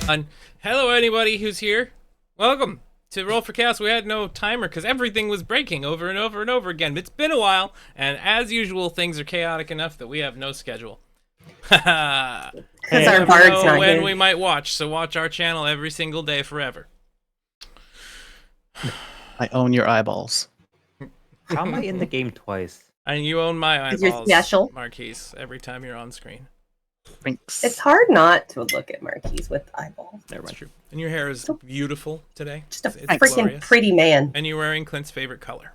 Hello, anybody who's here. Welcome to Roll for Chaos. We had no timer because everything was breaking over and over and over again. It's been a while, and as usual, things are chaotic enough that we have no schedule. Haha. Because You our never bard's know not when here. we might watch, so watch our channel every single day forever. I own your eyeballs. How am I in the game twice? And you own my 'Cause you're eyeballs, special. Marquise, every time you're on screen. Thanks. It's hard not to look at Marquise with eyeballs. Never That's mind. true. And your hair is beautiful today. Just a It's freaking glorious. pretty man. And you're wearing Clint's favorite color.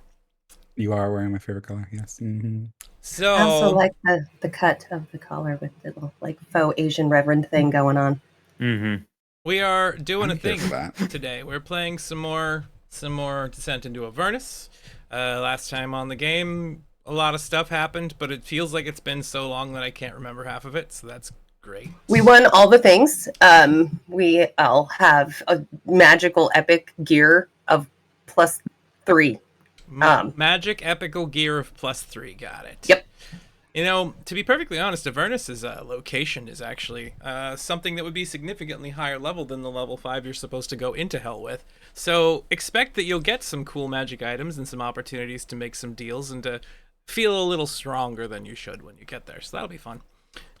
You are wearing my favorite color, yes. Mm-hmm. So I also like the cut of the collar with the little like faux Asian reverend thing going on. Mm-hmm. we are doing I'm a thing here for that. today. We're playing some more Descent into Avernus. Last time on the game, a lot of stuff happened, but it feels like it's been so long that I can't remember half of it. So that's great. We won all the things. We all have a magical epic gear of +3. Magic epical gear of +3. Got it. Yep. You know, to be perfectly honest, Avernus's location is actually something that would be significantly higher level than the level 5 you're supposed to go into hell with. So expect that you'll get some cool magic items and some opportunities to make some deals and to feel a little stronger than you should when you get there. So that'll be fun.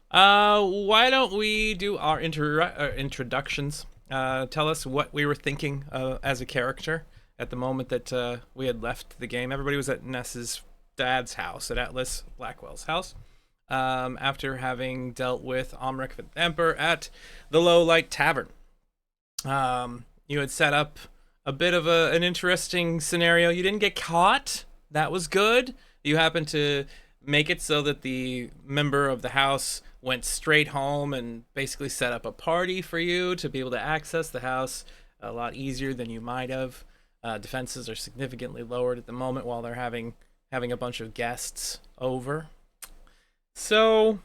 Why don't we do our introductions? Tell us what we were thinking as a character at the moment that we had left the game. Everybody was at Ness's dad's house, at Atlas Blackwell's house, after having dealt with Omric the Emperor at the Low Light Tavern. You had set up a bit of an interesting scenario. You didn't get caught. That was good. You happened to make it so that the member of the house went straight home and basically set up a party for you to be able to access the house a lot easier than you might have. Defenses are significantly lowered at the moment while they're having a bunch of guests over. So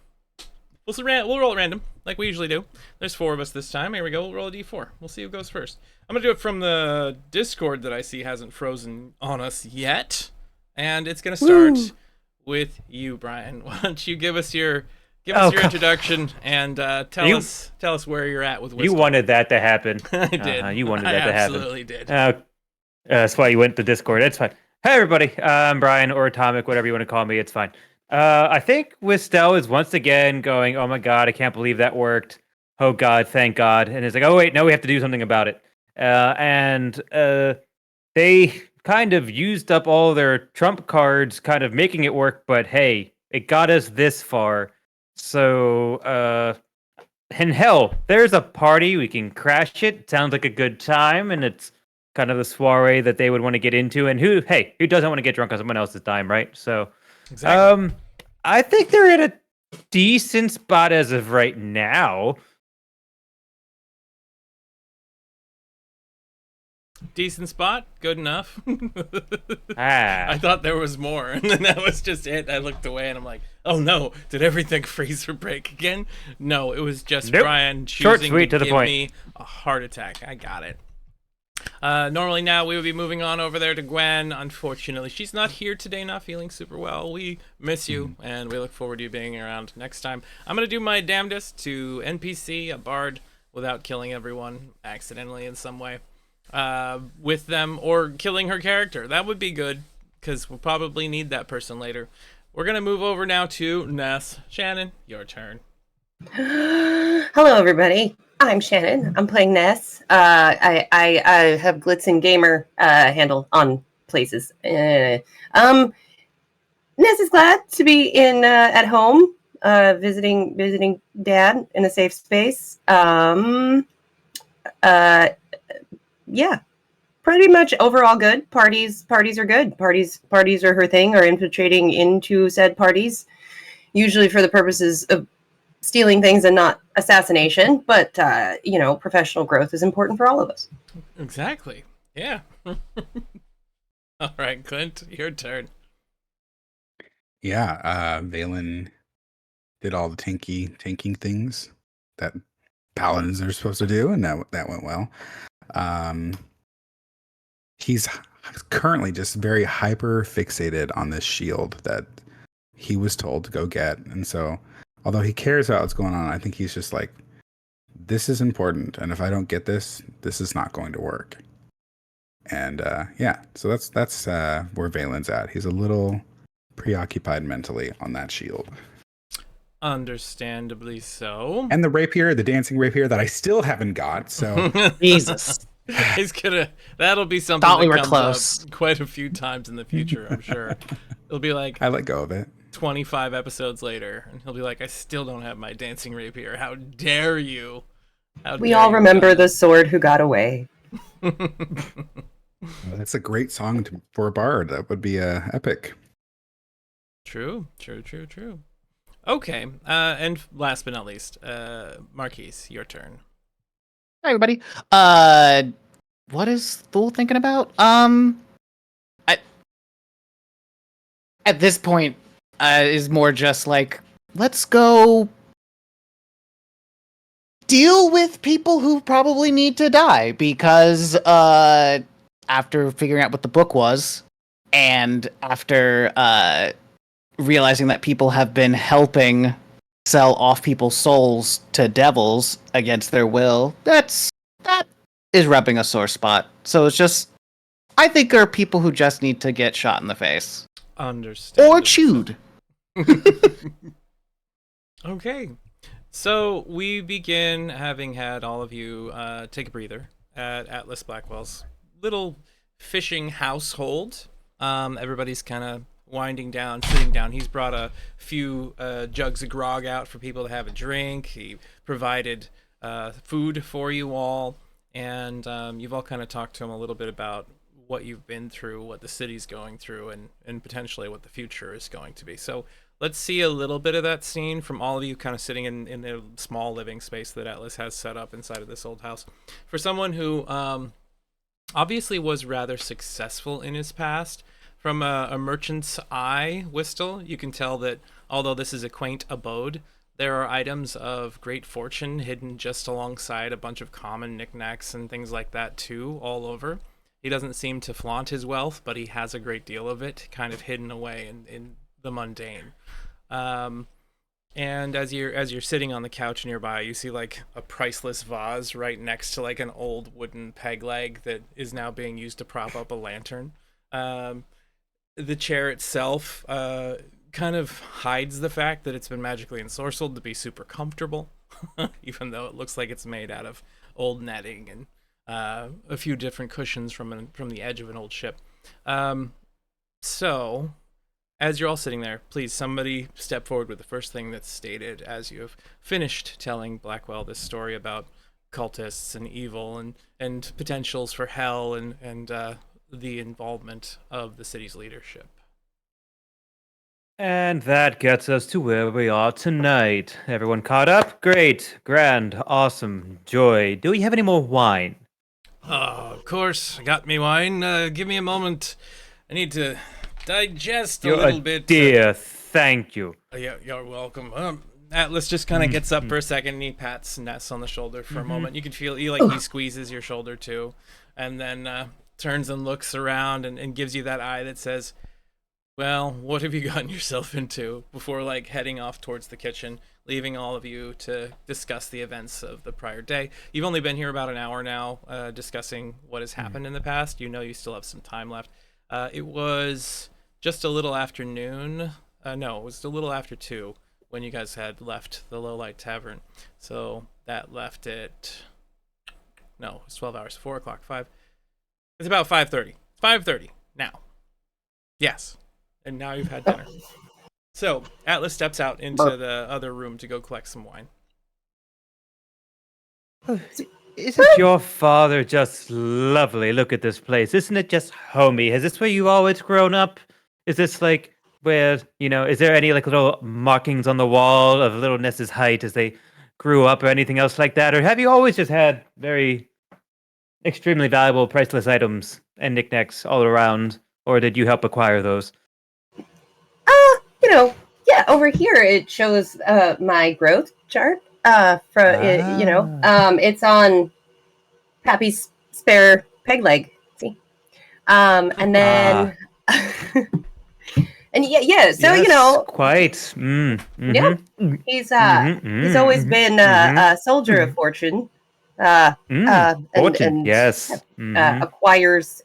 we'll roll at random like we usually do. There's 4 of us this time. Here we go. We'll roll a d4. We'll see who goes first. I'm gonna do it from the Discord that I see hasn't frozen on us yet, and it's gonna start with you, Brian. Why don't you give us your introduction and tell us where you're at with wisdom. You wanted that to happen. I did. You wanted I that to happen. absolutely did. That's why you went to Discord. That's fine. Hey, everybody. I'm Brian, or Atomic, whatever you want to call me. It's fine. I think Wistel is once again going, oh my god, I can't believe that worked. Oh god, thank god. And it's like, oh wait, no, we have to do something about it. And they kind of used up all their trump cards, kind of making it work, but hey, it got us this far. So, and hell, there's a party, we can crash it. Sounds like a good time, and it's kind of the soiree that they would want to get into. And who doesn't want to get drunk on someone else's dime, right? So, Exactly. I think they're in a decent spot as of right now. Decent spot, good enough. Ah. I thought there was more, and then that was just it. I looked away, and I'm like, "Oh no! Did everything freeze or break again?" No, it was just Nope. Brian Short, choosing sweet, to to the give point. me a heart attack. I got it. Normally now we would be moving on over there to Gwen. Unfortunately, she's not here today, not feeling super well. We miss you, and we look forward to you being around next time. I'm gonna do my damnedest to NPC a bard without killing everyone accidentally in some way. With them or killing her character. That would be good because we'll probably need that person later. We're gonna move over now to Ness. Shannon, your turn. Hello, everybody. I'm Shannon. I'm playing Ness. I have Blitzen Gamer handle on places. Ness is glad to be in at home, visiting Dad in a safe space. Yeah, pretty much overall good. Parties are good. Parties are her thing. Are infiltrating into said parties, usually for the purposes of stealing things and not assassination. But professional growth is important for all of us. Exactly. Yeah. All right, Clint, your turn. Yeah, Valen did all the tanking things that paladins are supposed to do, and that went well. He's currently just very hyper fixated on this shield that he was told to go get, and so although he cares about what's going on, I think he's just like this is important, and if I don't get this, this is not going to work. And yeah, so that's where Valen's at. He's a little preoccupied mentally on that shield. Understandably so. And the rapier, the dancing rapier that I still haven't got. So Jesus. That'll be something Thought that we were comes close. up quite a few times in the future, I'm sure. It'll be like I let go of it. 25 episodes later, and he'll be like, I still don't have my dancing rapier. How dare you? We all remember the sword who got away. That's a great song for a bard. That would be epic. True. Okay, and last but not least, Marquise, your turn. Hi, everybody. What is Thule thinking about? At this point, is more just like, let's go deal with people who probably need to die, because after figuring out what the book was, and after realizing that people have been helping sell off people's souls to devils against their will, that is rubbing a sore spot. So it's just, I think there are people who just need to get shot in the face. Understand. Or chewed. Okay. So we begin having had all of you take a breather at Atlas Blackwell's little fishing household. Everybody's kind of winding down, sitting down. He's brought a few jugs of grog out for people to have a drink. He provided food for you all, and you've all kind of talked to him a little bit about what you've been through, what the city's going through, and potentially what the future is going to be. So let's see a little bit of that scene from all of you kind of sitting in the small living space that Atlas has set up inside of this old house. For someone who obviously was rather successful in his past, from a merchant's eye, Whistle, you can tell that although this is a quaint abode, there are items of great fortune hidden just alongside a bunch of common knickknacks and things like that too, all over. He doesn't seem to flaunt his wealth, but he has a great deal of it kind of hidden away in the mundane. And as you're sitting on the couch nearby, you see like a priceless vase right next to like an old wooden peg leg that is now being used to prop up a lantern. The chair itself kind of hides the fact that it's been magically ensorcelled to be super comfortable, even though it looks like it's made out of old netting and a few different cushions from the edge of an old ship. So, as you're all sitting there, please somebody step forward with the first thing that's stated as you have finished telling Blackwell this story about cultists and evil and potentials for hell and the involvement of the city's leadership. And that gets us to where we are tonight. Everyone caught up? Great, grand, awesome, joy. Do we have any more wine? Oh, of course, I got me wine. Give me a moment. I need to digest You're a little bit. Dear, thank you. Yeah, you're welcome. Atlas just kind of gets up for a second and he pats Ness on the shoulder for a moment. You can feel he squeezes your shoulder too, and then turns and looks around and gives you that eye that says, well, what have you gotten yourself into, before like heading off towards the kitchen, leaving all of you to discuss the events of the prior day. You've only been here about an hour now, discussing what has happened in the past. You know you still have some time left. It was just a little after noon. No, it was a little after 2 when you guys had left the Lowlight Tavern. So that left it... No, it's 12 hours. 4 o'clock, 5. It's about 5:30. 5:30 now. Yes. And now you've had dinner. So Atlas steps out into the other room to go collect some wine. Isn't your father just lovely? Look at this place. Isn't it just homey? Is this where you've always grown up? Is this like where, is there any like little markings on the wall of little Ness's height as they grew up or anything else like that? Or have you always just had very extremely valuable, priceless items and knickknacks all around? Or did you help acquire those? Yeah, over here it shows my growth chart. It's on Pappy's spare peg leg. See, and then And yeah. So Yes, quite. yeah, he's always been a soldier of fortune. And Yes. acquires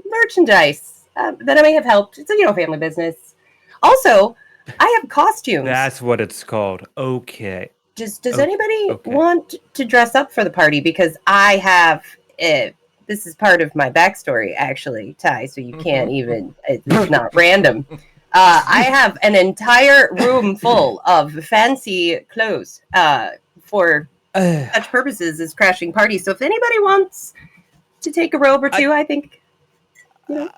merchandise that I may have helped. It's a family business. Also, I have costumes. That's what it's called. Okay. Does anybody want to dress up for the party? Because I have this is part of my backstory, actually, Ty. So you can't even. It's not random. I have an entire room full of fancy clothes for such purposes as crashing parties. So if anybody wants to take a robe or two, I think.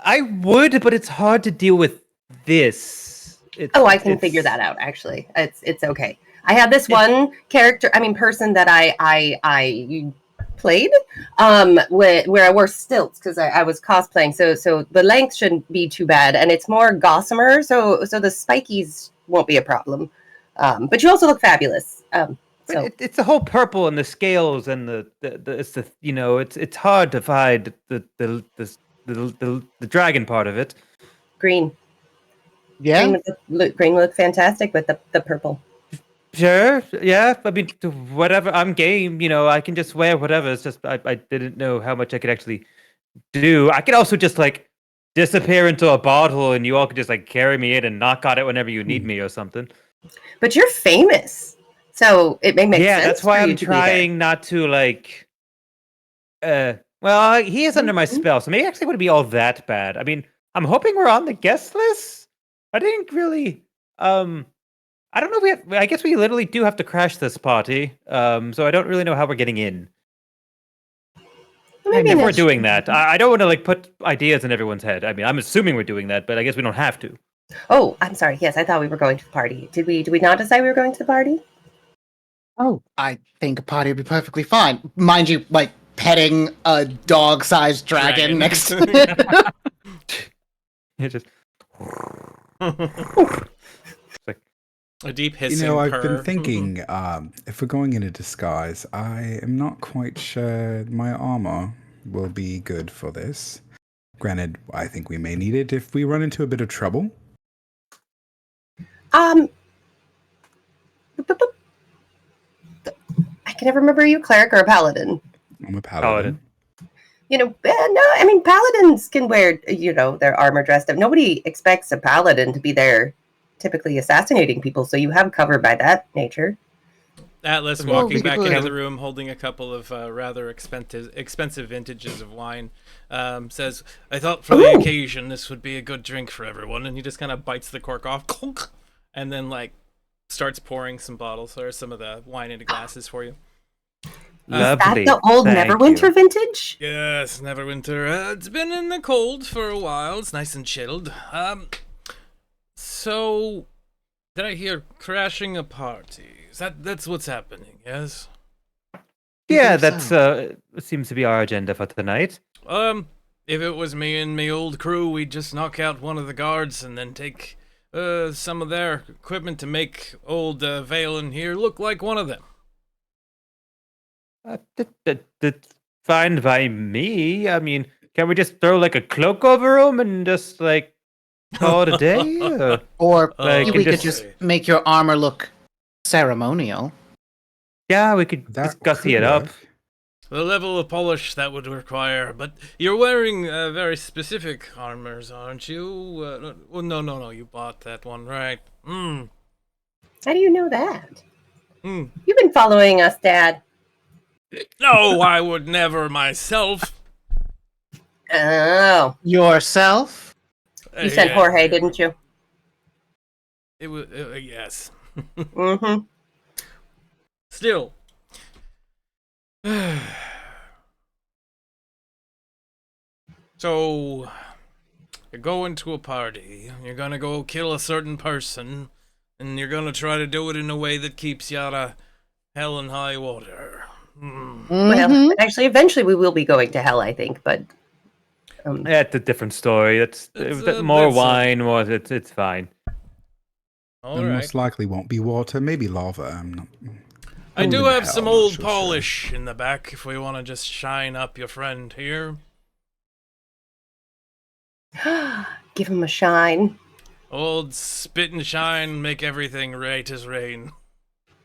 I would, but it's hard to deal with this. I can figure that out. Actually, it's okay. I had this one person that I played, where I wore stilts because I was cosplaying. So the length shouldn't be too bad, and it's more gossamer, so the spikies won't be a problem. But you also look fabulous. So it's the whole purple and the scales and it's hard to find the dragon part of it. green. Yeah. Green would look fantastic with the purple. Sure, yeah. I mean, whatever. I'm game. I can just wear whatever. It's just I didn't know how much I could actually do. I could also just disappear into a bottle, and you all could just carry me in and knock on it whenever you need me or something. But you're famous, so it may make sense. Yeah, that's why I'm trying not to Well, he is under my spell, so maybe it actually wouldn't be all that bad. I mean, I'm hoping we're on the guest list. I didn't really. I don't know if I guess we literally do have to crash this party. So I don't really know how we're getting in. If we're doing that, I don't want to put ideas in everyone's head. I mean, I'm assuming we're doing that, but I guess we don't have to. Oh, I'm sorry. Yes, I thought we were going to the party. Did we not decide we were going to the party? Oh, I think a party would be perfectly fine. Mind you, petting a dog-sized dragon next to it. It just. A deep hissing I've purr. been thinking, if we're going in a disguise, I am not quite sure my armor will be good for this. Granted, I think we may need it if we run into a bit of trouble. I can never remember, are you a cleric or a paladin? I'm a paladin. No, I mean, paladins can wear, their armor dressed up. Nobody expects a paladin to be there typically assassinating people, so you have cover by that nature. Atlas walking back into the room holding a couple of rather expensive vintages of wine, says, I thought for the occasion this would be a good drink for everyone, and he just kind of bites the cork off, and then starts pouring some bottles or some of the wine into glasses for you. Lovely. Is that the old Neverwinter vintage? Yes, Neverwinter. It's been in the cold for a while. It's nice and chilled. So, did I hear crashing a party? That's what's happening, yes? Yeah, that's seems to be our agenda for tonight. If it was me and me old crew, we'd just knock out one of the guards and then take some of their equipment to make old Valen here look like one of them. That's fine by me. I mean, can we just throw a cloak over him and just call it a day? Or Like, we could just make your armor look ceremonial. Yeah, we could just gussy it up. The level of polish that would require, but you're wearing very specific armors, aren't you? No, you bought that one, right? How do you know that? You've been following us, Dad. No, I would never myself. Oh. Yourself? You sent Jorge, didn't you? It was, yes. Mm-hmm. Still. So, you're going to a party, you're gonna go kill a certain person, and you're gonna try to do it in a way that keeps you out of hell and high water. Well, actually, eventually we will be going to hell, I think, but... That's a different story. It's more wine, it's fine. There most likely won't be water, maybe lava. I do have some old polish in the back if we want to just shine up your friend here. Give him a shine. Old spit and shine, make everything right as rain.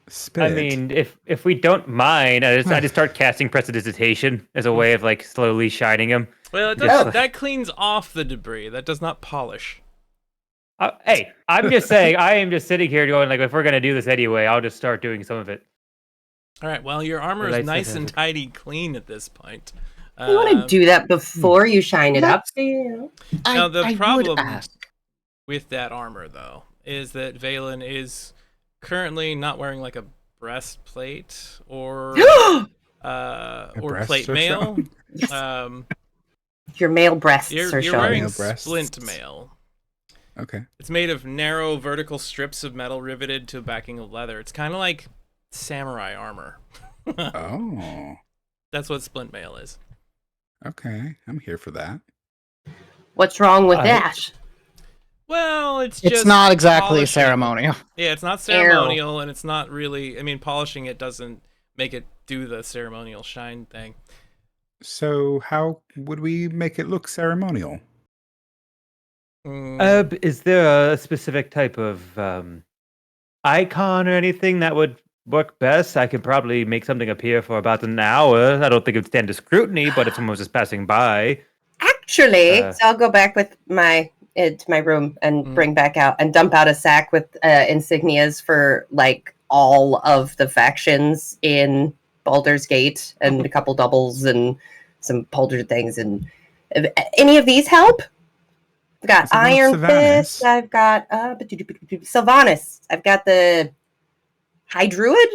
Spit. I mean, if we don't mind, I just start casting prestidigitation as a way of like slowly shining him. Well, it Just does, like- that cleans off the debris. That does not polish. Hey, I'm just saying. I am just sitting here going like, if we're gonna do this anyway, I'll just start doing some of it. All right. Well, your armor is Relates nice to and physics. tidy, clean at this point. You want to do that before you shine it up? You know? Now, the problem- would ask. with that armor, though, is that Valen is currently not wearing like a breastplate or breasts plate are mail. shown. Your male breasts You're are showing. wearing Male breasts. splint mail. Okay. It's made of narrow vertical strips of metal riveted to a backing of leather. It's kind of like samurai armor. Oh. That's what splint mail is. Okay. I'm here for that. What's wrong with I- that? Well, it's It's just not exactly polishing. ceremonial. Yeah, it's not ceremonial, and it's not really. I mean, polishing it doesn't make it do the ceremonial shine thing. So how would we make it look ceremonial? Is there a specific type of icon or anything that would work best? I could probably make something appear for about an hour. I don't think it would stand to scrutiny, but if someone was just passing by, Actually, Uh, so I'll go back with my to my room and bring back out and dump out a sack with insignias for like all of the factions in Baldur's Gate and a couple doubles and some polder things. And if any of these help? I've got Is it not Iron Sylvanas? Fist. I've got Sylvanas. I've got the High Druid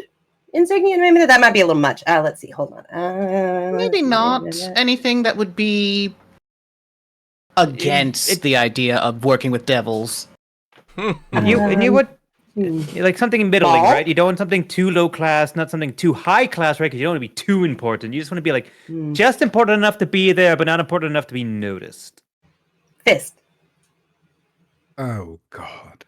insignia. Maybe that might be a little much. Let's see. Hold on. Maybe not anything that would be against the idea of working with devils. and you would like something middling, Ball? right? You don't want something too low class, not something too high class, right? Because you don't want to be too important. You just want to be like just important enough to be there, but not important enough to be noticed. Fist. Oh God.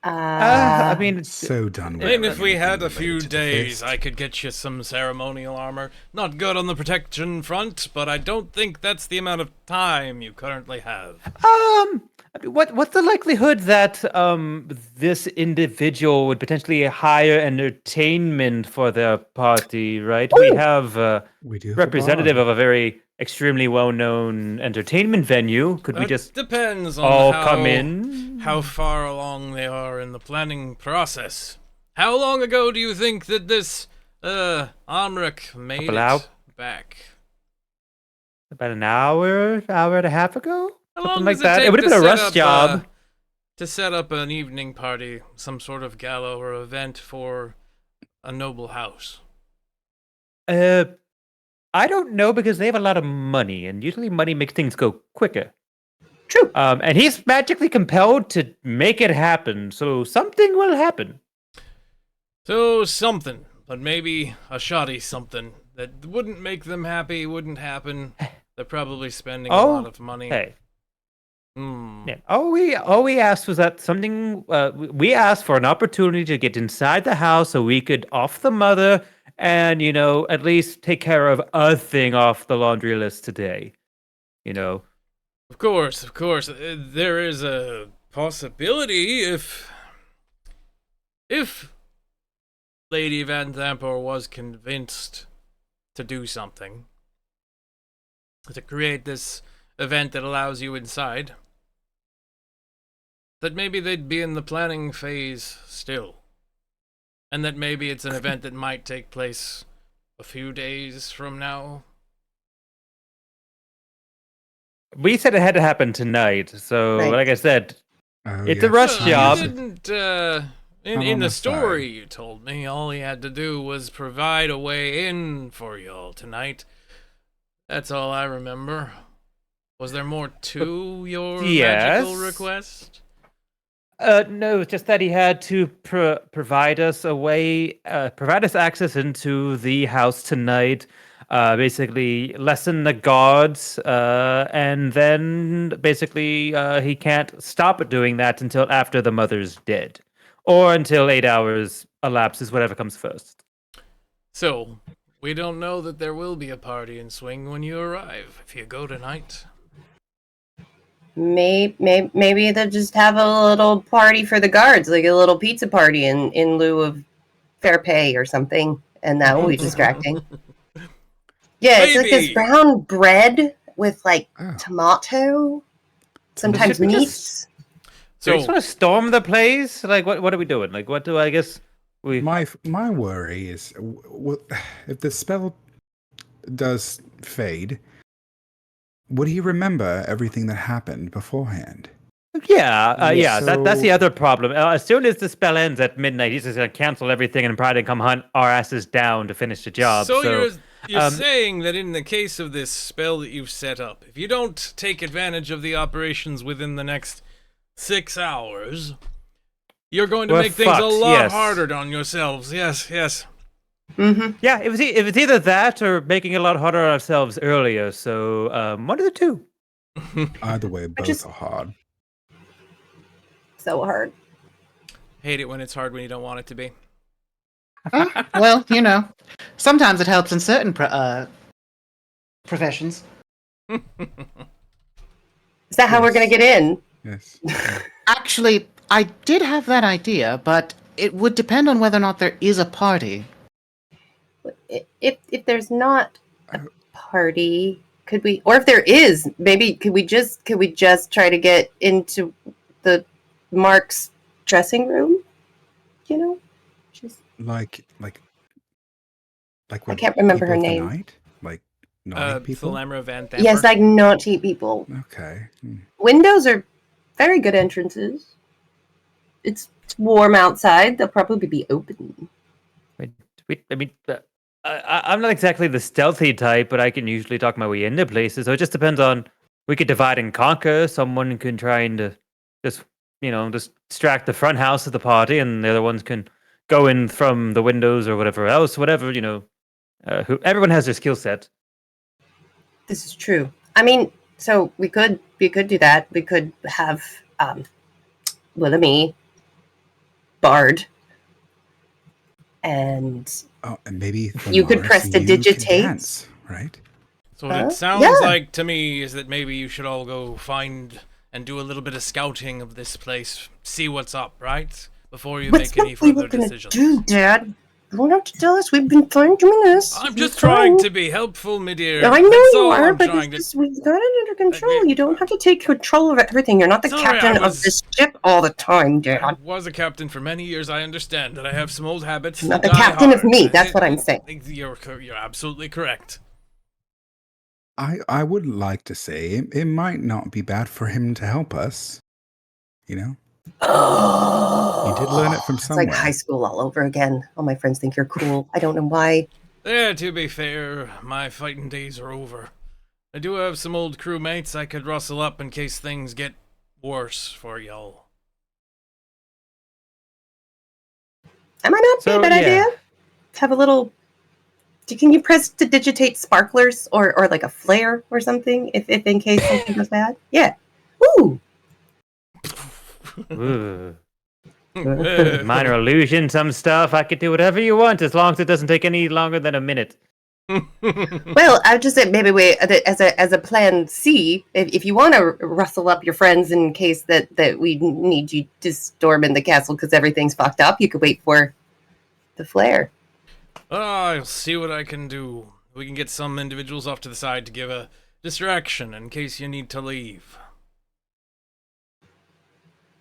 I mean, So done with. And if we had a anything few related to the days, fist. I could get you some ceremonial armor. Not good on the protection front, but I don't think that's the amount of time you currently have. what's the likelihood that this individual would potentially hire entertainment for their party? Right, we have we do have a representative bar. of a very extremely well-known entertainment venue. Could we That just depends on all how, come in? how far along they are in the planning process. How long ago do you think that this Amrik made Couple hour- it back? About an hour and a half ago? How Something long like does that. take It would have to been a set rush up, job. to set up an evening party, some sort of gala or event for a noble house? I don't know because they have a lot of money, and usually money makes things go quicker. True. And he's magically compelled to make it happen, so something will happen. So something, but maybe a shoddy something that wouldn't make them happy, wouldn't happen. They're probably spending a Oh, lot of money. Hey, Hmm. yeah. All we asked was that something. We asked for an opportunity to get inside the house so we could off the mother and at least take care of a thing off the laundry list today. Of course. There is a possibility if Lady Van Thampor was convinced to do something, to create this event that allows you inside, that maybe they'd be in the planning phase still. And that maybe it's an event that might take place a few days from now. We said it had to happen tonight, so Right. like I said, Oh, it's a rush Well, job. You didn't, I'm in on the the story side. you told me, all he had to do was provide a way in for y'all tonight. That's all I remember. Was there more to your magical Yes. request? No, it's just that he had to provide us a way, provide us access into the house tonight. Basically, lessen the guards, and then basically he can't stop doing that until after the mother's dead, or until 8 hours elapses, whatever comes first. So, we don't know that there will be a party in swing when you arrive, if you go tonight. Maybe they'll just have a little party for the guards, like a little pizza party in lieu of fair pay or something, and that will be distracting. Yeah, it's like this Maybe. brown bread with like Oh. tomato, sometimes Should we just- meats. So, do we just So want to storm the place? Like, what are we doing? Like, what do I guess we? My worry is if the spell does fade, would he remember everything that happened beforehand? Yeah. That's the So- other problem. As soon as the spell ends at midnight, he's just gonna cancel everything and probably come hunt our asses down to finish the job. So you're um, saying that in the case of this spell that you've set up, if you don't take advantage of the operations within the next 6 hours, you're going to We're make things a fucked, lot yes. harder on yourselves. Yes. Mm-hmm. Yeah, it was either that or making it a lot harder on ourselves earlier. So one of the two. Either way, both just- are hard. So hard. Hate it when it's hard when you don't want it to be. Well, sometimes it helps in certain professions. Is that how we're Yes. gonna get in? Yes. Actually, I did have that idea, but it would depend on whether or not there is a party. If there's not a party, could we? Or if there is, maybe could we just try to get into the Mark's dressing room? Just Like I can't remember her people of the name. night? Like naughty people? Philamra Van Thamper. yes, like naughty people. Okay. Windows are very good entrances. It's warm outside. They'll probably be open. I'm not exactly the stealthy type, but I can usually talk my way into places. So it just depends on. We could divide and conquer. Someone can try and just distract the front house of the party, and the other ones can go in from the windows or whatever else. Whatever everyone has their skill set. This is true. I mean, so we could do that. We could have Willamie, Bard, and Oh, and maybe You could Thamar, press so to you can digitate. dance, right? So what Huh? it sounds Yeah. like to me is that maybe you should all go find and do a little bit of scouting of this place, see what's up, right? Before you what's make any what we further were gonna decisions. do, Dad? You don't have to tell us. We've been fine doing this. I'm We're just trying fine. to be helpful, my dear. I know That's you all are, I'm but trying it's just, we've got it under control. Okay. You don't have to take control of everything. You're not the Sorry, captain I was- of this ship all the time, I Dad. was a captain for many years. I understand that I have some old habits. Not that the die captain of hard. me. That's what I'm saying. You're absolutely correct. I would like to say it might not be bad for him to help us. Oh, You did learn it from It's somewhere. like high school all over again. All my friends think you're cool. I don't know why. Yeah, to be fair, my fighting days are over. I do have some old crewmates I could rustle up in case things get worse for y'all. That might not be So, a bad yeah. idea. Have a little. Can you press to digitate sparklers or like a flare or something if in case something goes bad? Yeah. Ooh. Ooh. Minor illusion, some stuff. I could do whatever you want as long as it doesn't take any longer than a minute. Well, I just said maybe we as a plan C, if you want to rustle up your friends in case that we need you to storm in the castle because everything's fucked up, you could wait for the flare. I'll see what I can do. We can get some individuals off to the side to give a distraction in case you need to leave.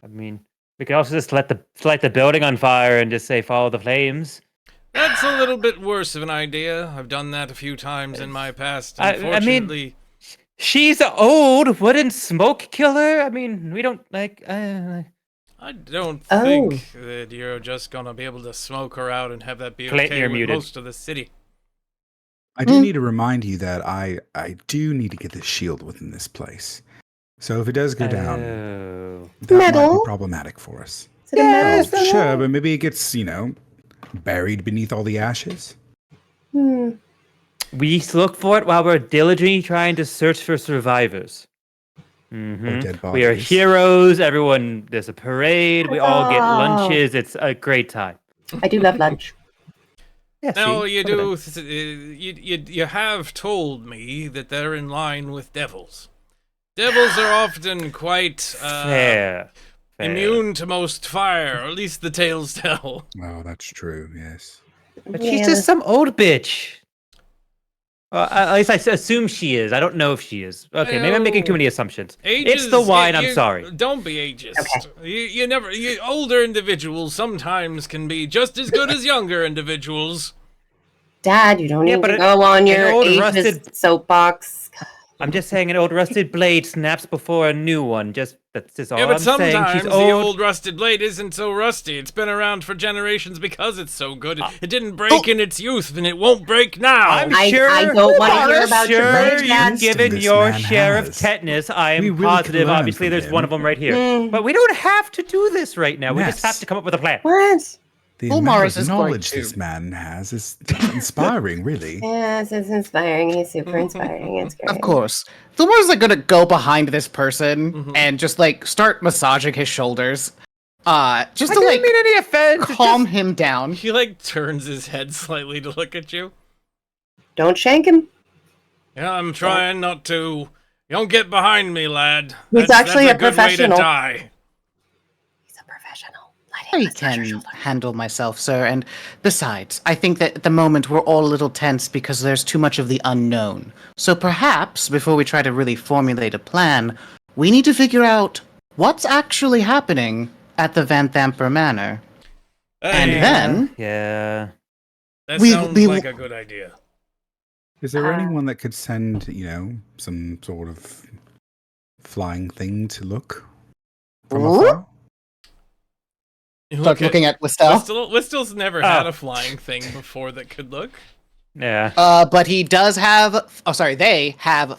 I mean, we could also just light the building on fire and just say follow the flames. That's a little bit worse of an idea. I've done that a few times in my past. I mean- Unfortunately, She's old. Wouldn't smoke kill her? I mean, we don't like. I don't Oh. think that you're just gonna be able to smoke her out and have that be Clayton, okay you're with muted. most of the city. I do need to remind you that I do need to get this shield within this place. So if it does go down, Oh. that might be Metal? problematic for us. Is it a Yes. metal? Sure, but maybe it gets, buried beneath all the ashes. Hmm. We look for it while we're diligently trying to search for survivors. Or dead We are bodies. heroes. Everyone, there's a parade. We all get Oh. lunches. It's a great time. I do love lunch. Yeah, Now see? you Look at do. You have told me that they're in line with devils. Devils are often quite Fair. immune to most fire, or at least the tales tell. Oh, that's true. Yes. But she's just some old bitch. At least I assume she is. I don't know if she is. Okay, maybe I'm making too many assumptions. It's the wine. I'm sorry. Don't be ageist. Okay. You older individuals sometimes can be just as good as younger individuals. Dad, you don't Yeah, need but to go on your old ageist rusted- soapbox. I'm just saying an old rusted blade snaps before a new one. That's just all Yeah, but I'm saying. sometimes She's the old. old rusted blade isn't so rusty. It's been around for generations because it's so good. It didn't break in its youth, and it won't break now. I'm I sure. don't want to hear about your sure blade, Dad. you've given This your man share of has. tetanus. I We am really could positive. learn Obviously, from there's him. one of them right here. Mm. But we don't have to do this right now. We just have Ness. to come up with a plan. What? The Well, amount Morris of is going knowledge to- this man has is inspiring, really. Yes, it's inspiring. He's super inspiring. It's great. Of course. Thilmar's like gonna go behind this person Mhm. and just like start massaging his shoulders. Just I to didn't like mean any offense. It's calm just- him down. He like turns his head slightly to look at you. Don't shank him. Yeah, I'm trying not to. Don't get behind me, lad. He's actually that's a good way to professional. die. He's a professional. I can handle myself, sir. And besides, I think that at the moment we're all a little tense because there's too much of the unknown. So perhaps, before we try to really formulate a plan, we need to figure out what's actually happening at the Van Thamper Manor. And Hey, then, Yeah. that we- sounds we- like a good idea. Is there anyone that could send, some sort of flying thing to look from afar? You start looking at Listel. Listel's never had Oh. a flying thing before that could look. Yeah. But he does have. Oh, sorry. They have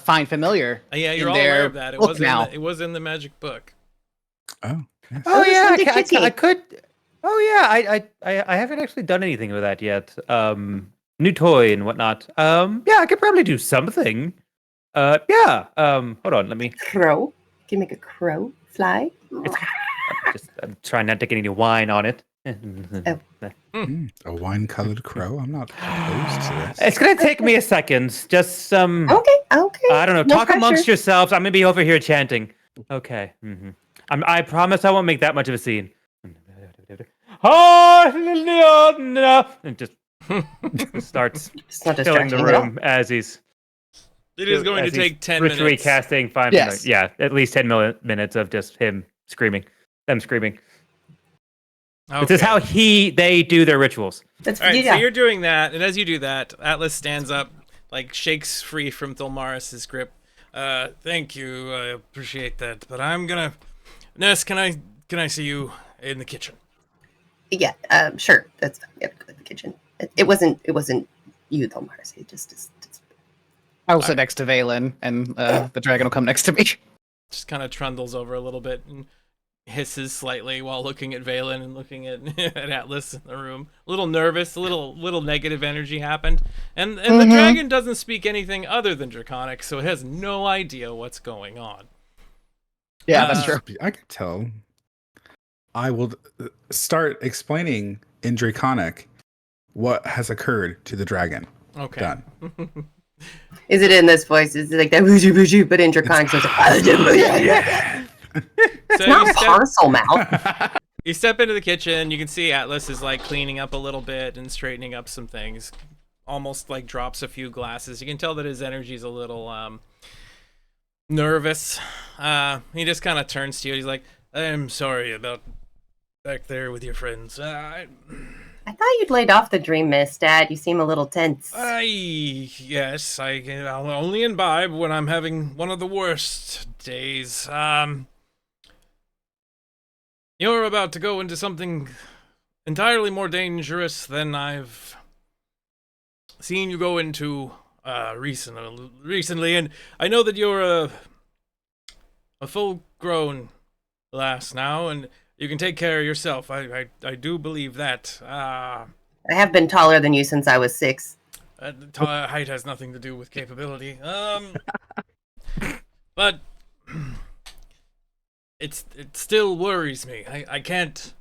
Find Familiar. Yeah, you're in all their aware of that. It book was now. it was in the magic book. Oh, yes. Oh, yeah, send a kitty. I could. Oh yeah, I haven't actually done anything with that yet. New toy and whatnot. Yeah, I could probably do something. Yeah. Hold on, let me. Crow. Can you make a crow fly? I'm trying not to get any wine on it. A wine-colored crow. I'm not opposed to this. It's gonna take me a second. Just some. Okay. I don't know. No Talk amongst pressure. yourselves. I'm gonna be over here chanting. Okay. I promise I won't make that much of a scene. And just starts It's not filling distracting the at all. room as he's. It is going to as he's take 10 ritually minutes. casting 5 Yes. minutes. Yeah, at least 10 minutes of just him screaming, them screaming. Okay. This is how they do their rituals. That's All right, yeah. so you're doing that, and as you do that, Atlas stands up, like shakes free from Thilmaris' grip. Thank you, I appreciate that, but I'm gonna. Ness, can I see you in the kitchen? Yeah. Sure. That's fine. Yeah, go to the kitchen. It wasn't you though, Mars. It just I will sit next to Valen, and the dragon will come next to me. Just kind of trundles over a little bit and hisses slightly while looking at Valen and looking at, at Atlas in the room. A little nervous, a little negative energy happened, and the dragon doesn't speak anything other than Draconic, so it has no idea what's going on. Yeah, that's true. I could tell. I will start explaining in Draconic what has occurred to the dragon. Okay. Done. is it in this voice? Is it like that bougie bougie, but in Draconic? So it's So not you step, parcel mouth. you step into the kitchen. You can see Atlas is like cleaning up a little bit and straightening up some things. Almost like drops a few glasses. You can tell that his energy's a little nervous. He just kind of turns to you. He's like, "I'm sorry about back there with your friends. I thought you'd laid off the dream mist, Dad. You seem a little tense. Yes, I'll only imbibe when I'm having one of the worst days. You're about to go into something entirely more dangerous than I've seen you go into recently, and I know that you're a full-grown lass now, and you can take care of yourself. I do believe that. I have been taller than you since I was 6. Height has nothing to do with capability. But it still worries me. I can't.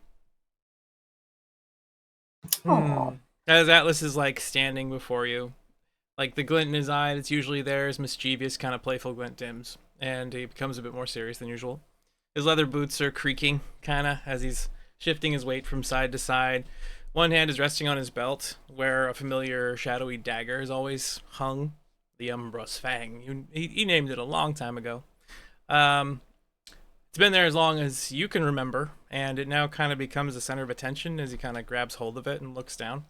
Aw. As Atlas is like standing before you, like the glint in his eye that's usually there is mischievous, kind of playful glint dims, and he becomes a bit more serious than usual. His leather boots are creaking, kind of, as he's shifting his weight from side to side. One hand is resting on his belt, where a familiar shadowy dagger is always hung. The Umbros Fang. He named it a long time ago. It's been there as long as you can remember, and it now kind of becomes the center of attention as he kind of grabs hold of it and looks down.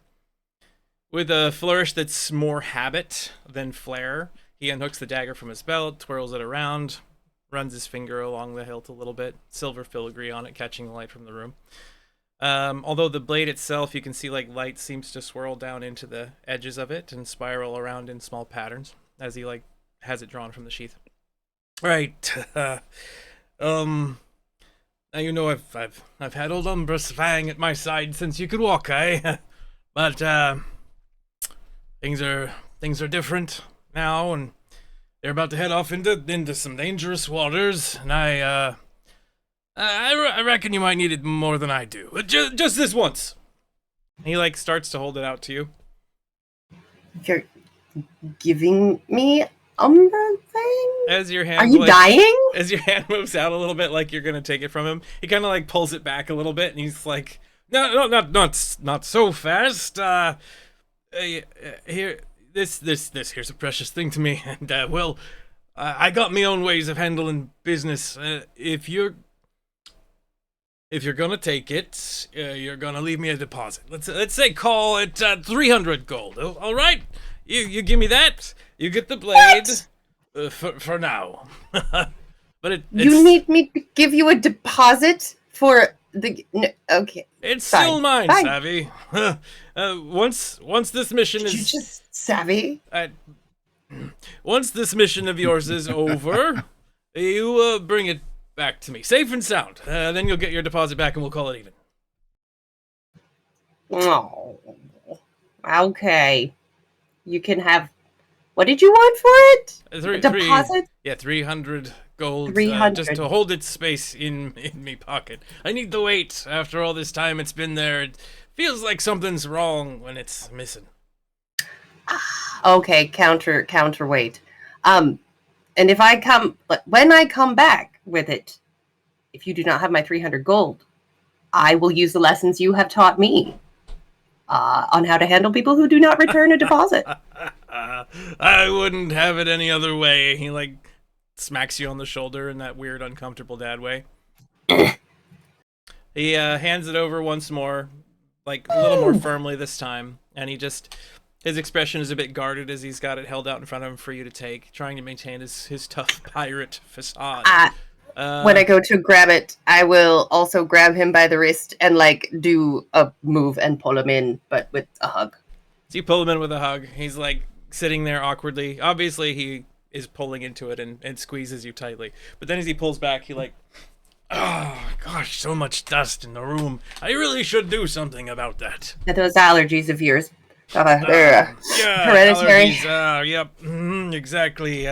With a flourish that's more habit than flair, he unhooks the dagger from his belt, twirls it around, runs his finger along the hilt a little bit, silver filigree on it, catching the light from the room. Although the blade itself, you can see like light seems to swirl down into the edges of it and spiral around in small patterns as he like has it drawn from the sheath. Right. Now you know I've had old Umbros Fang at my side since you could walk, eh? But things are different now, and they're about to head off into some dangerous waters, and I reckon you might need it more than I do. Just this once. He like starts to hold it out to you. You're giving me Umbra thing? As your hand Are you dying? As your hand moves out a little bit, like you're gonna take it from him, he kind of like pulls it back a little bit, and he's like, "No, not so fast. Here, this here's a precious thing to me, and well, I got my own ways of handling business. If you're gonna take it, you're gonna leave me a deposit. Let's say call it 300 gold. All right, you give me that. You get the blade for now. But you need me to give you a deposit for the. No, okay, it's fine, still mine, fine. Savvy. Once this mission Did you is just savvy? once this mission of yours is over, you bring it back to me, safe and sound. Then you'll get your deposit back, and we'll call it even. Oh, okay. You can have. What did you want for it? A deposit? 300 gold. 300. Just to hold its space in me pocket. I need the weight. After all this time it's been there, it feels like something's wrong when it's missing. Okay, counterweight. And when I come back with it, if you do not have my 300 gold, I will use the lessons you have taught me on how to handle people who do not return a deposit. I wouldn't have it any other way. He like smacks you on the shoulder in that weird, uncomfortable dad way. He hands it over once more, like a little more firmly this time, and his expression is a bit guarded as he's got it held out in front of him for you to take, trying to maintain his tough pirate facade. When I go to grab it, I will also grab him by the wrist and like do a move and pull him in, but with a hug. So you pull him in with a hug. He's like sitting there awkwardly. Obviously, he is pulling into it and squeezes you tightly. But then as he pulls back, he like, oh gosh, so much dust in the room. I really should do something about that. Those allergies of yours. Yeah, hereditary. allergies, yep, exactly.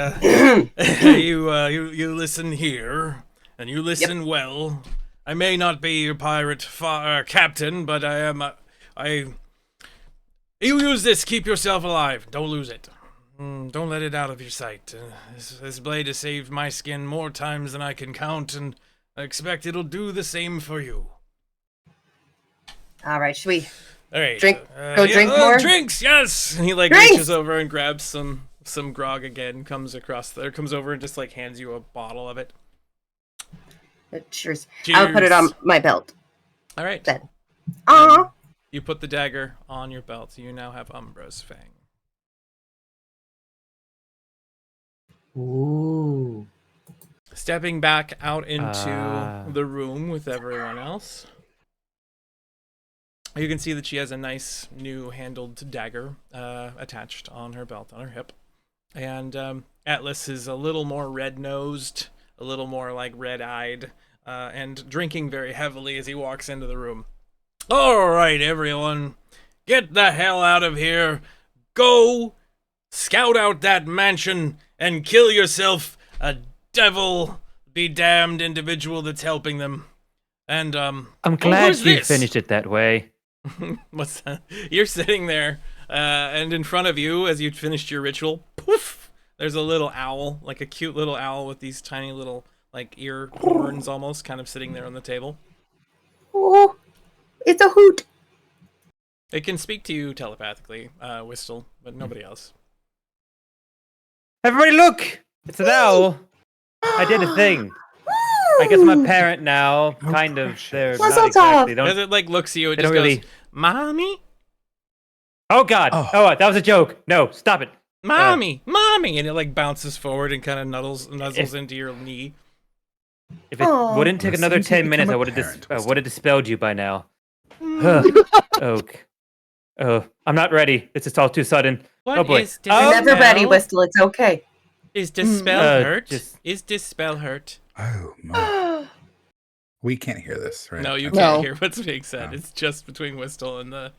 You listen here, and you listen well. I may not be your pirate captain, but I am. You use this. Keep yourself alive. Don't lose it. Don't let it out of your sight. This blade has saved my skin more times than I can count, and I expect it'll do the same for you. All right, should we? All right. Drink more? Drinks, yes! And he like Drinks! reaches over and grabs some grog again, comes over and just like hands you a bottle of it. Cheers. Cheers. I'll put it on my belt. All right. Then. You put the dagger on your belt. You now have Umbros Fang. Ooh. Stepping back out into the room with everyone else. You can see that she has a nice new handled dagger attached on her belt, on her hip. And Atlas is a little more red-nosed, a little more like red-eyed, and drinking very heavily as he walks into the room. All right, everyone, get the hell out of here. Go scout out that mansion and kill yourself a devil-be-damned individual that's helping them. And, I'm glad you finished it that way. What's that? You're sitting there, and in front of you, as you'd finished your ritual, poof, There's a little owl, like a cute little owl with these tiny little like ear horns almost, kind of sitting there on the table. Oh, it's a hoot. It can speak to you telepathically, Whistle, but nobody else. Everybody look! It's an owl. I did a thing. I guess I'm a parent now. Kind of. They're What's not on top? exactly. As Don't, it like looks at you, it they just don't goes, really. "Mommy, Oh God! Oh. Oh, that was a joke. No, stop it. mommy, mommy," and it like bounces forward and kind of nuzzles If- into your knee. If it Aw. wouldn't take Well, another since you 10 minutes, become I a would have parent, would have dispelled you by now. Mm. Oh, I'm not ready. It's just all too sudden. What Oh boy. is Oh, Never ready, dispel? Whistle. It's okay. Is dispel hurt? just- Is dispel hurt? Oh, Mo. We can't hear this, right? No, you Okay. can't No. hear what's being said. Oh. It's just between Whistle and the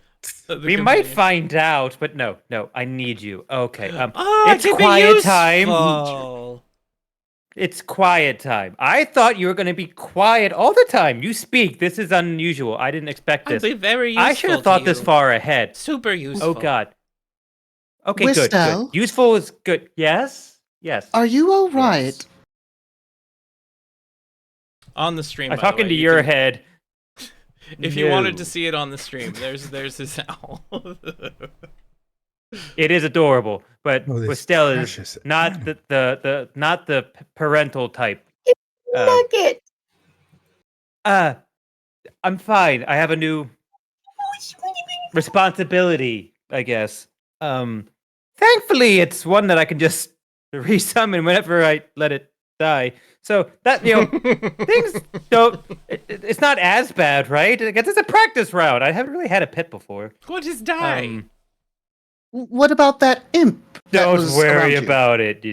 We might companion. find out, but no, I need you. Okay. Oh, It's keep it quiet time. useful. It's quiet time. I thought you were going to be quiet all the time. You speak. This is unusual. I didn't expect I'll this. be very useful. I should have thought to this you. far ahead. Super useful. Oh God. Okay, good. Whistle? Useful is good. Yes. Are you all right? Yes. On the stream. I'm by the talking way, to you your can- head. If you wanted No. to see it on the stream, there's his owl. It is adorable, but Oh, this Westell is precious not animal. the parental type. Nugget. I'm fine. I have a new responsibility, I guess. Thankfully, it's one that I can just resummon whenever I let it die. So that things don't. It's not as bad, right? I guess it's a practice round. I haven't really had a pet before. What is die? What about that imp? that Don't was worry around you? about it.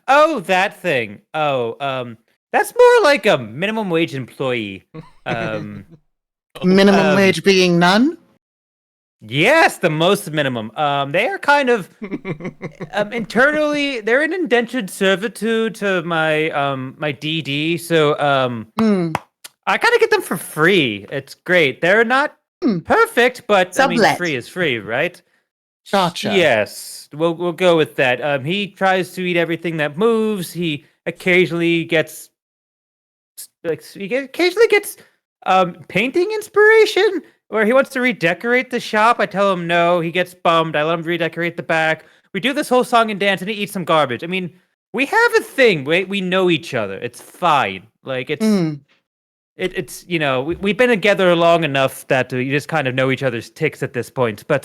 Oh, that thing. Oh, that's more like a minimum wage employee. Minimum Um, wage being none? Yes, the most minimum. They are kind of internally. They're in indentured servitude to my my DD. So Hmm. I kind of get them for free. It's great. They're not perfect, but I mean, Sublet. free is free, right? Gotcha. Yes, we'll go with that. He tries to eat everything that moves. He occasionally gets painting inspiration, where he wants to redecorate the shop. I tell him no. He gets bummed. I let him redecorate the back. We do this whole song and dance, and he eats some garbage. I mean, we have a thing. We know each other. It's fine. Like it's. Hmm. It's we've been together long enough that you just kind of know each other's ticks at this point. But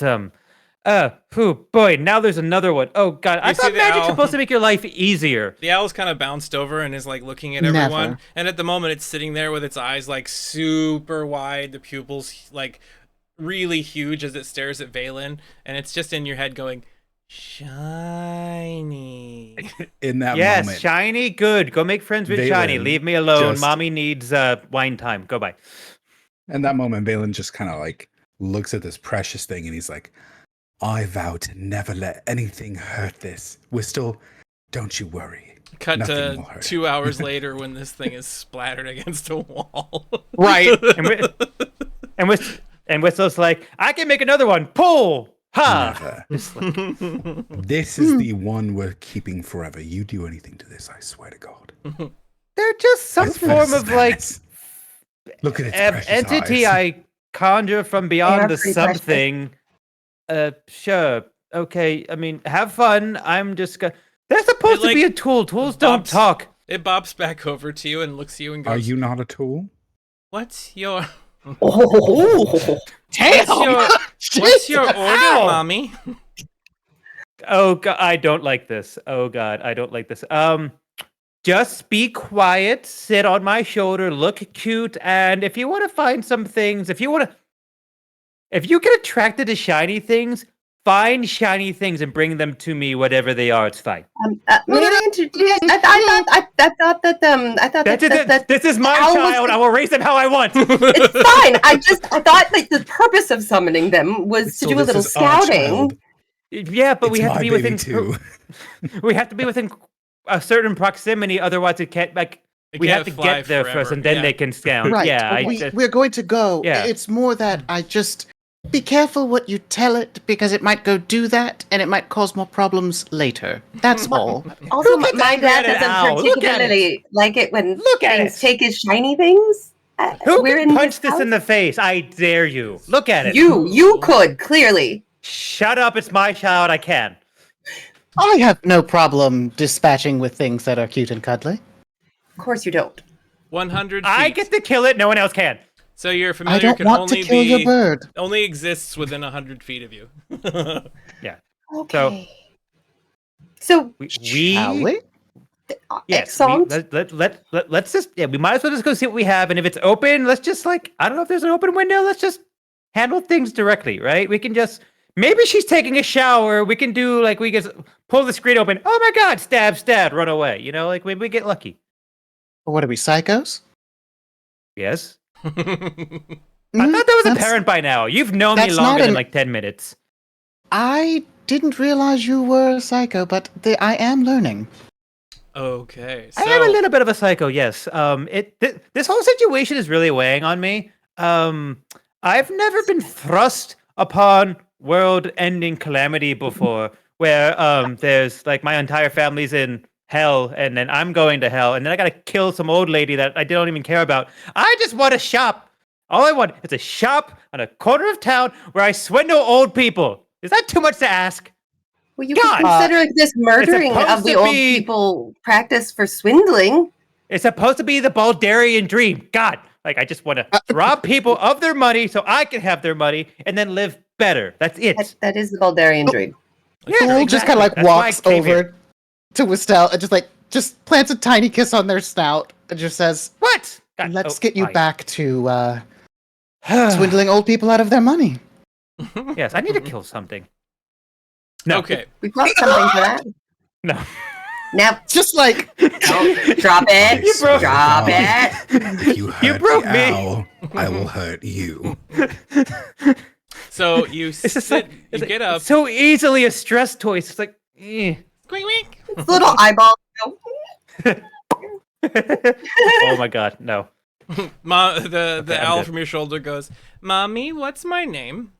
boy, now there's another one. Oh God, I You see thought the magic's owl? supposed to make your life easier. The owl's kind of bounced over and is like looking at Never. everyone. And at the moment, it's sitting there with its eyes like super wide, the pupils like really huge as it stares at Valen. And it's just in your head going, shiny. In that Yes, moment, shiny, good. Go make friends with Valen Shiny. Leave me alone. just- Mommy needs wine time. Go bye. in that moment, Valen just kind of like looks at this precious thing and he's like, I vow to never let anything hurt this. We're still, don't you worry. Cut Nothing to will hurt. 2 hours later when this thing is splattered against a wall. Right. And Whistle's like, I can make another one. Pull. Ha. Never. Just like, This is the one we're keeping forever. You do anything to this, I swear to God. they're just some It's form precious, of like Venice. Look at its precious entity eyes. I conjure from are beyond the pretty precious. something. Sure. Okay. I mean, have fun. I'm just gonna. They're supposed It, to be a like, tool. Tools don't bops- talk. It bops back over to you and looks at you and goes, Are you not a tool? What's your Oh, Damn. what's your order, Ow! mommy? Oh God, I don't like this. Oh God, I don't like this. Just be quiet, sit on my shoulder, look cute, and if you want to find some things, if you get attracted to shiny things, find shiny things and bring them to me, whatever they are. It's fine. may I introduce? I thought that This is my owl was- child. I will raise him how I want. it's fine. I thought that the purpose of summoning them was to So do a this little is our scouting. child. Yeah, but we It's have to my be baby within. too. We have to be within a certain proximity, otherwise it can't like. It We have can't to fly get there first, forever. and then Yeah. they can scout. Right. Yeah, we're going to go. Yeah. It's more that I just Be careful what you tell it, because it might go do that, and it might cause more problems later. That's all. Also, Look at my that dad doesn't owl. Look at it. particularly like it when Look at things it. take his shiny things. Who We're can in punch his this in house. the face? I dare you. Look at it. You could, clearly. Shut up. It's my child. I can. I have no problem dispatching with things that are cute and cuddly. Of course you don't. 100 feet. I get to kill it. No one else can. So your familiar I don't can want only to kill your be bird. only exists within 100 feet of you. Yeah. Okay. So, Shall we? Yes. excellent. Let's just, we might as well just go see what we have. And if it's open, let's just I don't know if there's an open window. Let's just handle things directly, right? We can just, maybe she's taking a shower. We can do we just pull the screen open. Oh my God, stab, run away. Maybe we get lucky. What are we, psychos? Yes. I thought that was apparent by now. You've known me that's longer not than an- 10 minutes. I didn't realize you were a psycho, but I am learning. Okay. So I am a little bit of a psycho, yes. This whole situation is really weighing on me. I've never been thrust upon world-ending calamity before, where there's my entire family's in hell, and then I'm going to hell, and then I gotta kill some old lady that I don't even care about. I just want a shop. All I want is a shop on a corner of town where I swindle old people. Is that too much to ask? Well, you God! could consider this murdering supposed of the to old be- people practice for swindling. It's supposed to be the Baldarian dream. God, I just want to rob people of their money so I can have their money and then live better. That's it. That is the Baldarian dream. Yeah, Fool just kind of exactly. That's why I walks came over here. to Wistel and just plants a tiny kiss on their snout and just says, What? God, "Let's get you fine. back to swindling old people out of their money." Yes, I need to kill something. No. Okay. We've got something for that. No. Now, Just like drop it. You broke- Drop Oh. it. If you hurt broke the me. owl, I will hurt you. So you It's just sit, you it's get up. so easily a stress toy. It's eh. Wink, wink. It's little eyeball. Oh my God, no. The Okay, I'm owl good. from your shoulder goes, "Mommy, what's my name?"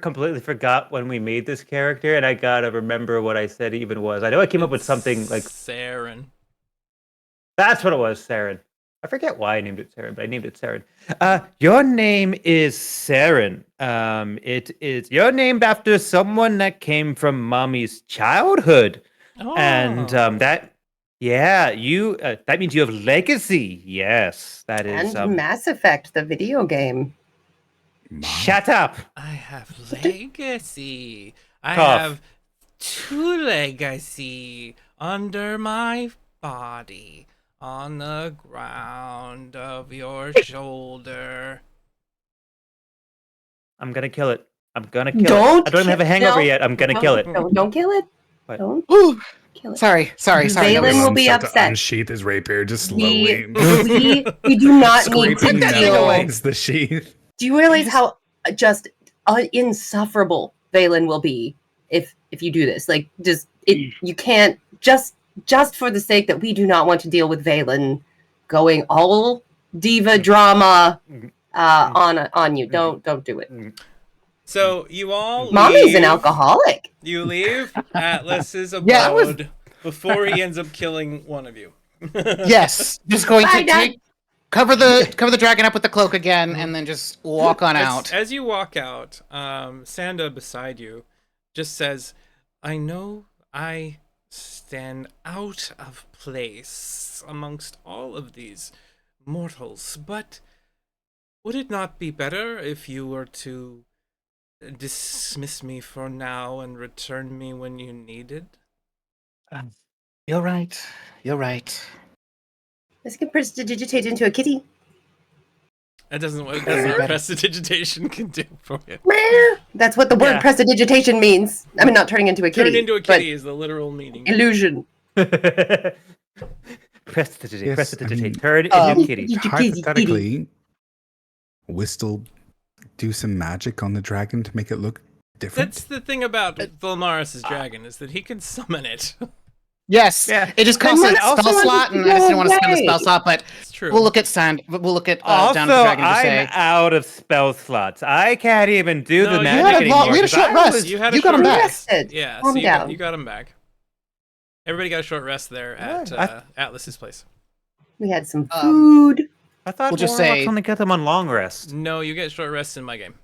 Completely forgot when we made this character, and I gotta remember what I said even was. I know I came up with something like Saren. that's what it was, Saren. I forget why I named it Saren, but I named it Saren. Your name is Saren. It is you're named after someone that came from Mommy's childhood, Oh. and that that means you have legacy. Yes, that is. And Mass Effect, the video game. Shut up. I have legacy. I Cough. have 2 legacy under my body on the ground of your shoulder. I'm gonna kill it. I'm gonna kill Don't it. I don't even have a hangover no, yet. I'm gonna No, kill it. Don't kill it. What? Don't Ooh, kill it. sorry. Valen will be Start to upset. unsheath his rapier just We, slowly. we do not need to Scraping that thing deal. away. is the sheath. Do you realize how just insufferable Valen will be if you do this? You can't just for the sake that we do not want to deal with Valen going all diva drama on you. Don't do it. So you all Mommy's leave, an alcoholic. You leave Atlas's abode Yeah, I was- before he ends up killing one of you. Yes, just going Bye, to Dad. cover the dragon up with the cloak again, and then just walk on out. As you walk out, Sanda beside you just says, "I know I stand out of place amongst all of these mortals, but would it not be better if you were to dismiss me for now and return me when you needed?" You're right. You're right. Let's get prestidigitate into a kitty. That doesn't what prestidigitation can do for you. Meow. That's what the word Yeah. prestidigitation means. I mean, not turning into a kitty. Turn into a but kitty is the literal meaning. illusion. Prestidigitate, Yes, prestidigitate. I mean- Turn into kitty. Hypothetically, we still do some magic on the dragon to make it look different. That's the thing about Vilmaris' dragon, is that he can summon it. Yes. Yeah. It just costs And a then spell also slot, and I just didn't want to spend the spell away. slot, but It's true. we'll look at Down Also, to the Dragon to I'm say. out of spell slots. I can't even do No, the you magic had a anymore. we had a 'cause short I rest. was- You had a You got short him back. rest. Rested. Yeah, Calm so down. you got him back. Everybody got a short rest there at Atlas's place. We had some food. I thought We'll just warlocks say- only got them on long rest. No, you get short rest in my game.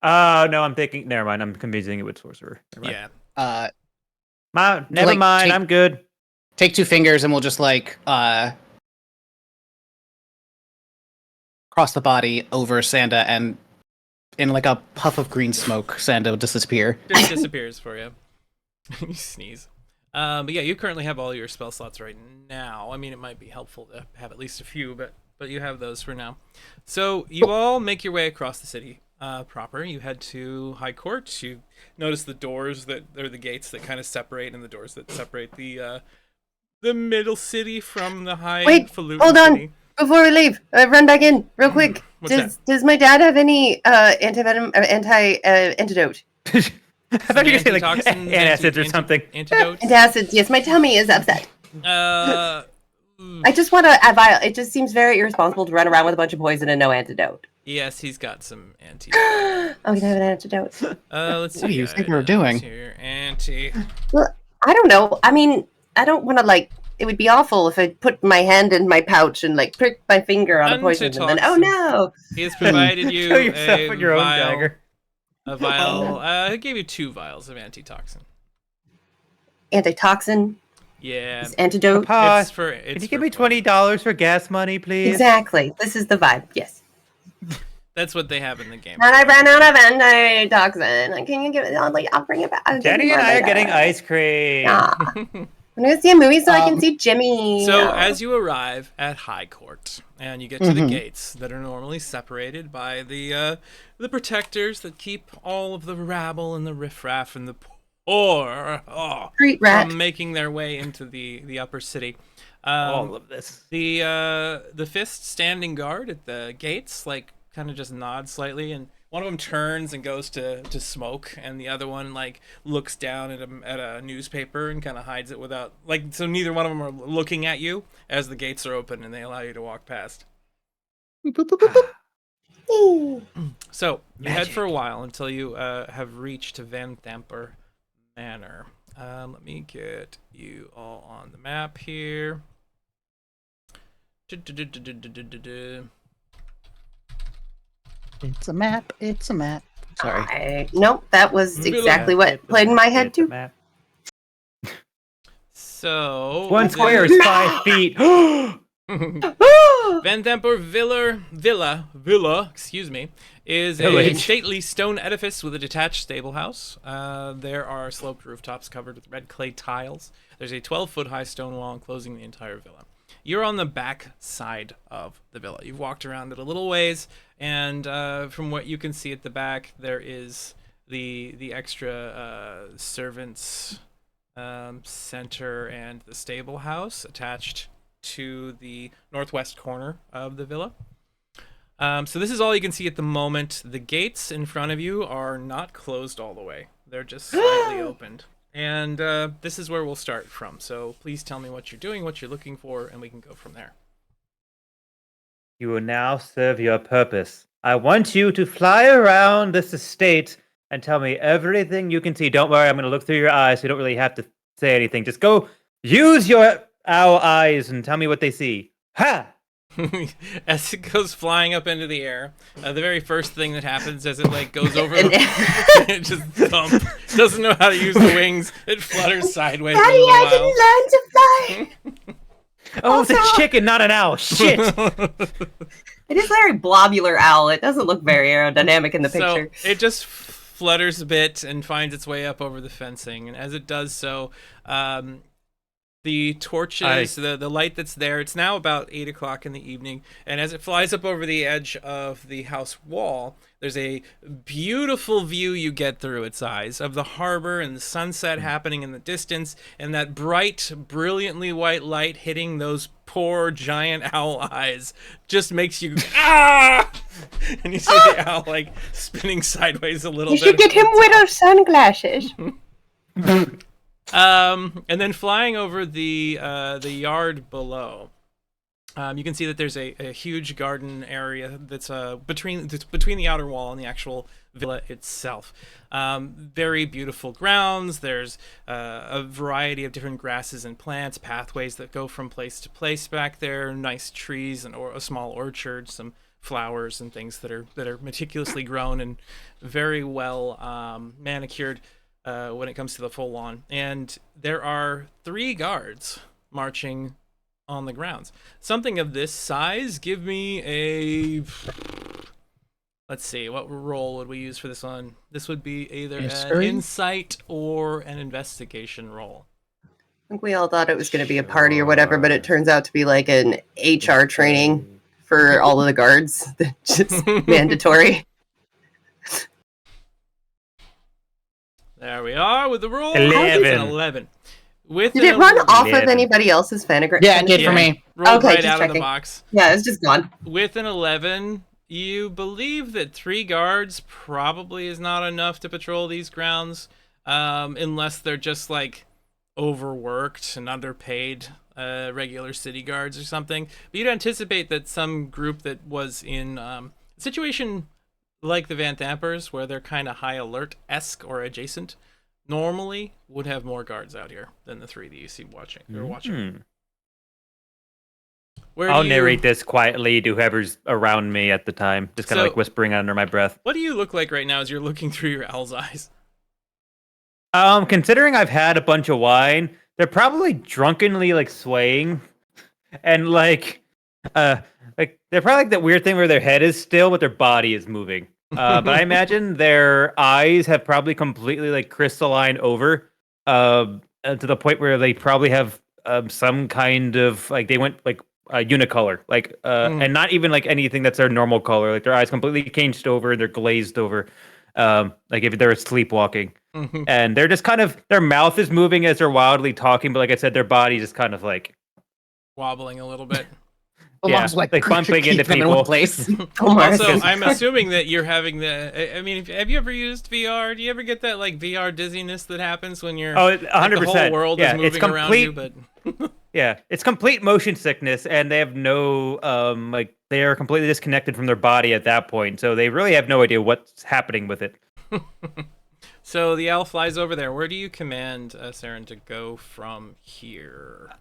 No, I'm thinking. Never mind. I'm confusing it with sorcerer. Never mind. Yeah. Never like, mind. take- I'm good. Take 2 fingers, and we'll just cross the body over Sanda, and in like a puff of green smoke, Sanda will disappear. Just disappears for you. You sneeze. But yeah, you currently have all your spell slots right now. I mean, it might be helpful to have at least a few, but you have those for now. So you all make your way across the city proper. You head to High Court. You notice the doors the gates that kind of separate, and the doors that separate the middle city from the highfalutin hold on. city. Before we leave, run back in real quick. What's Does my dad have any antivenom antidote? I thought you were going to say like Antitoxins, antacids or something. Antidotes. Antacids. Yes, my tummy is upset. I just want a vial. It just seems very irresponsible to run around with a bunch of poison and no antidote. Yes, he's got some anti. Oh, can I have an antidote? Let's see. What do you think we're doing? Here. Anti. Well, I don't know. I mean, I don't want to like. It would be awful if I put my hand in my pouch and like prick my finger on a poison, and then oh no! He has provided you Kill yourself a with your own vial. dagger. A vial. He gave you 2 vials of antitoxin. Antitoxin, Yeah. antidote. Papa, It's for. can you give me $20 for gas money, please? Exactly. This is the vibe. Yes. That's what they have in the game. And I ran out of antitoxin. Can you give it? I'll bring it back. I'll give Jenny you and more I are later. getting ice cream. Yeah. I'm gonna see a movie so I can see Jimmy. So as you arrive at High Court and you get to the gates that are normally separated by the protectors that keep all of the rabble and the riffraff and the poor Street rat. from making their way into the upper city. All of this. The fist standing guard at the gates like kind of just nods slightly, and one of them turns and goes to smoke, and the other one like looks down at a newspaper and kind of hides it without like, so neither one of them are looking at you as the gates are open and they allow you to walk past. So you head for a while until you have reached Van Thamper Manor. Let me get you all on the map here. It's a map. It's a map. Sorry. Nope, that was exactly what played in my head too. So 1 square is 5 feet. Van Thamper Villa, excuse me, is a Village. stately stone edifice with a detached stable house. There are sloped rooftops covered with red clay tiles. There's a 12-foot high stone wall enclosing the entire villa. You're on the back side of the villa. You've walked around it a little ways, and from what you can see at the back, there is the extra servants center and the stable house attached to the northwest corner of the villa. So this is all you can see at the moment. The gates in front of you are not closed all the way. They're just slightly opened. And this is where we'll start from. So please tell me what you're doing, what you're looking for, and we can go from there. You will now serve your purpose. I want you to fly around this estate and tell me everything you can see. Don't worry, I'm going to look through your eyes, so you don't really have to say anything. Just go use your owl eyes and tell me what they see. Ha! As it goes flying up into the air, the very first thing that happens as it like goes over, it just thump. Doesn't know how to use the wings. It flutters sideways. Daddy, for a I little didn't learn to fly. Oh, it's a Also- chicken, not an owl. Shit! It is a very globular owl. It doesn't look very aerodynamic in the picture. So it just flutters a bit and finds its way up over the fencing. And as it does so, the torches, the light that's there, it's now about 8 o'clock in the evening. And as it flies up over the edge of the house wall, there's a beautiful view you get through its eyes of the harbor and the sunset happening in the distance, and that bright, brilliantly white light hitting those poor giant owl eyes just makes you ah! And you see the owl like spinning sideways a little You bit. should get him widow sunglasses. And then flying over the yard below, you can see that there's a huge garden area that's between the outer wall and the actual villa itself. Very beautiful grounds. There's a variety of different grasses and plants, pathways that go from place to place back there. Nice trees and a small orchard, some flowers and things that are meticulously grown and very well manicured when it comes to the full lawn. And there are 3 guards marching on the grounds. Something of this size, give me a... Let's see, what roll would we use for this one? This would be either an insight or an investigation roll. I think we all thought it was going to be a party or whatever, but it turns out to be like an HR training for all of the guards. Just mandatory. There we are with the roll. 11. Did it run off of anybody else's Fanagram? Yeah, it did for me. Rolled Okay, right just out of checking. the box. Yeah, it's just gone. With an 11, you believe that 3 guards probably is not enough to patrol these grounds, unless they're just like overworked and underpaid regular city guards or something. But you'd anticipate that some group that was in a situation like the Van Thampers, where they're kind of high alert-esque or adjacent, normally would have more guards out here than the 3 that you see watching. You're watching. I'll narrate this quietly to whoever's around me at the time, just kind of like whispering under my breath. What do you look like right now as you're looking through your owl's eyes? Considering I've had a bunch of wine, they're probably drunkenly like swaying, and like they're probably like that weird thing where their head is still, but their body is moving. But I imagine their eyes have probably completely like crystalline over, to the point where they probably have some kind of like they went like unicolor, like and not even like anything that's their normal color. Like their eyes completely changed over, they're glazed over, like if they're sleepwalking, and they're just kind of their mouth is moving as they're wildly talking, but like I said, their body just kind of like wobbling a little bit. Almost like bumping into them in people. one place. Also, I'm assuming that you're having I mean, have you ever used VR? Do you ever get that like VR dizziness that happens when you're 100%. like, the whole world is moving around you? But yeah, it's complete motion sickness, and they have no like they are completely disconnected from their body at that point, so they really have no idea what's happening with it. So the owl flies over there. Where do you command Saren to go from here?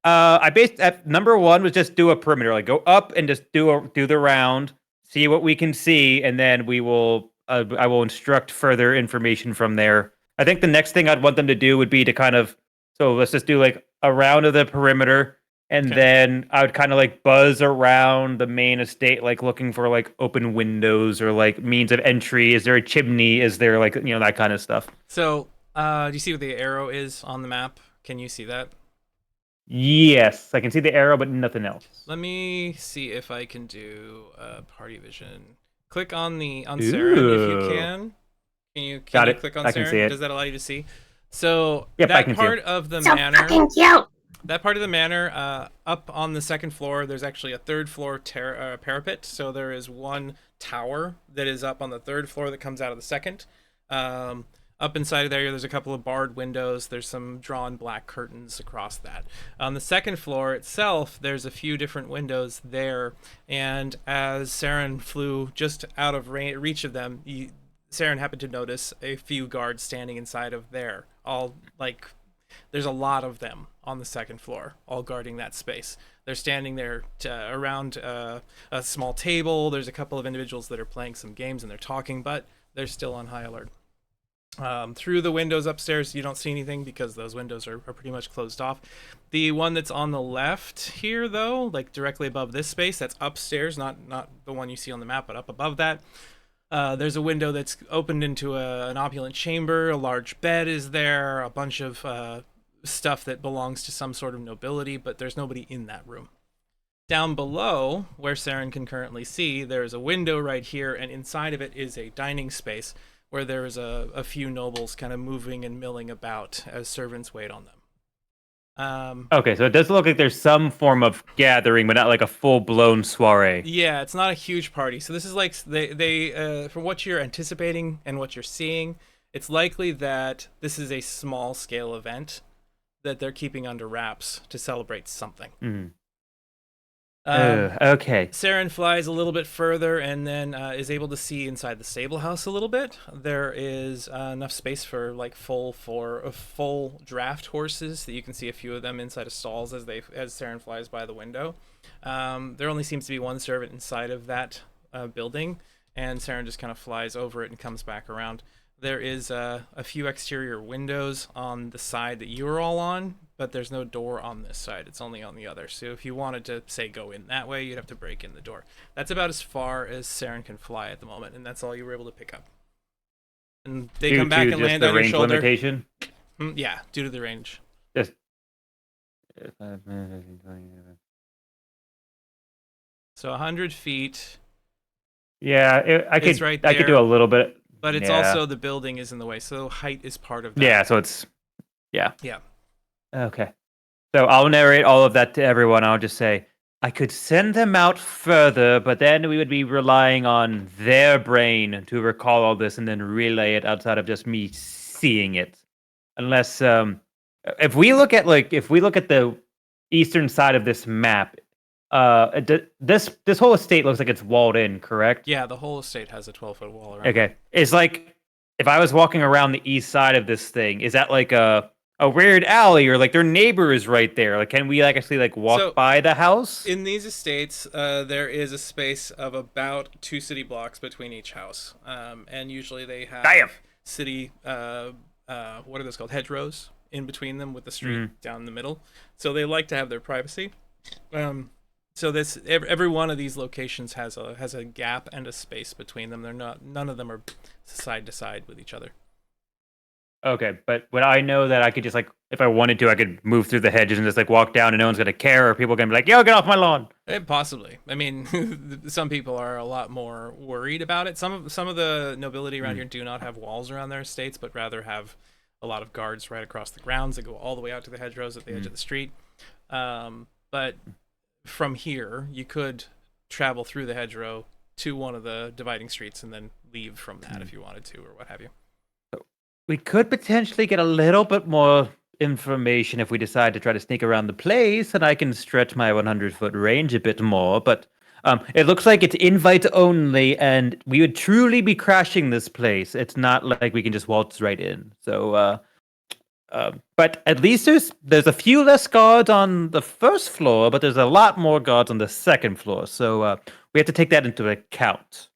I based at number 1 was just do a perimeter, like go up and just do the round, see what we can see, and then we will I will instruct further information from there. I think the next thing I'd want them to do would be to kind of let's just do like a round of the perimeter, and then I would kind of like buzz around the main estate, like looking for like open windows or like means of entry. Is there a chimney? Is there like that kind of stuff? So do you see what the arrow is on the map? Can you see that? Yes, I can see the arrow, but nothing else. Let me see if I can do party vision. Click on Saren if you can. Can you click on Saren? I can see it. Does that allow you to see? So Yep, I that can part see it. of the So manor. fucking cute. That part of the manor, up on the second floor, there's actually a 3rd floor parapet. So there is one tower that is up on the 3rd floor that comes out of the 2nd. Up inside of there's a couple of barred windows. There's some drawn black curtains across that. On the 2nd floor itself, there's a few different windows there. And as Saren flew just out of reach of them, Saren happened to notice a few guards standing inside of there. All like, there's a lot of them on the 2nd floor, all guarding that space. They're standing there around a small table. There's a couple of individuals that are playing some games and they're talking, but they're still on high alert. Through the windows upstairs, you don't see anything because those windows are pretty much closed off. The one that's on the left here, though, like directly above this space, that's upstairs, not the one you see on the map, but up above that. There's a window that's opened into an opulent chamber. A large bed is there, a bunch of stuff that belongs to some sort of nobility, but there's nobody in that room. Down below, where Saren can currently see, there's a window right here, and inside of it is a dining space where there is a few nobles kind of moving and milling about as servants wait on them. Okay, so it does look like there's some form of gathering, but not like a full-blown soiree. Yeah, it's not a huge party. So this is like they from what you're anticipating and what you're seeing, It's likely that this is a small scale event that they're keeping under wraps to celebrate something. Okay. Saren flies a little bit further and then is able to see inside the stable house a little bit. There is enough space for like full draft horses that you can see a few of them inside of stalls as Saren flies by the window. There only seems to be one servant inside of that building, and Saren just kind of flies over it and comes back around. There is a few exterior windows on the side that you're all on, but there's no door on this side. It's only on the other. So if you wanted to, say, go in that way, you'd have to break in the door. That's about as far as Saren can fly at the moment, and that's all you were able to pick up. And they come back and land on your shoulder. Limitation? Yeah, due to the range. Just... So 100 feet. Yeah, I could right I could do there. a little bit. But it's also the building is in the way, so height is part of that. Yeah, so it's... Yeah. Yeah. Okay. So I'll narrate all of that to everyone. I'll just say, I could send them out further, but then we would be relying on their brain to recall all this and then relay it outside of just me seeing it. Unless, if we look at the eastern side of this map, this whole estate looks like it's walled in, correct? Yeah, the whole estate has a 12-foot wall around. Okay. It's like, if I was walking around the east side of this thing, is that like a weird alley, or like their neighbor is right there? Like, can we actually walk by the house? In these estates, there is a space of about 2 city blocks between each house, and usually they have city what are those called, hedgerows in between them with the street down the middle. So they like to have their privacy. So this every one of these locations has a gap and a space between them. None of them are side to side with each other. Okay, but would I know that I could just if I wanted to, I could move through the hedges and just walk down and no one's gonna care, or people are gonna be like, "Yo, get off my lawn"? Possibly. I mean, some people are a lot more worried about it. Some of the nobility around here do not have walls around their estates, but rather have a lot of guards right across the grounds that go all the way out to the hedgerows at the edge of the street. But from here, you could travel through the hedgerow to one of the dividing streets and then leave from that if you wanted to, or what have you. We could potentially get a little bit more information if we decide to try to sneak around the place, and I can stretch my 100-foot range a bit more, but it looks like it's invite only, and we would truly be crashing this place. It's not like we can just waltz right in. So, but at least there's a few less guards on the first floor, but there's a lot more guards on the second floor, so we have to take that into account.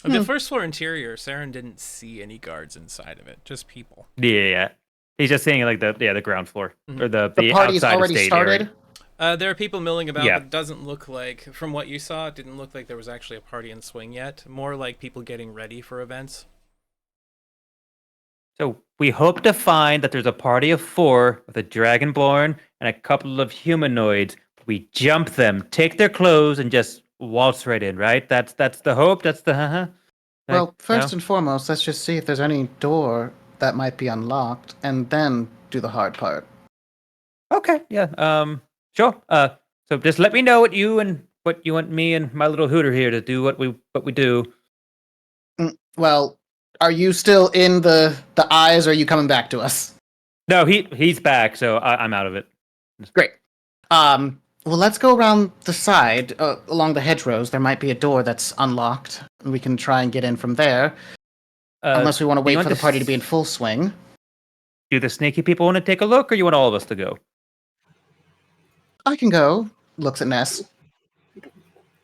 The first floor interior, Saren didn't see any guards inside of it, just people. Yeah. He's just seeing the ground floor or the party's outside already estate started. Area. There are people milling about, Yeah. but it doesn't look like, from what you saw, it didn't look like there was actually a party in swing yet. More like people getting ready for events. So we hope to find that there's a party of 4 with a dragonborn and a couple of humanoids. We jump them, take their clothes, and just waltz right in, right? That's the hope. That's the Well, first and foremost, let's just see if there's any door that might be unlocked, and then do the hard part. Okay, yeah. Sure. So just let me know what you want me and my little hooter here to do. What we do. Well, are you still in the eyes, or are you coming back to us? No, he's back, so I'm out of it. Great. Well, let's go around the side, along the hedgerows. There might be a door that's unlocked, and we can try and get in from there. Unless we want to wait for the party to be in full swing. Do the sneaky people want to take a look, or you want all of us to go? I can go. Looks at Ness.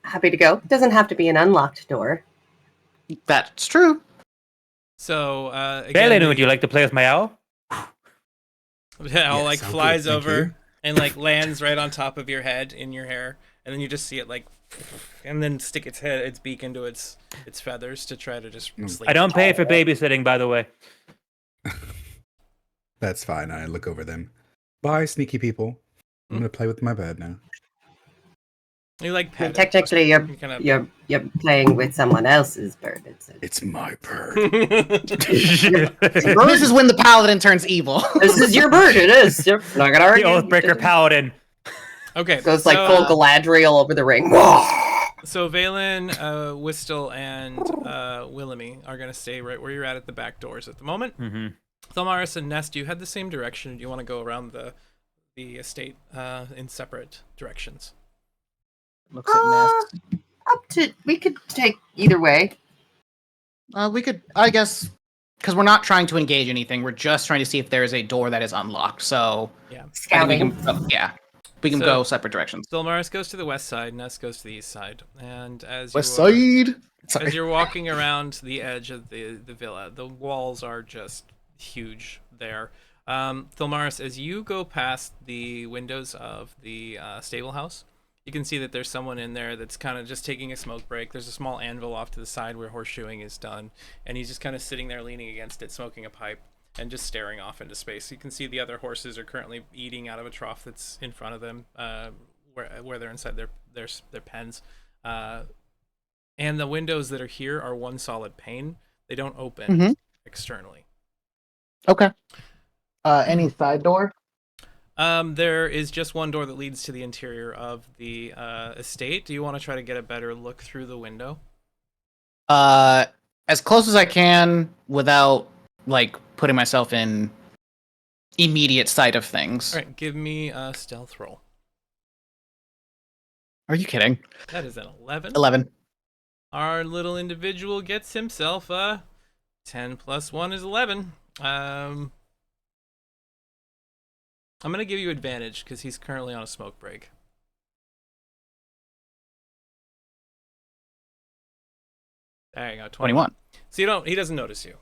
Happy to go. Doesn't have to be an unlocked door. That's true. So, again, Balin, would you like to play with my owl? The owl Yes, flies thank over you. and lands right on top of your head in your hair, and then you just see it and then stick its beak into its feathers to try to just sleep. I don't pay for babysitting, by the way. That's fine. I look over them. Bye, sneaky people. I'm gonna play with my bird now. You I mean, pet it. technically, You you're playing with someone else's bird. It's my bird. This is when the paladin turns evil. This is your bird. It is. You're not gonna The argue. Oathbreaker Paladin. Okay. Goes full Galadriel over the ring. So Valen, Wistel, and Willamy are going to stay right where you're at the back doors at the moment. Mm-hmm. Thelmaris and Nest, you head the same direction. Do you want to go around the estate in separate directions? Looks at Nest. Up to we could take either way. We could, I guess, because we're not trying to engage anything. We're just trying to see if there is a door that is unlocked. So Yeah. I think we Scouting. can, we can So- go separate directions. Thelmaris goes to the west side, Nest goes to the east side. And as West you are, side. as Sorry. you're walking around the edge of the villa, the walls are just huge there. Thelmaris, as you go past the windows of the stable house, you can see that there's someone in there that's kind of just taking a smoke break. There's a small anvil off to the side where horseshoeing is done, and he's just kind of sitting there leaning against it, smoking a pipe, and just staring off into space. You can see the other horses are currently eating out of a trough that's in front of them, where they're inside their pens. And the windows that are here are one solid pane. They don't open externally. Okay. Any side door? There is just one door that leads to the interior of the estate. Do you want to try to get a better look through the window? As close as I can without like putting myself in immediate sight of things. All right, give me a stealth roll. Are you kidding? That is an 11. 11. Our little individual gets himself a 10 plus 1 is 11. I'm going to give you advantage because he's currently on a smoke break. There you go, 21. So he doesn't notice you.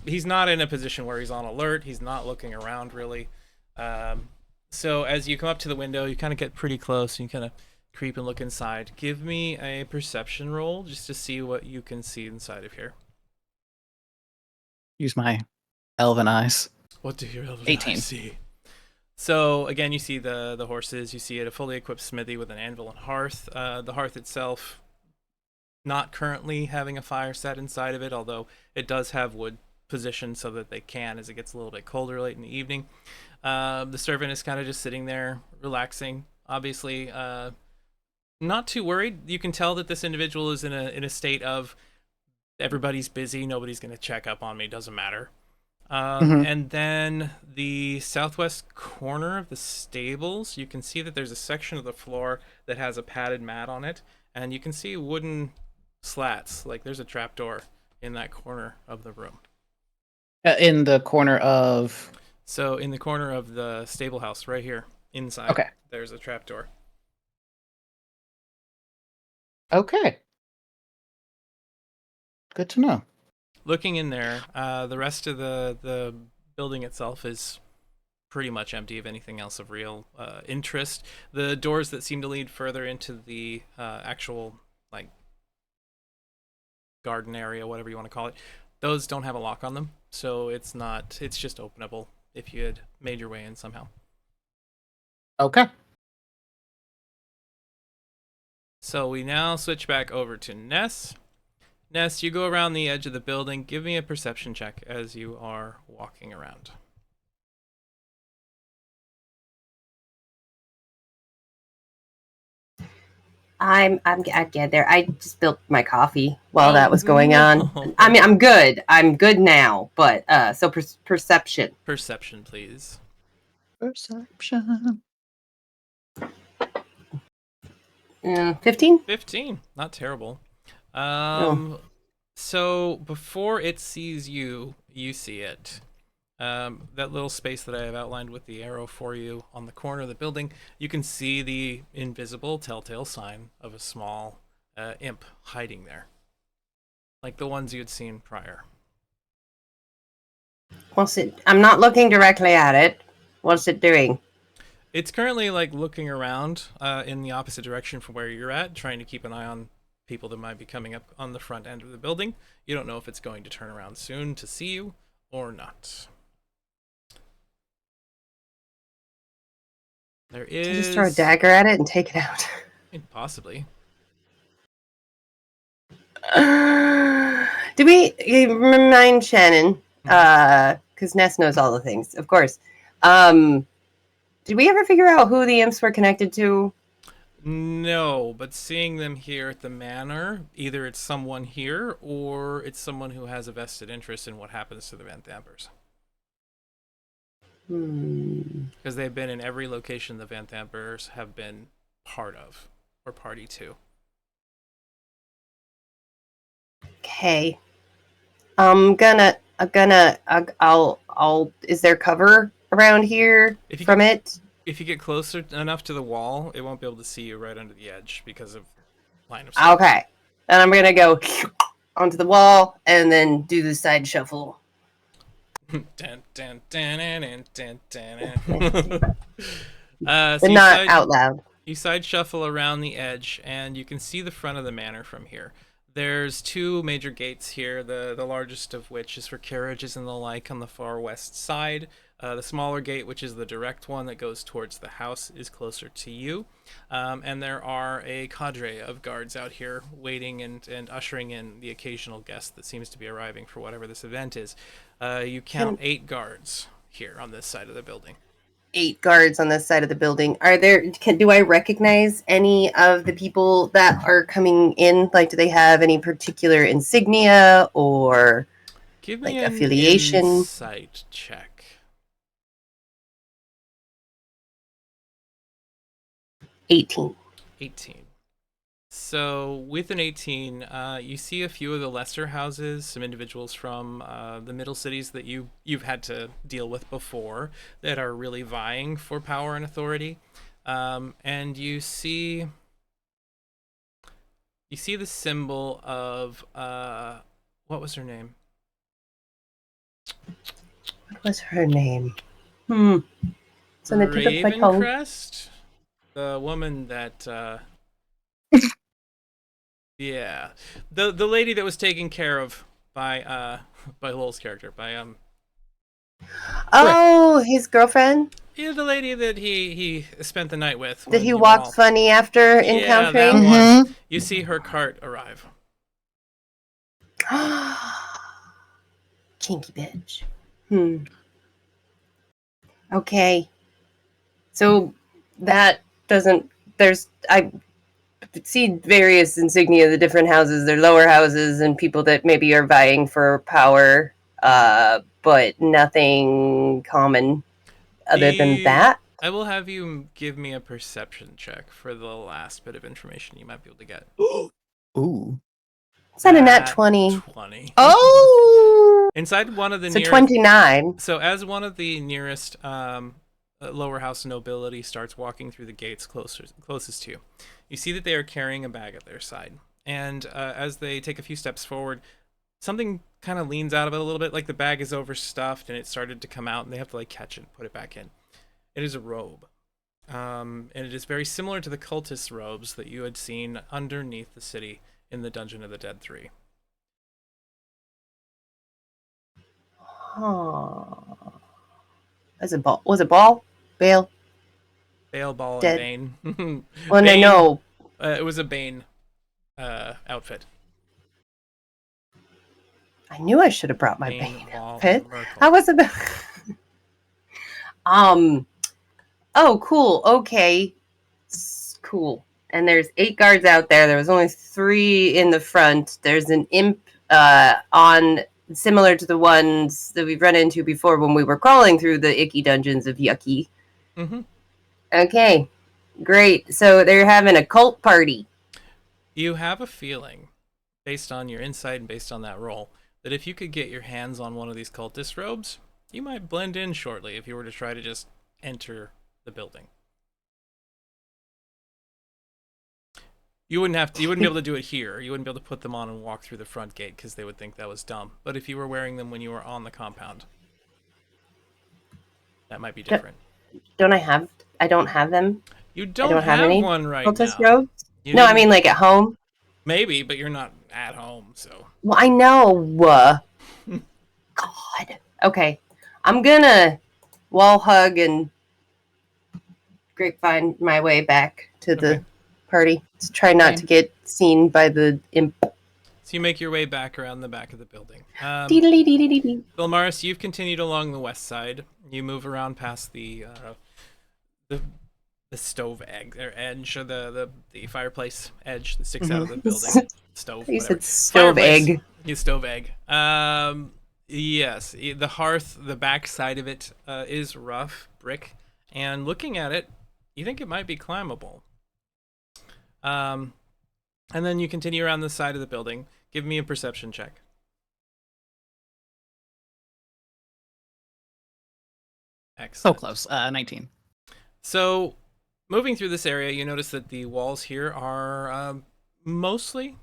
He's not in a position where he's on alert. He's not looking around really. So as you come up to the window, you kind of get pretty close. And you kind of creep and look inside. Give me a perception roll just to see what you can see inside of here. Use my elven eyes. What do your elven 18. eyes see? So again, you see the horses. You see a fully equipped smithy with an anvil and hearth. The hearth itself, not currently having a fire set inside of it, although it does have wood positioned so that they can as it gets a little bit colder late in the evening. The servant is kind of just sitting there, relaxing. Obviously, not too worried. You can tell that this individual is in a state of everybody's busy. Nobody's going to check up on me. Doesn't matter. And then the southwest corner of the stables, you can see that there's a section of the floor that has a padded mat on it, and you can see wooden slats. Like there's a trapdoor in that corner of the room. In the corner of... So in the corner of the stable house, right here, inside, Okay. there's a trapdoor. Okay. Good to know. Looking in there, the rest of the building itself is pretty much empty of anything else of real interest. The doors that seem to lead further into the actual like garden area, whatever you want to call it, those don't have a lock on them, so it's just openable if you had made your way in somehow. Okay. So we now switch back over to Ness. Ness, you go around the edge of the building. Give me a perception check as you are walking around. I get there. I just built my coffee while that was going no. on. I mean, I'm good. I'm good now. But so perception. Perception, please. Perception. 15. 15. Not terrible. Oh. So before it sees you, you see it. That little space that I have outlined with the arrow for you on the corner of the building, you can see the invisible telltale sign of a small imp hiding there, like the ones you had seen prior. What's it? I'm not looking directly at it. What's it doing? It's currently like looking around in the opposite direction from where you're at, trying to keep an eye on people that might be coming up on the front end of the building. You don't know if it's going to turn around soon to see you or not. There is... Just throw a dagger at it and take it out. Possibly. Do we remind Shannon? Because Ness knows all the things, of course. Did we ever figure out who the imps were connected to? No, but seeing them here at the manor, either it's someone here or it's someone who has a vested interest in what happens to the Van Thampers. Because they've been in every location the Van Thampers have been part of or party to. Okay. I'll, is there cover around here If you from get, it? if you get closer enough to the wall, it won't be able to see you right under the edge because of line of sight. Okay. Then I'm gonna go onto the wall and then do the side shuffle. Dun, dun, dun, dun, dun, dun, But so not out loud. you side shuffle around the edge, and you can see the front of the manor from here. There's two major gates here, the largest of which is for carriages and the like on the far west side. The smaller gate, which is the direct one that goes towards the house, is closer to you. And there are a cadre of guards out here waiting and ushering in the occasional guest that seems to be arriving for whatever this event is. You count 8 guards here on this side of the building. 8 guards on this side of the building. Are there? Do I recognize any of the people that are coming in? Like, do they have any particular insignia or Give me like an affiliation? insight check. 18. 18. So with an 18, you see a few of the lesser houses, some individuals from the middle cities that you've had to deal with before that are really vying for power and authority. And you see the symbol of what was her name? What was her name? It's on the tip of my tongue. Ravencrest? The woman that yeah. The lady that was taken care of by Lowell's character, by Oh, his girlfriend yeah, the lady that he spent the night with. that he walked funny after encountering. That one. You see her cart arrive. Kinky bitch. Okay. So that doesn't. I see various insignia of the different houses. They're lower houses and people that maybe are vying for power, but nothing common other than that. I will have you give me a perception check for the last bit of information you might be able to get. Ooh. Is that a nat 20? 20. Oh! Inside one of the So nearest, 29. So as one of the nearest lower house nobility starts walking through the gates closest to you, you see that they are carrying a bag at their side. And as they take a few steps forward, something kind of leans out of it a little bit, like the bag is overstuffed and it started to come out and they have to like catch it and put it back in. It is a robe. And it is very similar to the cultist robes that you had seen underneath the city in the Dungeon of the Dead 3. Oh. Was it Ball? Bale? Bale, Ball, Dead. and Bane. Well, Bane, no. it was a Bane outfit. I knew I should have brought my Bane, Bane Ball, outfit. and Myrtle. How was it? Oh, cool. Okay. Cool. And there's 8 guards out there. There was only 3 in the front. There's an imp on similar to the ones that we've run into before when we were crawling through the icky dungeons of Yucky. Mm-hmm. Okay. Great. So they're having a cult party. You have a feeling, based on your insight and based on that roll, that if you could get your hands on one of these cultist robes, you might blend in shortly if you were to try to just enter the building. You wouldn't be able to do it here. You wouldn't be able to put them on and walk through the front gate because they would think that was dumb. But if you were wearing them when you were on the compound, that might be different. I don't have them. You don't have have any one right cultist now. robes? No, I mean like at home. Maybe, but you're not at home, so. Well, I know. God. Okay. I'm gonna wall hug and grapevine my way back to the party to try not to get seen by the imp. So you make your way back around the back of the building. Vilmaris, you've continued along the west side. You move around past the stove edge, or the fireplace edge that sticks out of the building. Stove, You whatever. said stove Fireplace. egg. Yeah, stove egg. Yes, the hearth, the back side of it is rough brick, and looking at it, you think it might be climbable. And then you continue around the side of the building. Give me a perception check. So Excellent. close. 19. So, moving through this area, you notice that the walls here are mostly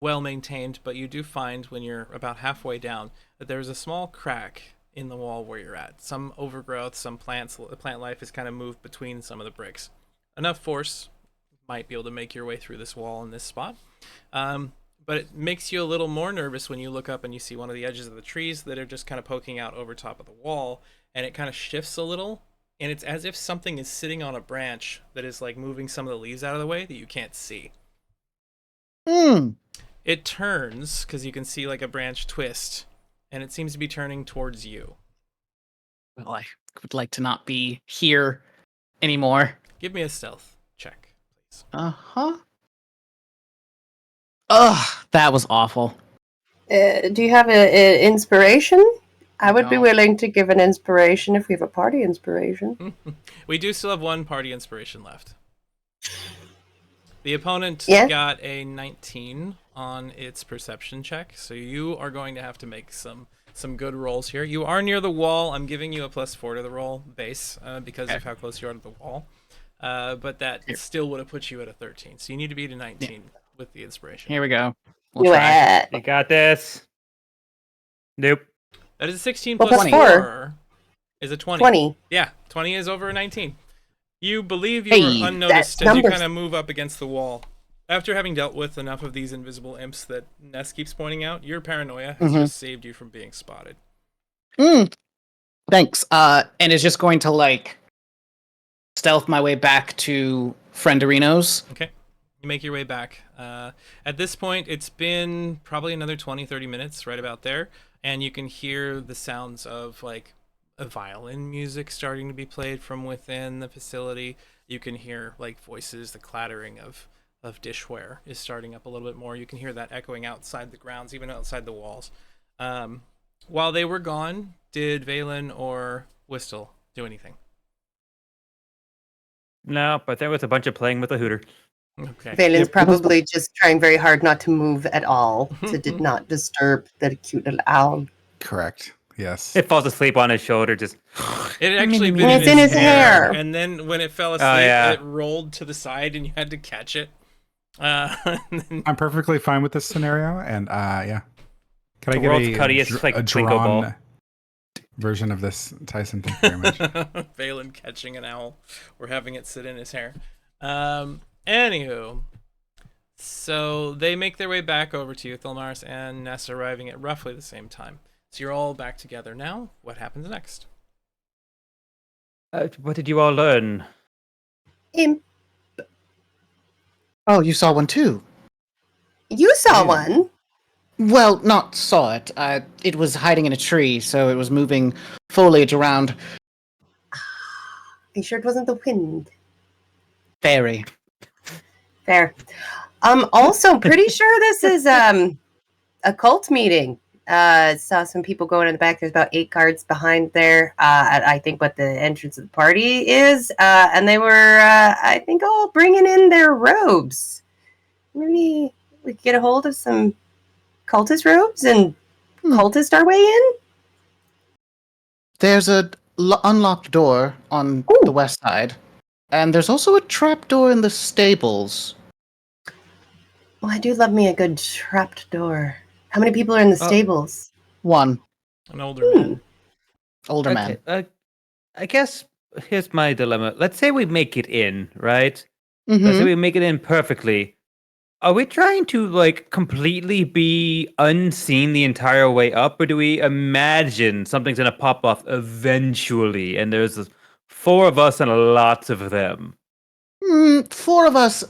well maintained, but you do find when you're about halfway down that there's a small crack in the wall where you're at. Some overgrowth, some plant life has kind of moved between some of the bricks. Enough force might be able to make your way through this wall in this spot. But it makes you a little more nervous when you look up and you see one of the edges of the trees that are just kind of poking out over top of the wall, and it kind of shifts a little, and it's as if something is sitting on a branch that is like moving some of the leaves out of the way that you can't see. It turns because you can see like a branch twist, and it seems to be turning towards you. Well, I would like to not be here anymore. Give me a stealth check, please. Uh-huh. Ugh, that was awful. Do you have a inspiration? I would be don't. willing to give an inspiration if we have a party inspiration. We do still have one party inspiration left. The opponent Yeah? got a 19 on its perception check, so you are going to have to make some good rolls here. You are near the wall. I'm giving you a +4 to the roll base because of how close you are to the wall. But that still would have put you at a 13. So you need to beat a 19 with the inspiration. Here we go. We'll You try. at You got this. Nope. That is a 16 Well, plus plus 4 is a 20. 20. Yeah, 20 is over a 19. You believe you Hey, were unnoticed that's as you numbers. kind of move up against the wall. After having dealt with enough of these invisible imps that Ness keeps pointing out, your paranoia has just saved you from being spotted. Thanks. And is just going to like stealth my way back to Frienderino's. Okay. You make your way back. At this point, it's been probably another 20, 30 minutes, right about there. And you can hear the sounds of like a violin music starting to be played from within the facility. You can hear like voices, the clattering of dishware is starting up a little bit more. You can hear that echoing outside the grounds, even outside the walls. While they were gone, did Valen or Whistle do anything? No, but there was a bunch of playing with a hooter. Okay. Valen's probably just trying very hard not to move at all, so did not disturb the cute little owl. Correct. Yes. It falls asleep on his shoulder, just It had actually been It's in his hair. and then when it fell asleep, yeah. it rolled to the side, and you had to catch it. And then- I'm perfectly fine with this scenario, and yeah. Can I The give world's a, cuttiest, like, a Plinko drawn ball. version of this, Tyson? Thank you very much. Valen catching an owl or having it sit in his hair. Anywho, so they make their way back over to you, Thilmars and Ness arriving at roughly the same time. So you're all back together now. What happens next? what did you all learn? Imp. Oh, you saw one too? You saw one. Well, not saw it. It was hiding in a tree, so it was moving foliage around. Are you sure it wasn't the wind? Very. Fair. Also, pretty sure this is a cult meeting. Saw some people going in the back. There's about 8 guards behind there. I think what the entrance of the party is. And they were, I think, all bringing in their robes. Maybe we could get a hold of some cultist robes and cultist our way in? There's a unlocked door on the west side, and there's also a trap door in the stables. Well, I do love me a good trapped door. How many people are in the stables? One. An older man. Older man. I guess here's my dilemma. Let's say we make it in, right? Mhm. Let's say we make it in perfectly. Are we trying to like completely be unseen the entire way up, or do we imagine something's gonna pop off eventually? And there's 4 of us and lots of them. 4 of us,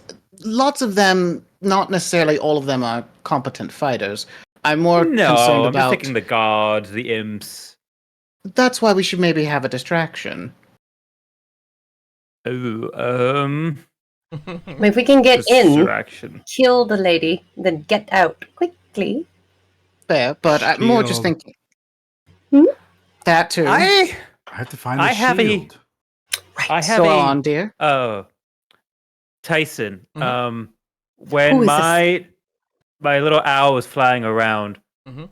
lots of them, not necessarily all of them are competent fighters. I'm more No, concerned I'm just about... thinking the gods, the imps. That's why we should maybe have a distraction. Ooh, If we can get in, distraction. kill the lady, then get out quickly. Fair, but I'm more just Shield. thinking. Hmm? That too. I I have to find the I have a- shield. Right. I have Go a on, dear. Tyson. Mhm. When Who is my little owl was flying around, Mhm.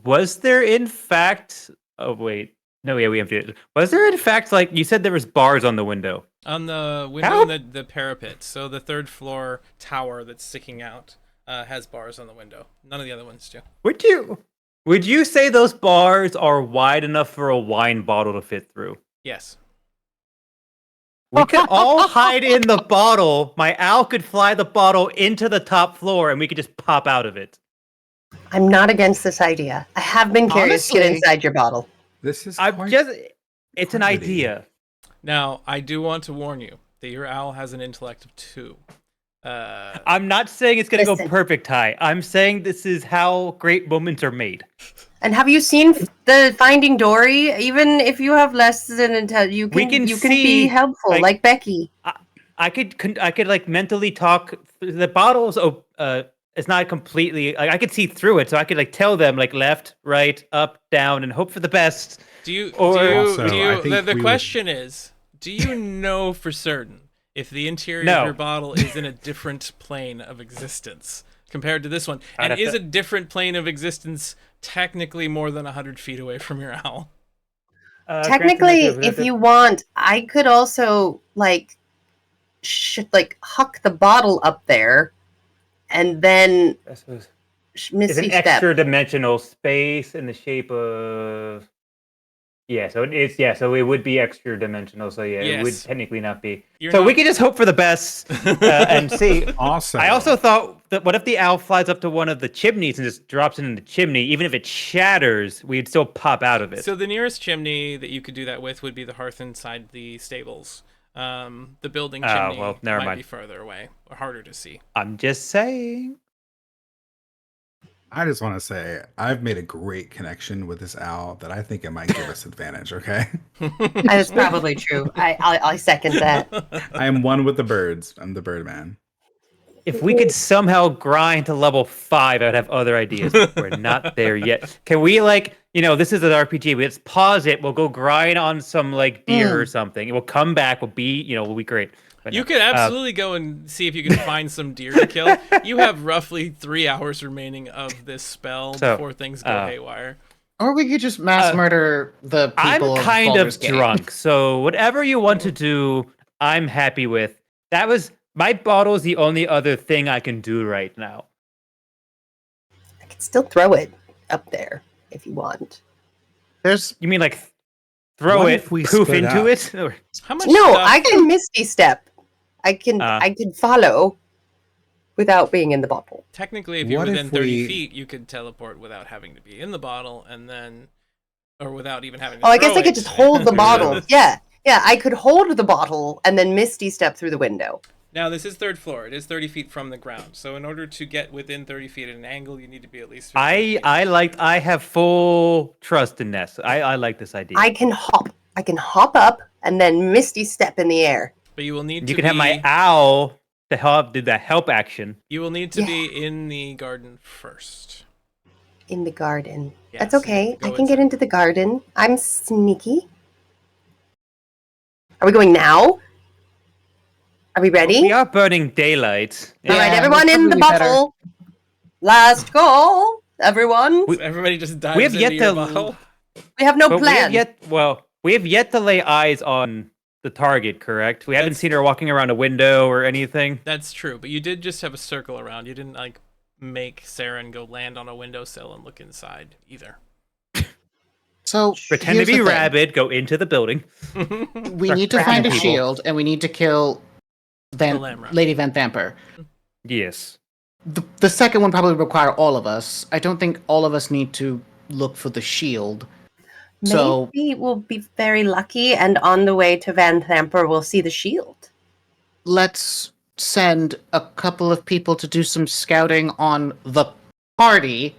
was there in fact? Oh wait, no, yeah, we have to. Was there in fact like you said there was bars on the window? On the window How? and the parapet. So the third floor tower that's sticking out has bars on the window. None of the other ones do. Would you say those bars are wide enough for a wine bottle to fit through? Yes. We could all hide in the bottle. My owl could fly the bottle into the top floor, and we could just pop out of it. I'm not against this idea. I have been curious to get Honestly- inside your bottle. This is I'm quite, just. It's an quite witty. idea. Now, I do want to warn you that your owl has an intellect of 2. I'm not saying it's gonna go Listen. perfect high. I'm saying this is how great moments are made. And have you seen the Finding Dory? Even if you have less than you We can can be see, helpful, like- like Becky. I could like mentally talk. The bottle's it's not completely. Like, I could see through it, so I could like tell them like left, right, up, down, and hope for the best. Do you? Or- Also, do you? I think The we would- question is, do you know for certain if the interior No. of your bottle is in a different plane of existence compared to this one? I'd And have is to- a different plane of existence technically more than 100 feet away from your owl? Technically, if you want, I could also like huck the bottle up there, and then it's Misty an Step. extra dimensional space in the shape of. Yeah, so it's so it would be extra dimensional. So yeah, it would Yes. technically not be. You're so we not- can just hope for the best and see. Also, I also thought that what if the owl flies up to one of the chimneys and just drops it in the chimney? Even if it shatters, we'd still pop out of it. So the nearest chimney that you could do that with would be the hearth inside the stables. The building Oh, chimney well, never might mind. be further away or harder to see. I'm just saying. I just want to say I've made a great connection with this owl that I think it might give us advantage. Okay, That's probably true. I second that. I am one with the birds. I'm the bird man. If we could somehow grind to level 5, I'd have other ideas. But we're not there yet. Can we this is an RPG. Let's pause it. We'll go grind on some like deer or something. It will come back. We'll be great. But You no. could absolutely go and see if you can find some deer to kill. You have roughly 3 hours remaining of this spell So, before things go haywire. Or we could just mass murder the people. I'm of kind Baldur's of Gate. drunk, so whatever you want to do, I'm happy with. That was my bottle is the only other thing I can do right now. I could still throw it up there if you want. There's You mean like throw What it, if we poof split into up? it? Or- How much No, stuff- I can Misty Step. I can follow without being in the bottle. Technically, if you're What if within 30 we- feet, you could teleport without having to be in the bottle, and then, or without even having to Oh, I guess throw I could it. just hold the bottle. Yeah, I could hold the bottle and then Misty Step through the window. Now, this is third floor. It is 30 feet from the ground. So in order to get within 30 feet at an angle, you need to be at least 15 feet. I have full trust in Ness. I like this idea. I can hop up and then Misty Step in the air. But you will need You to can have my be- owl to help do that help action. You will need to Yeah. be in the garden first. In the garden. Yeah, That's so you okay. have to I go can get inside. into the garden. I'm sneaky. Are we going now? Are we ready? We are burning daylight. All right, Yeah, everyone that's in the probably better. bottle. Last call, everyone. So everybody just dives we have into yet your to- bottle. We have no But plan. we have yet to lay eyes on the target, correct? We haven't That's- seen her walking around a window or anything. That's true, but you did just have a circle around. You didn't like make Saren go land on a windowsill and look inside either. so Pretend to here's be the thing. rabid, go into the building. We need to find a people. shield, and we need to kill Lamra. Lady Van Thamper. Yes. The second one probably require all of us. I don't think all of us need to look for the shield. So Maybe we'll be very lucky, and on the way to Van Thamper, we'll see the shield. let's send a couple of people to do some scouting on the party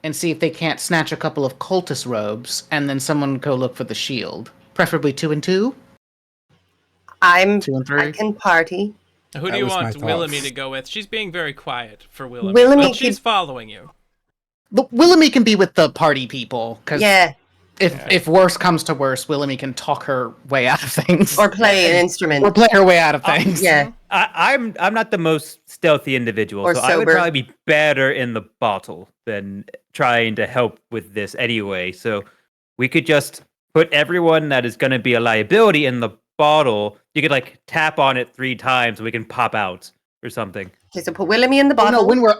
and see if they can't snatch a couple of cultist robes, and then someone go look for the shield. Preferably 2 and 2. I'm 2 and I 3. can party. Who do That you was my want Willamie thoughts. to go with? She's being very quiet for Willamie, Willamie but she's can- following you. But Willamie can be with the party people, because Yeah, if worse comes to worse, Willamie can talk her way out of things. or play an instrument. Or play her way out of things. Yeah, I'm not the most stealthy individual, Or so I would sober. probably be better in the bottle than trying to help with this anyway. So we could just put everyone that is going to be a liability in the bottle. You could like tap on it 3 times, and we can pop out or something. okay, so put Willamie in the Oh, bottle. no, when we're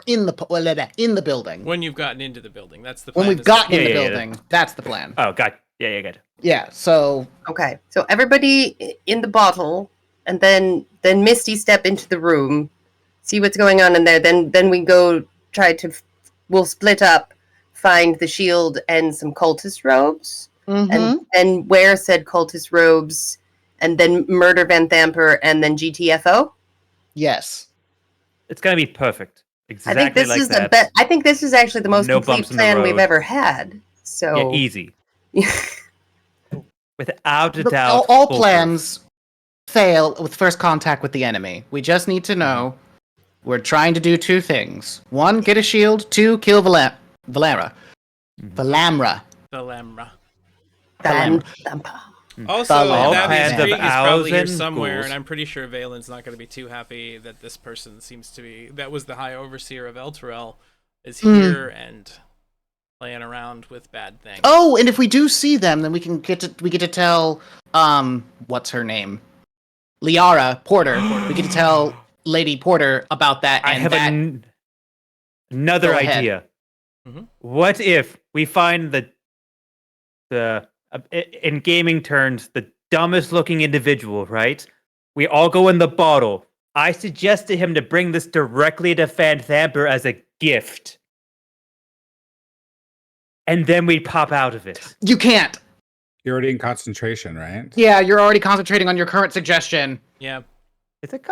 in the building. When you've gotten into the building, that's the When plan. we've is gotten that- in the Yeah. building, that's the plan. Oh, God, yeah, good. Yeah, so Okay, so everybody in the bottle, and then Misty step into the room, see what's going on in there. Then we go we'll split up, find the shield and some cultist robes, and then wear said cultist robes, and then murder Van Thamper, and then GTFO. yes. It's going to be perfect. I Exactly think this like is that. I think this is actually the most No complete bumps in the plan we've road. ever had. So Yeah, easy. Without a Look, doubt. all foolproof. plans fail with first contact with the enemy. We just need to know we're trying to do 2 things. 1, get a shield. 2, kill Valamra. Valamra. The Lamra. Van Valamra. Thamper. Also, All that plans Krieg of is probably here owls and somewhere, ghouls. and I'm pretty sure Valen's not going to be too happy that this person seems to be. That was the High Overseer of Elturel, is here and playing around with bad things. Oh, and if we do see them, then we get to tell what's her name? Liara Porter. We get to tell Lady Porter about that, I and have that another Go ahead. idea. Mhm. What if we find the in gaming terms the dumbest looking individual, right? We all go in the bottle. I suggest to him to bring this directly to Van Thamper as a gift. And then we pop out of it. you can't. You're already in concentration, right? Yeah, you're already concentrating on your current suggestion. Yeah. Is it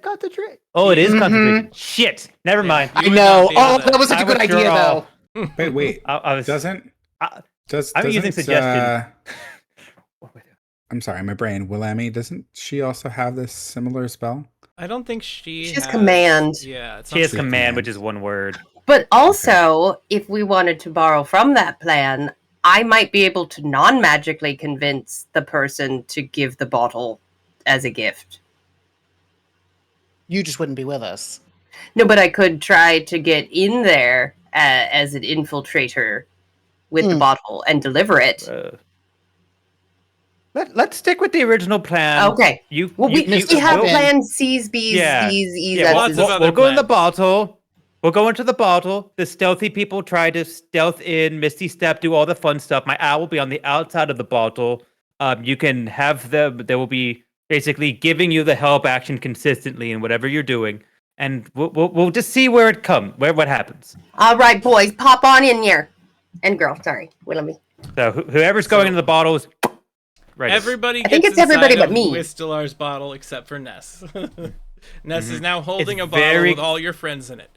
concentration? Oh, it is Mhm. concentration. Shit. Never mind. You I would know. not be able Oh, to- that was such I a good idea, withdraw. though. Wait. I was Doesn't I- does I'm using doesn't, suggestion. I'm sorry, my brain. Willamie, doesn't she also have this similar spell? I don't think she She's has- command. Yeah, it's She not has She super- command, can. which is one word. But also, if we wanted to borrow from that plan, I might be able to non-magically convince the person to give the bottle as a gift. You just wouldn't be with us. No, but I could try to get in there as an infiltrator with the bottle and deliver it. Let's stick with the original plan. Okay. You, Well, you, we you- have we'll- plan C's, B's, Yeah. D's, E's, Yeah, lots F's. of other we'll go in the plans. bottle. We'll go into the bottle. The stealthy people try to stealth in, Misty Step, do all the fun stuff. My owl will be on the outside of the bottle. You can have them. They will be basically giving you the help action consistently in whatever you're doing, and we'll just see where it comes, what happens. All right, boys, pop on in here. And girl, sorry, Willamie. So whoever's going into the bottle is right. Everybody I think gets it's everybody inside but of me. Whistler's bottle except for Ness. Ness is now holding It's a bottle very- with all your friends in it.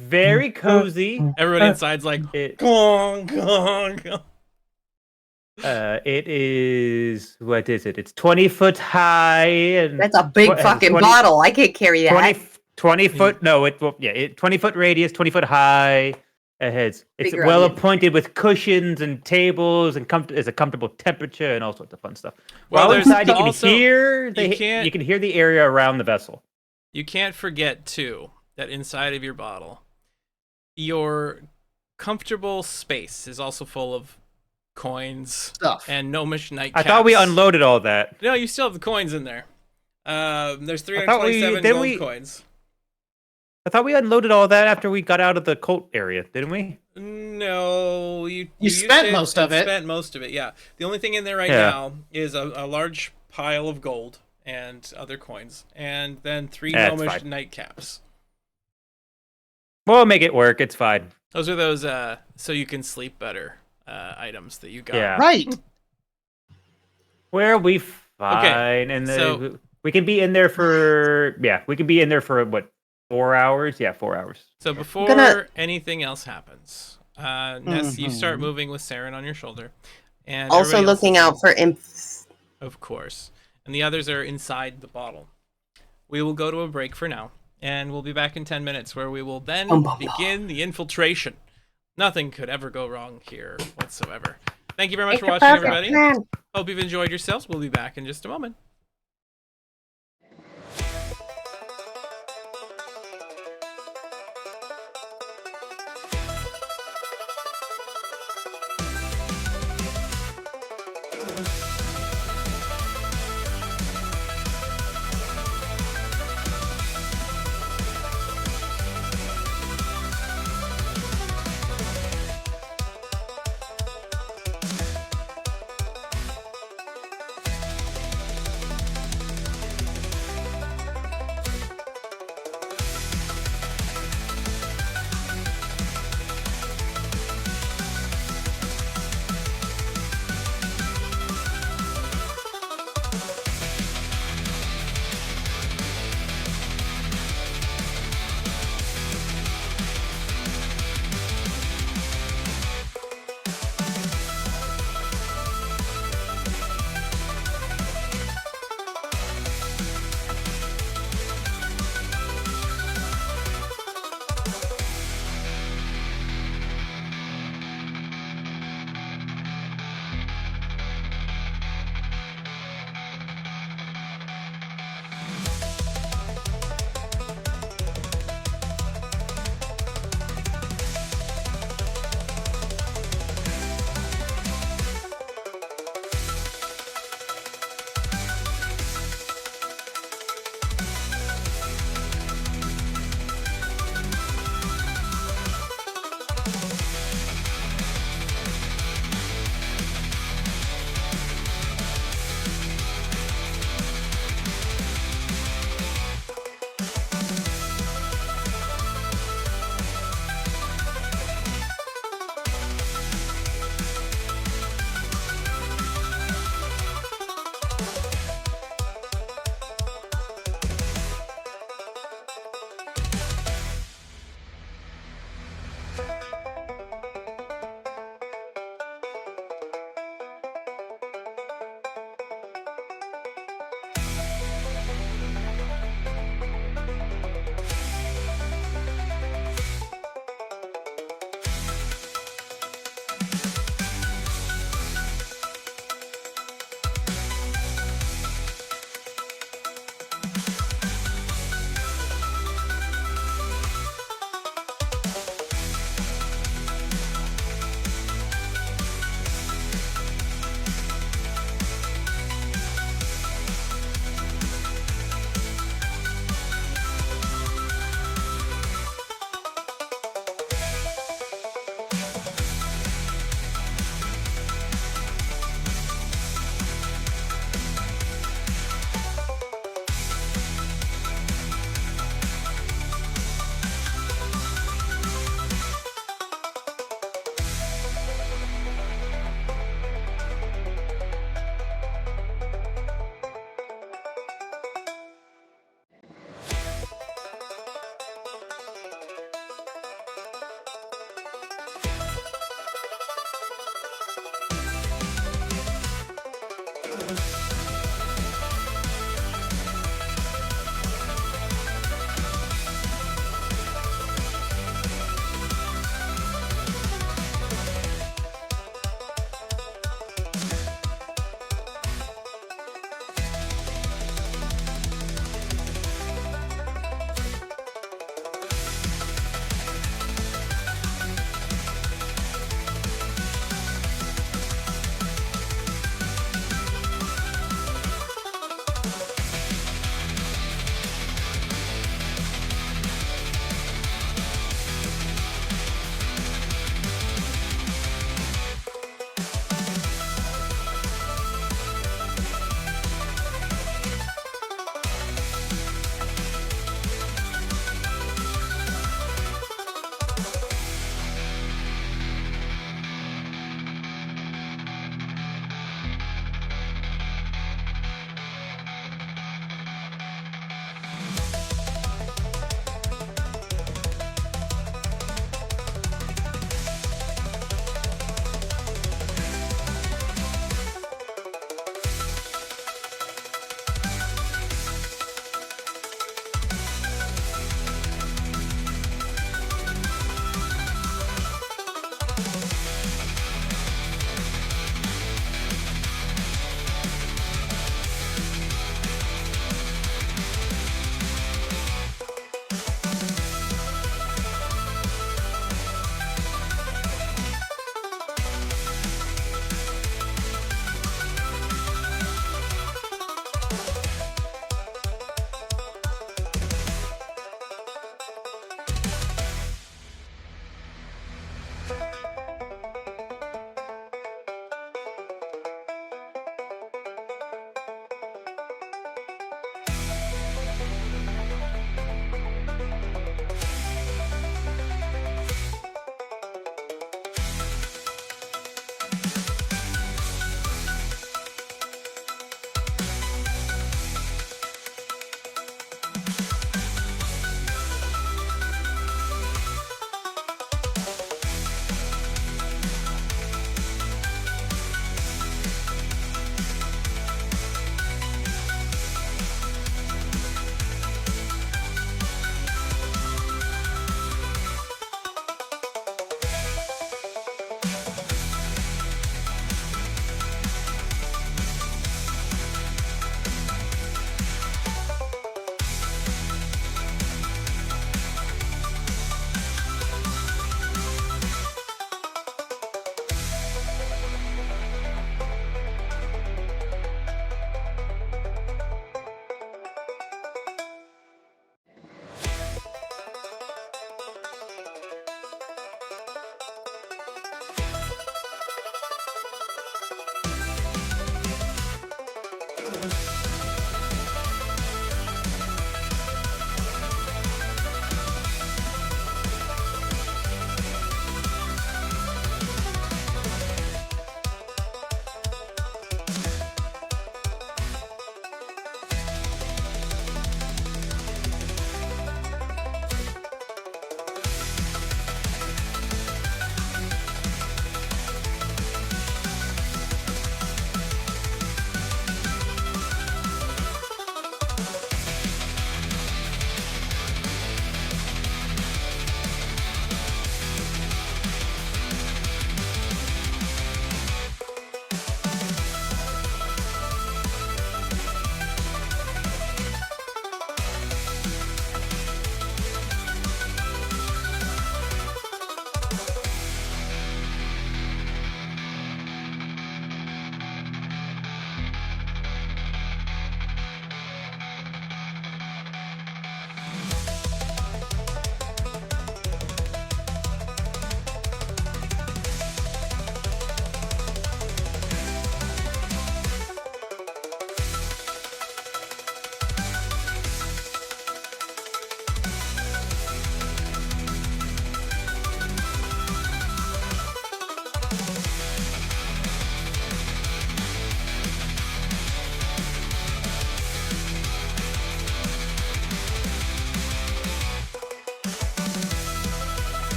Very cozy. Everybody inside's like, It, gong, gong, gong. it is, what is it? It's 20 foot high and That's a big Tw- fucking 20 bottle. I can't carry that. 20 foot. No, 20 foot radius, 20 foot high. It's Bigger well onion. appointed with cushions and tables and is a comfortable temperature and all sorts of fun stuff. Well, While there's inside, you can also- hear can't- you can hear the area around the vessel. You can't forget, too, that inside of your bottle, your comfortable space is also full of coins Stuff. and gnomish I nightcaps. thought we unloaded all that. No, you still have the coins in there. There's thought 327 didn't gold we- coins. I thought we unloaded all that after we got out of the cult area, didn't we? No, you used spent most of and it. Spent most of it, yeah. The only thing in there right Yeah. now is a large pile of gold and other coins, and then 3 That's gnomish fine. nightcaps. We'll make it work. It's fine. Those are those so you can sleep better items that you got. Yeah. Right. We'll be fine, and so- we can be in there for we can be in there for what 4 hours? Yeah, 4 hours. So before gonna- anything else happens, Ness, you start moving with Saren on your shoulder, and Also everybody else looking is- out for Of course. And the others are inside the bottle. We will go to a break for now, and we'll be back in 10 minutes where we will then begin the infiltration. Nothing could ever go wrong here whatsoever. Thank you very much It's for a watching, perfect everybody. plan. Hope you've enjoyed yourselves. We'll be back in just a moment.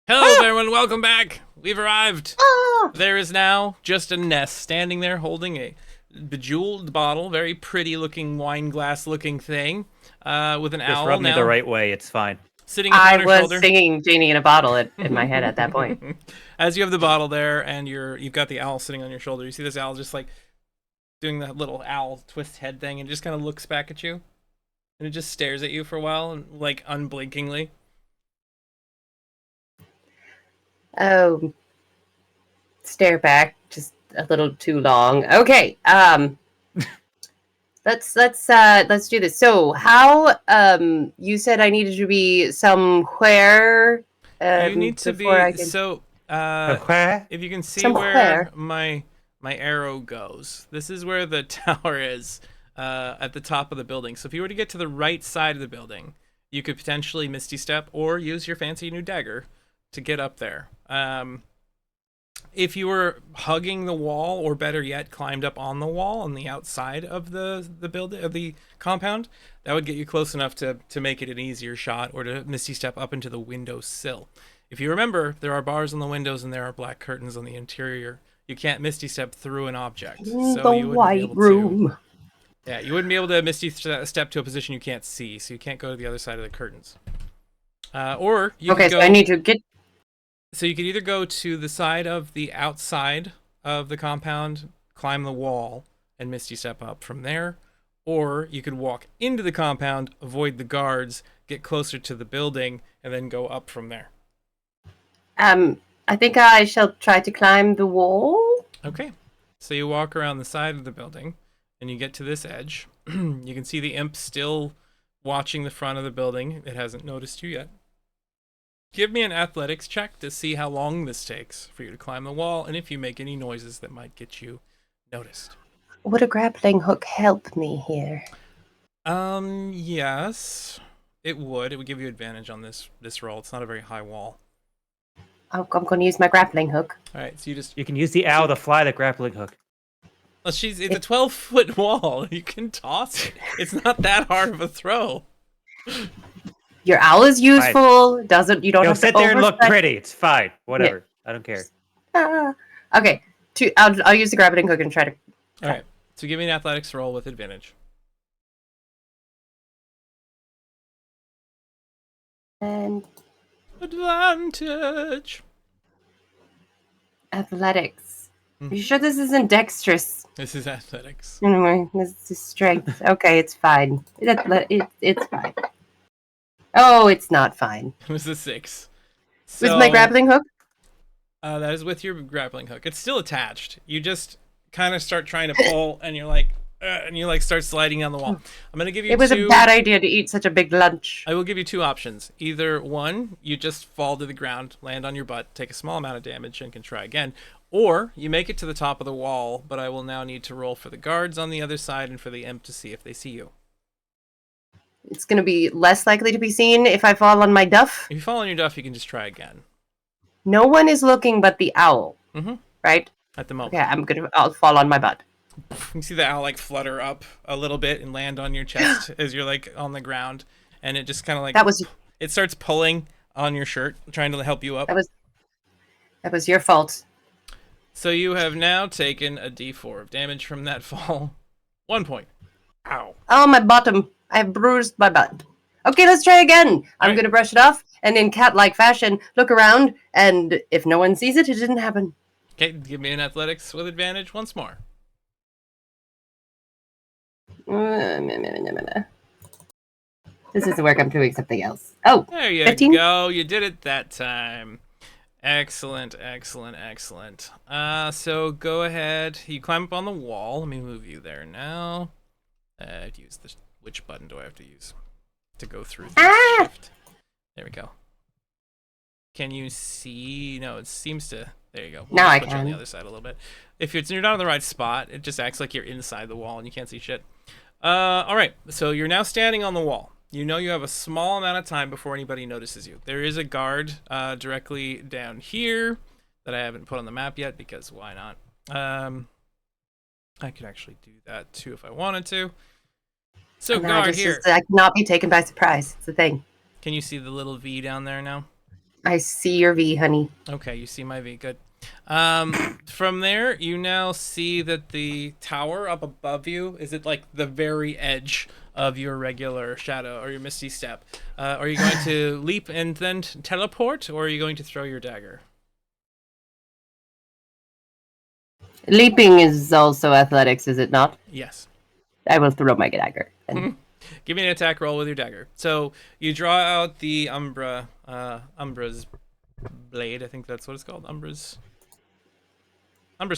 Hello, everyone. Welcome back. We've arrived. Ah! There is now just a Ness standing there holding a bejeweled bottle, very pretty looking wine glass looking thing, with an Just owl rub me now the right way. It's fine. sitting upon I her was shoulder. singing Genie in a Bottle in my head at that point. As you have the bottle there and you've got the owl sitting on your shoulder, you see this owl just like doing that little owl twist head thing and just kind of looks back at you. And it just stares at you for a while, and like unblinkingly. Oh, stare back just a little too long. Okay, let's do this. So, how you said I needed to be somewhere You need to before I be can so. Okay. If you can see Somewhere. where my arrow goes, this is where the tower is at the top of the building. So if you were to get to the right side of the building, you could potentially Misty Step or use your fancy new dagger to get up there. If you were hugging the wall, or better yet, climbed up on the wall on the outside of the building of the compound, that would get you close enough to make it an easier shot, or to Misty Step up into the window sill. If you remember, there are bars on the windows and there are black curtains on the interior. You can't Misty Step through an object, in so the you wouldn't be white able to. room. Yeah, you wouldn't be able to Misty Step to a position you can't see, so you can't go to the other side of the curtains. Or you Okay, could so go. I need to get. So you could either go to the side of the outside of the compound, climb the wall, and Misty Step up from there, or you could walk into the compound, avoid the guards, get closer to the building, and then go up from there. I think I shall try to climb the wall. Okay. So you walk around the side of the building, and you get to this edge. You can see the imp still watching the front of the building. It hasn't noticed you yet. Give me an athletics check to see how long this takes for you to climb the wall, and if you make any noises that might get you noticed. Would a grappling hook help me here? Yes, it would. It would give you advantage on this roll. It's not a very high wall. I'm going to use my grappling hook. All right, so You can use the owl to fly the grappling hook. it's a 12-foot wall. You can toss it. It's not that hard of a throw. Your owl is useful. Doesn't you don't You'll have to sit there and look overstretch- pretty. It's fine. Whatever. I don't care. Ah. Okay, I'll use the grappling hook and try to. All right, so give me an athletics roll with advantage. And Advantage. Athletics. Are you sure this isn't dexterous? This is athletics. Anyway, this is strength. Okay, it's fine. It's fine. Oh, it's not fine. It was a 6. With my grappling hook? That is with your grappling hook. It's still attached. You just kind of start trying to pull, and you're like, and you like start sliding down the wall. I'm gonna give you. It was a bad idea to eat such a big lunch. I will give you 2 options. Either one, you just fall to the ground, land on your butt, take a small amount of damage, and can try again. Or you make it to the top of the wall, but I will now need to roll for the guards on the other side and for the imp to see if they see you. It's going to be less likely to be seen if I fall on my duff. If you fall on your duff, you can just try again. No one is looking but the owl, right? At the moment. Okay, I'll fall on my butt. You see the owl like flutter up a little bit and land on your chest as you're like on the ground, and it just kind of like it starts pulling on your shirt, trying to help you up. That was your fault. So you have now taken a d4 of damage from that fall. 1 point. Ow. Oh, my bottom. I bruised my butt. Okay, let's try again. I'm going to brush it off, and in cat-like fashion, look around, and if no one sees it, it didn't happen. Okay, give me an athletics with advantage once more. This doesn't work. I'm doing something else. Oh, there you 15? go. You did it that time. Excellent, excellent, excellent. So go ahead. You climb up on the wall. Let me move you there now. Use this. Which button do I have to use to go through the shift? There we go. Can you see? No, it seems to. There you go. Now I put you on the other side a little bit. If you're not on the right spot, it just acts like you're inside the wall and you can't see shit. All right. So you're now standing on the wall. You know you have a small amount of time before anybody notices you. There is a guard directly down here that I haven't put on the map yet because why not? I could actually do that too if I wanted to. So guard here. I cannot be taken by surprise. It's the thing. Can you see the little V down there now? I see your V, honey. Okay, you see my V. Good. From there, you now see that the tower up above you is at like the very edge of your regular shadow or your misty step. Are you going to leap and then teleport, or are you going to throw your dagger? Leaping is also athletics, is it not? Yes. I will throw my dagger. Give me an attack roll with your dagger. So you draw out the Umbra's blade. I think that's what it's called. Umbra's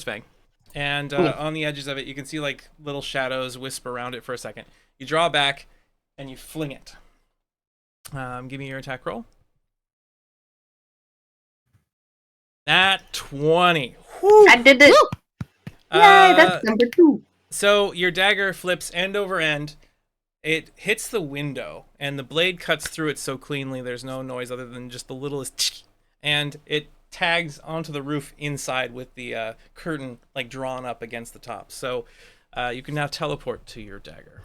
fang. And on the edges of it, you can see like little shadows wisp around it for a second. You draw back and you fling it. Give me your attack roll. Nat 20. Woo! I did it. Yay, that's number 2. So your dagger flips end over end. It hits the window, and the blade cuts through it so cleanly there's no noise other than just the littlest and it tags onto the roof inside with the curtain like drawn up against the top. So you can now teleport to your dagger.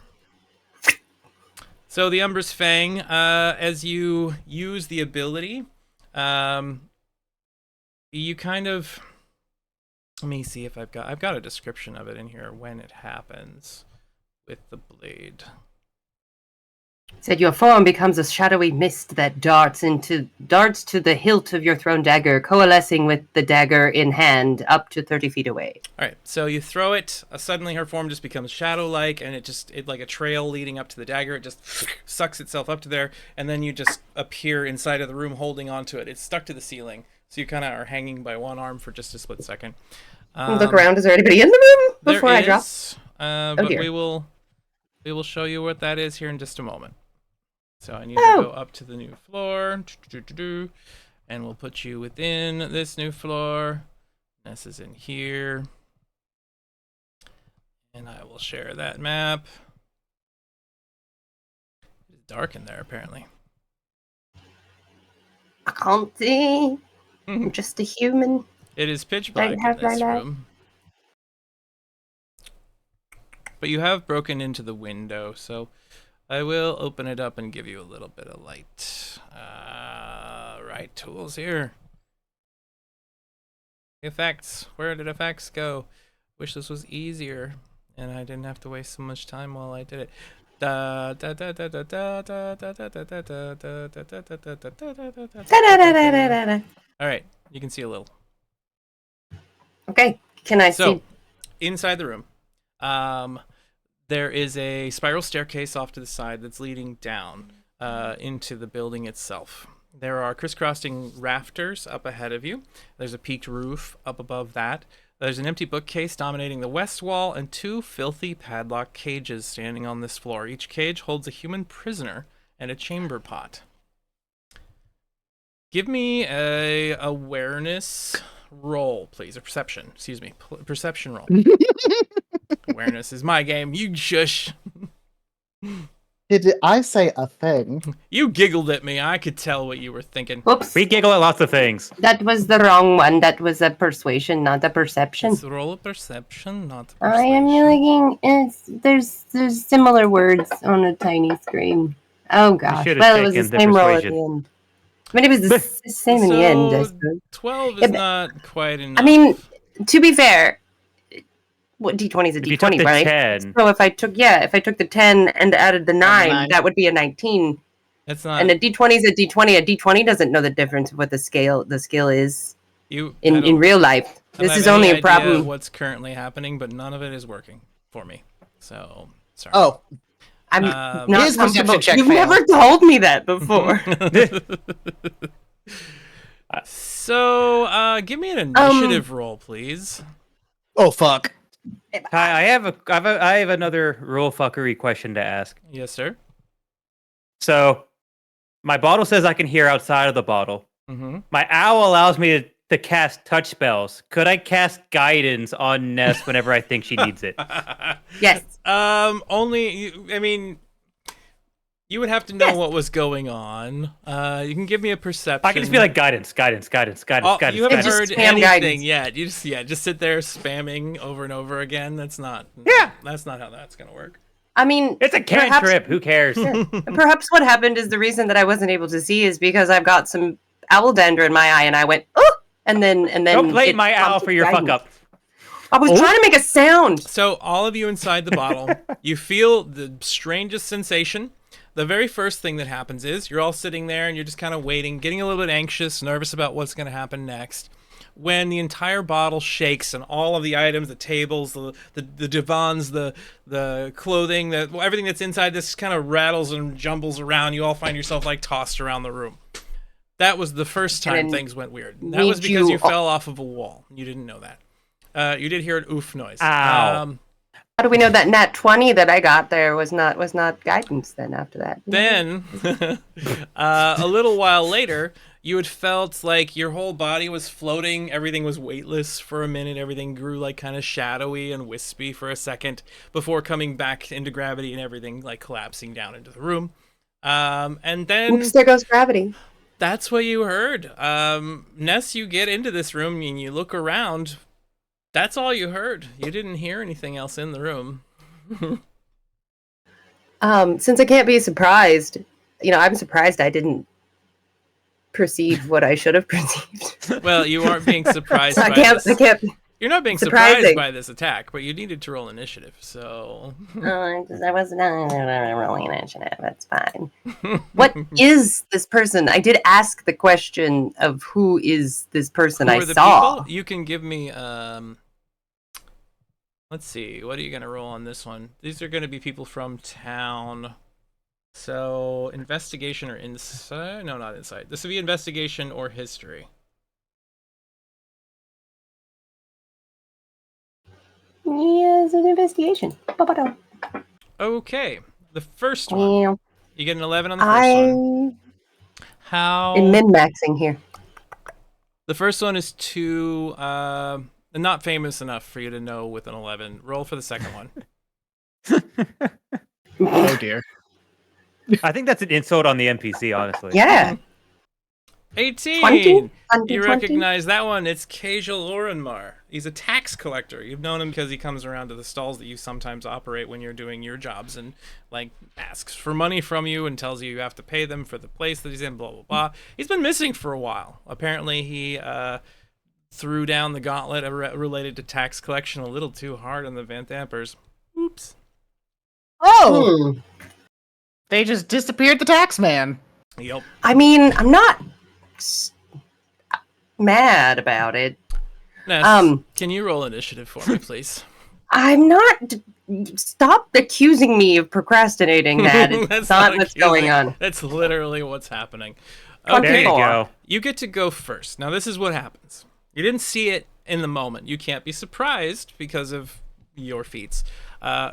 So the Umbra's Fang, as you use the ability, you kind of... Let me see if I've got a description of it in here when it happens with the blade. It said your form becomes a shadowy mist that darts to the hilt of your thrown dagger, coalescing with the dagger in hand up to 30 feet away. All right, so you throw it. Suddenly her form just becomes shadow-like, and it like a trail leading up to the dagger. It just sucks itself up to there, and then you just appear inside of the room holding onto it. It's stuck to the ceiling, so you kind of are hanging by one arm for just a split second. Look around. Is there anybody in the room before I drop? But dear. we will show you what that is here in just a moment. So I need to go up to the new floor, and we'll put you within this new floor. This is in here, and I will share that map. It's dark in there, apparently. I can't see. I'm just a human. It is pitch black in this room. But you have broken into the window, so I will open it up and give you a little bit of light. Right tools here. Effects. Where did effects go? Wish this was easier and I didn't have to waste so much time while I did it. All right, you can see a little. Okay. Can I So, see? inside the room, there is a spiral staircase off to the side that's leading down into the building itself. There are crisscrossing rafters up ahead of you. There's a peaked roof up above that. There's an empty bookcase dominating the west wall and 2 filthy padlock cages standing on this floor. Each cage holds a human prisoner and a chamber pot. Give me a awareness roll, please. A perception. Excuse me. Perception roll. Awareness is my game. You shush. Did I say a thing? You giggled at me. I could tell what you were thinking. Oops. We giggle at lots of things. That was the wrong one. That was a persuasion, not a perception. It's roll a perception, not a I am persuasion. looking. There's similar words on a tiny screen. Oh gosh. should've Well, it was the taken the same roll at persuasion. the end. I mean, it was the same in the end. I So, suppose. 12 Yeah, is but- not quite enough. I mean, to be fair, what D20 is a If you took D20, the right? 10, So if I took the 10 and added the 9, 9. that would be a 19. That's not And a D20 is a D20. A D20 doesn't know the difference of what the scale is you. I in don't- real life. I don't This have is any only a idea problem. what's currently happening, but none of it is working for me. So, sorry. Oh, I'm Um, not His perception comfortable. check You've failed. never told me that before. So, give me an initiative roll, please. oh fuck. Hi, I have another rule fuckery question to ask. Yes, sir. So, my bottle says I can hear outside of the bottle. Mm-hmm. My owl allows me to cast touch spells. Could I cast guidance on Ness whenever I think she needs it? Yes. I mean, you would have to know what was going on. You can give me a perception. I can just be like guidance. Oh, you haven't Just heard spam anything guidance. yet. You just sit there spamming over and over again. That's not that's not how that's gonna work. I mean, It's a cantrip. Who cares? perhaps what happened is the reason that I wasn't able to see is because I've got some owl dander in my eye, and I went, oh, and then Don't blame it my owl prompted for your fuck guidance. up. I was trying to make a sound. So all of you inside the bottle, you feel the strangest sensation. The very first thing that happens is you're all sitting there and you're just kind of waiting, getting a little bit anxious, nervous about what's going to happen next. When the entire bottle shakes and all of the items, the tables, the divans, the clothing, everything that's inside this kind of rattles and jumbles around, you all find yourself like tossed around the room. That was the first time And things went weird. That was need because you you- fell off of a wall. You didn't know that. You did hear an oof noise. Ow. How do we know that nat 20 that I got there was not guidance then after that? Then, a little while later, you had felt like your whole body was floating. Everything was weightless for a minute. Everything grew like kind of shadowy and wispy for a second before coming back into gravity and everything like collapsing down into the room. And then Oops, there goes gravity. that's what you heard. Ness, you get into this room and you look around. That's all you heard. You didn't hear anything else in the room. Since I can't be surprised, I'm surprised I didn't perceive what I should have perceived. Well, you aren't being surprised So by I can't. this. I can't. You're not being surprised Surprising. by this attack, but you needed to roll initiative, so... I was not rolling initiative. That's fine. What is this person? I did ask the question of who is this person Who I are the saw. people? You can give me, let's see, what are you going to roll on this one? These are going to be people from town. So, investigation or insight? No, not insight. This would be investigation or history. Yeah, it's an investigation. Ba-ba-dum. Okay, the first one. Yeah. You get an 11 on the first one. How... I'm min-maxing here. The first one is too not famous enough for you to know with an 11. Roll for the second one. Oh dear. I think that's an insult on the NPC, honestly. Yeah. 18. 20? You recognize that one. It's Kajal Orenmar. He's a tax collector. You've known him because he comes around to the stalls that you sometimes operate when you're doing your jobs and like asks for money from you and tells you you have to pay them for the place that he's in, blah, blah, blah. He's been missing for a while. Apparently he threw down the gauntlet related to tax collection a little too hard on the Van Dampers. Oops. Oh, Hmm. they just disappeared the tax man. Yep. I mean, I'm not mad about it. Ness, can you roll initiative for me, please? I'm not. Stop accusing me of procrastinating. That it's That's not what's accusing. going on. That's literally what's happening. Fucking There you four. go. You get to go first. Now, this is what happens. You didn't see it in the moment. You can't be surprised because of your feats.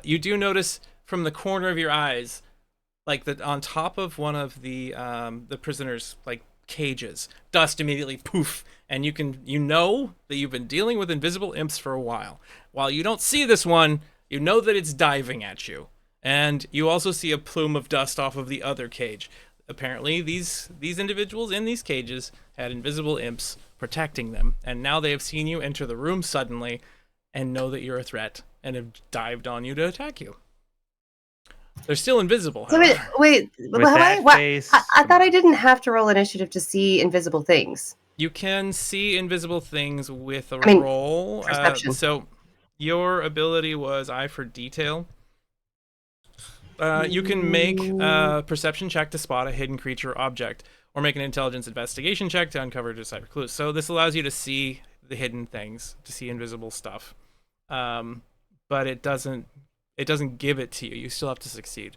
You do notice from the corner of your eyes, like that on top of one of the prisoners' like cages, dust immediately poof, and you know that you've been dealing with invisible imps for a while. While you don't see this one, you know that it's diving at you, and you also see a plume of dust off of the other cage. Apparently, these individuals in these cages had invisible imps protecting them, and now they have seen you enter the room suddenly and know that you're a threat and have dived on you to attack you. They're still invisible, So however. wait. With that face, I come thought I on. didn't have to roll initiative to see invisible things. You can see invisible things with a I mean, roll. perception. So your ability was eye for detail. You can make a perception check to spot a hidden creature or object, or make an intelligence investigation check to uncover or decipher clues. So this allows you to see the hidden things, to see invisible stuff. But it doesn't give it to you. You still have to succeed.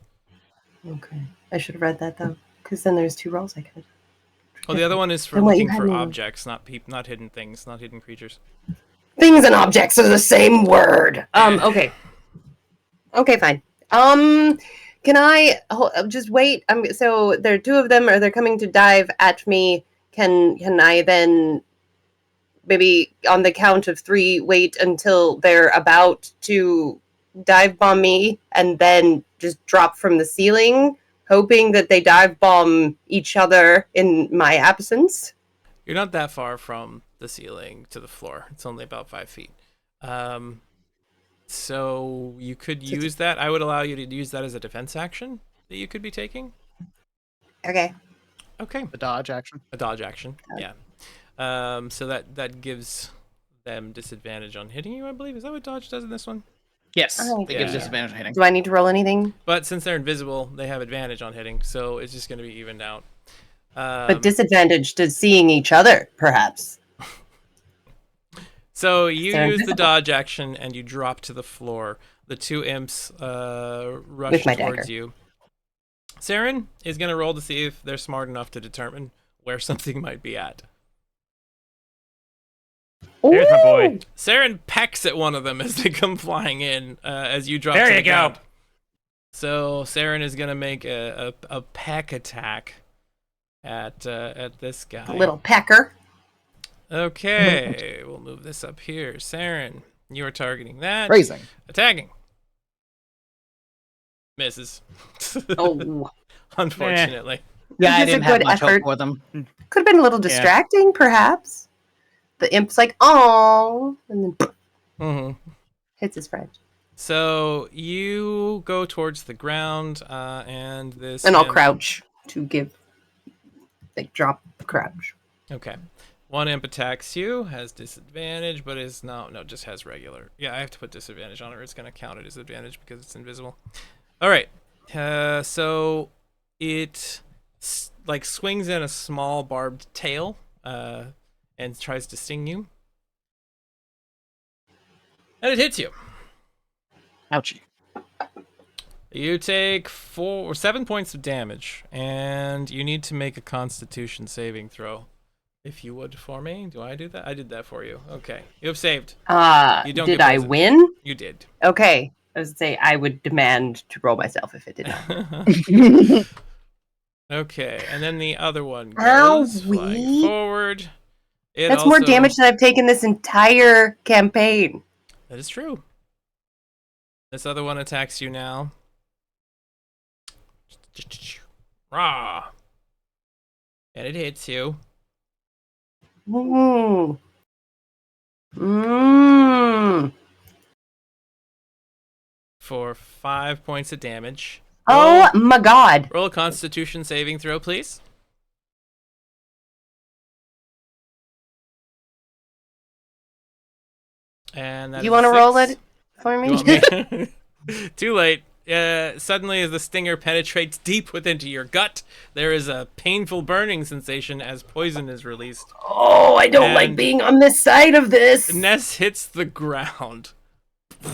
Okay, I should have read that though, because then there's 2 rolls I could. Oh, the other one is for Then what, you looking had for me- objects, not not hidden things, not hidden creatures. Things and objects are the same word. Okay. Okay, fine. Can I just wait? So there are 2 of them. Are they coming to dive at me? Can I then maybe on the count of 3 wait until they're about to dive bomb me and then just drop from the ceiling, hoping that they dive bomb each other in my absence? You're not that far from the ceiling to the floor. It's only about 5 feet. So you could use that. I would allow you to use that as a defense action that you could be taking. Okay. Okay. The dodge action. A dodge action. Yeah. So that gives them disadvantage on hitting you, I believe. Is that what dodge does in this one? Yes, Oh, it gives yeah. disadvantage on hitting. Do I need to roll anything? But since they're invisible, they have advantage on hitting, so it's just going to be evened out. But disadvantage to seeing each other, perhaps. So you They're use the invisible. dodge action and you drop to the floor. The 2 imps rush With my towards dagger. you. Saren is going to roll to see if they're smart enough to determine where something might be at. There's my boy. Saren pecks at one of them as they come flying in as you drop There to you the go. ground. So Saren is going to make a peck attack at this guy. Little pecker. Okay, we'll move this up here. Saren, you are targeting that. Raising. Attacking. Misses. Oh, Unfortunately. Yeah, I It was a didn't have good much effort. hope for them. could have been a little distracting, perhaps. The imp's like, "Oh," and then Mm-hmm. hits his friend. So you go towards the ground, and this. And I'll imp- crouch to give, like, drop crouch. Okay. One imp attacks you, has disadvantage, but is no, just has regular. Yeah, I have to put disadvantage on it, or it's going to count it as advantage because it's invisible. All right. So it like swings in a small barbed tail, and tries to sting you, and it hits you. Ouchie. You take 7 points of damage, and you need to make a Constitution saving throw. If you would for me. Do I do that? I did that for you. Okay. You have saved. You don't Did get I poisoned. win? You did. Okay. I was say I would demand to roll myself if it did not. Okay, and then the other one Ow, goes flying wee. forward. It That's more also- damage than I've taken this entire campaign. That is true. This other one attacks you now. Rah! And it hits you. Mm. Mm. For 5 points of damage. Oh my god. Roll a Constitution saving throw, please. And that You want to roll it for me? You want me? Too late. Suddenly, as the stinger penetrates deep within your gut, there is a painful burning sensation as poison is released. Oh, I don't like And- being on this side of this. Ness hits the ground.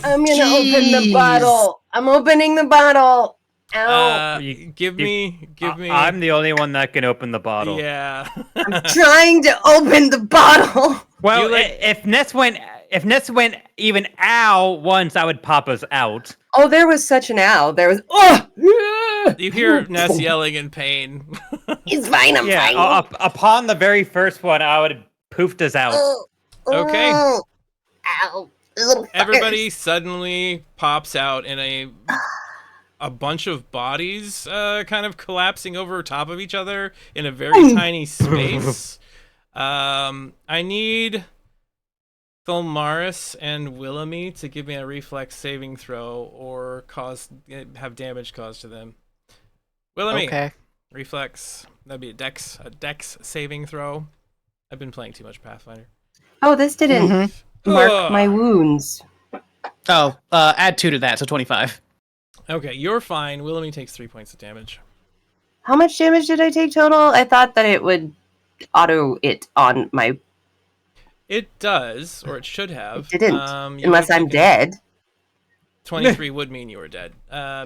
I'm gonna open the Jeez. bottle. I'm opening the bottle. Ow. Give me. I'm the only one that can open the bottle. Yeah. I'm trying to open the bottle. Well, You like- if Ness went even ow once, I would pop us out. Oh, there was such an ow. There was. Oh! You hear Ness yelling in pain. It's fine. I'm Yeah, fine. upon the very first one, I would have poofed us out. Okay. Oh, ow. Little fuckers. Everybody suddenly pops out in a bunch of bodies kind of collapsing over top of each other in a very tiny space. I need Thulmaris and Willoughby to give me a reflex saving throw or have damage caused to them. Willoughby, Okay. reflex. That'd be a dex saving throw. I've been playing too much Pathfinder. Oh, this didn't Mhm. mark Ugh. my wounds. Oh, add 2 to that, so 25. Okay, you're fine. Willoughby takes 3 points of damage. How much damage did I take total? I thought that it would auto it on my. It does, or it should have. It didn't, You unless would've I'm taken- dead. 23 would mean you were dead.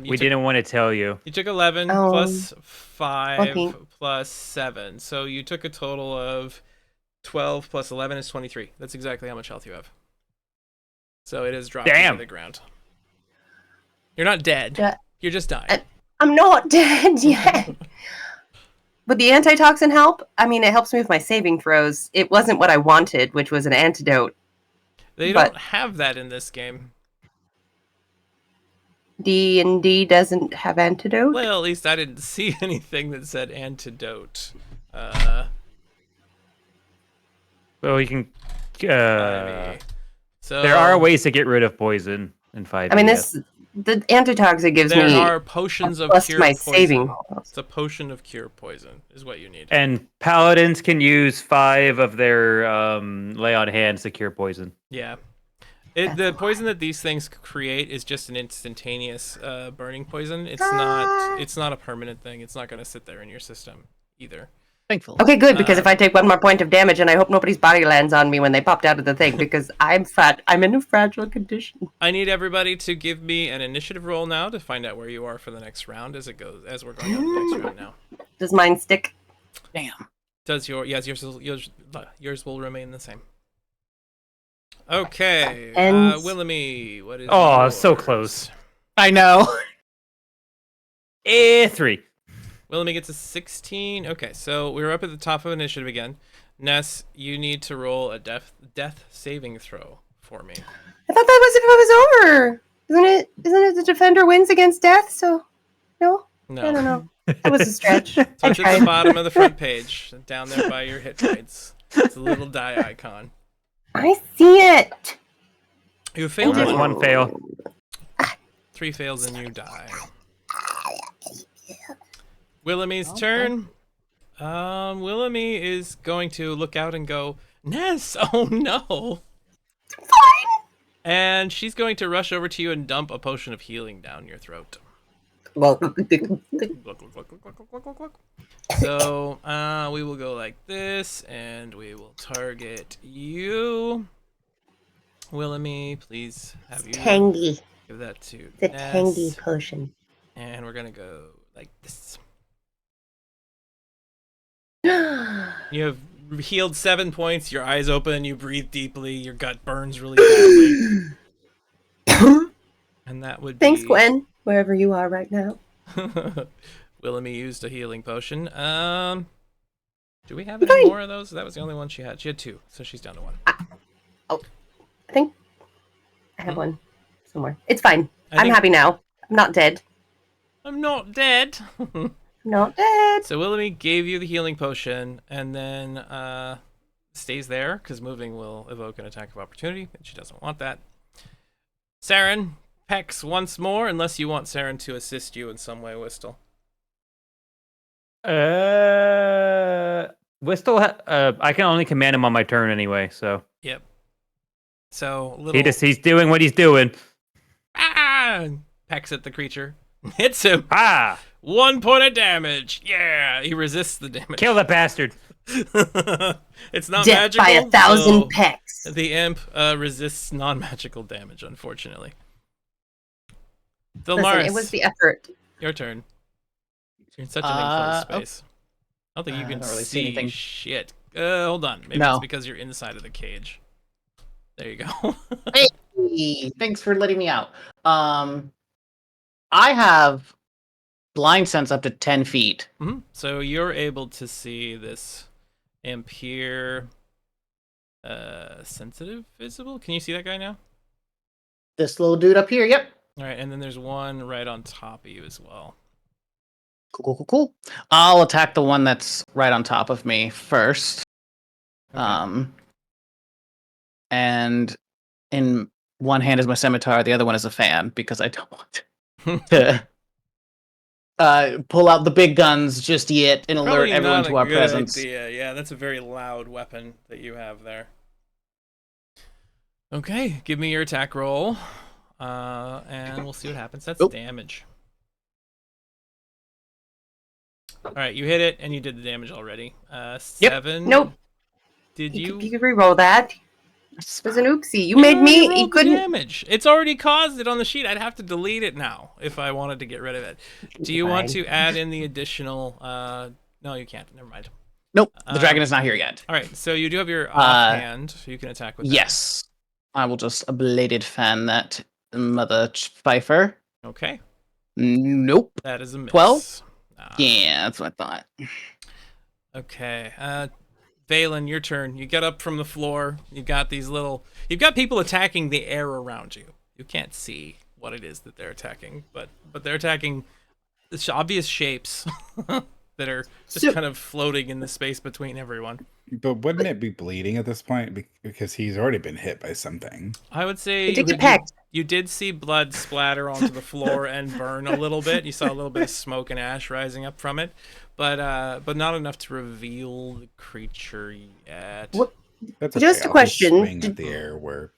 We didn't want to tell you. You took 11 Oh, plus 5 okay. plus 7. So you took a total of 12 plus 11 is 23. That's exactly how much health you have. So it is dropped Damn. to the ground. You're not dead. Ja- You're just dying. I'm not dead yet. Would the antitoxin help? I mean, it helps me with my saving throws. It wasn't what I wanted, which was an antidote. They but- don't have that in this game. D&D doesn't have antidote. Well, at least I didn't see anything that said antidote. Well, we can. So There are ways to get rid of poison in 5. I mean, the antitoxin gives There me are potions of plus cure my poison. saving. It's a potion of cure poison is what you need. And paladins can use 5 of their lay on hands to cure poison. Yeah. The poison that these things create is just an instantaneous burning poison. It's not a permanent thing. It's not going to sit there in your system either. Thankful. Okay, good, because if I take one more point of damage, and I hope nobody's body lands on me when they popped out of the thing, because I'm fat. I'm in a fragile condition. I need everybody to give me an initiative roll now to find out where you are for the next round as we're going on the next round now. Does mine stick? Damn. Does yours will remain the same. Okay. And- Willoughby, what is Oh, so yours? close. I know. 3. Willoughby gets a 16. Okay, so we're up at the top of initiative again. Ness, you need to roll a death saving throw for me. I thought that was if it was over. Isn't it the defender wins against death? So, no? No. I don't know. That was a stretch. So I it's at the tried. bottom of the front page, down there by your hit points. It's a little die icon. I see it. You failed There's one. 1 fail. 3 fails and you die. Willoughby's turn. Willoughby is going to look out and go, Ness, oh no. Fine. And she's going to rush over to you and dump a potion of healing down your throat. Well, So we will go like this, and we will target you. Willoughby, please have you tangy. give that to The Ness. tangy potion. And we're gonna go like this. I You have healed 7 points. Your eyes open. You breathe deeply. Your gut burns really badly. And that would Thanks, be... Gwen, wherever you are right now. Willoughby used a healing potion. Do we have any Fine. more of those? That was the only one she had. She had 2, so she's down to 1. I think I have one somewhere. It's fine. I I'm think- happy now. I'm not dead. I'm not dead. I'm not dead. So Willoughby gave you the healing potion, and then stays there because moving will evoke an attack of opportunity, and she doesn't want that. Saren pecks once more, unless you want Saren to assist you in some way, Whistle. Whistle, I can only command him on my turn anyway, so Yep. So little he's doing what he's doing. ah! Pecks at the creature. Hits him. Ah! 1 point of damage. Yeah, he resists the damage. Kill the bastard. It's not Death magical. by 1,000 so pecks. The imp resists non-magical damage, unfortunately. Listen, Dilmaris, it was the effort. your turn. You're in such an enclosed oh. space. I don't think you I can don't really see see anything. shit. Hold on. Maybe No. it's because you're inside of the cage. There you go. Hey, thanks for letting me out. I have blind sense up to 10 feet. So you're able to see this imp here. Sensitive, visible. Can you see that guy now? This little dude up here, yep. All right, and then there's one right on top of you as well. Cool. I'll attack the one that's right on top of me first. Okay. And in one hand is my scimitar, the other one is a fan, because I don't want to pull out the big guns just yet and alert Probably everyone not to a our good presence. idea. Yeah, that's a very loud weapon that you have there. Okay, give me your attack roll, and we'll see what happens. That's Oop. damage. All right, you hit it, and you did the damage already. 7. Nope. Did You you? could re-roll that. It was an oopsie. You You made already me. rolled You the couldn't. damage. It's already caused it on the sheet. I'd have to delete it now if I wanted to get rid of it. Do you want Fine. to add in the additional? No, you can't. Never mind. Nope, the dragon is not here yet. All right, so you do have your offhand. You can attack with that. Yes. I will just bladed fan that mother fifer. Okay, Nope. that is a miss. 12? Ah. Yeah, that's what I thought. Okay. Valen, your turn. You get up from the floor. You've got people attacking the air around you. You can't see what it is that they're attacking, but they're attacking obvious shapes that are just kind of floating in the space between everyone. But wouldn't it be bleeding at this point because he's already been hit by something? I would say Did get pecked. you did see blood splatter onto the floor and burn a little bit. You saw a little bit of smoke and ash rising up from it, but not enough to reveal the creature yet. What? That's Just a I'll question. Swing at the air where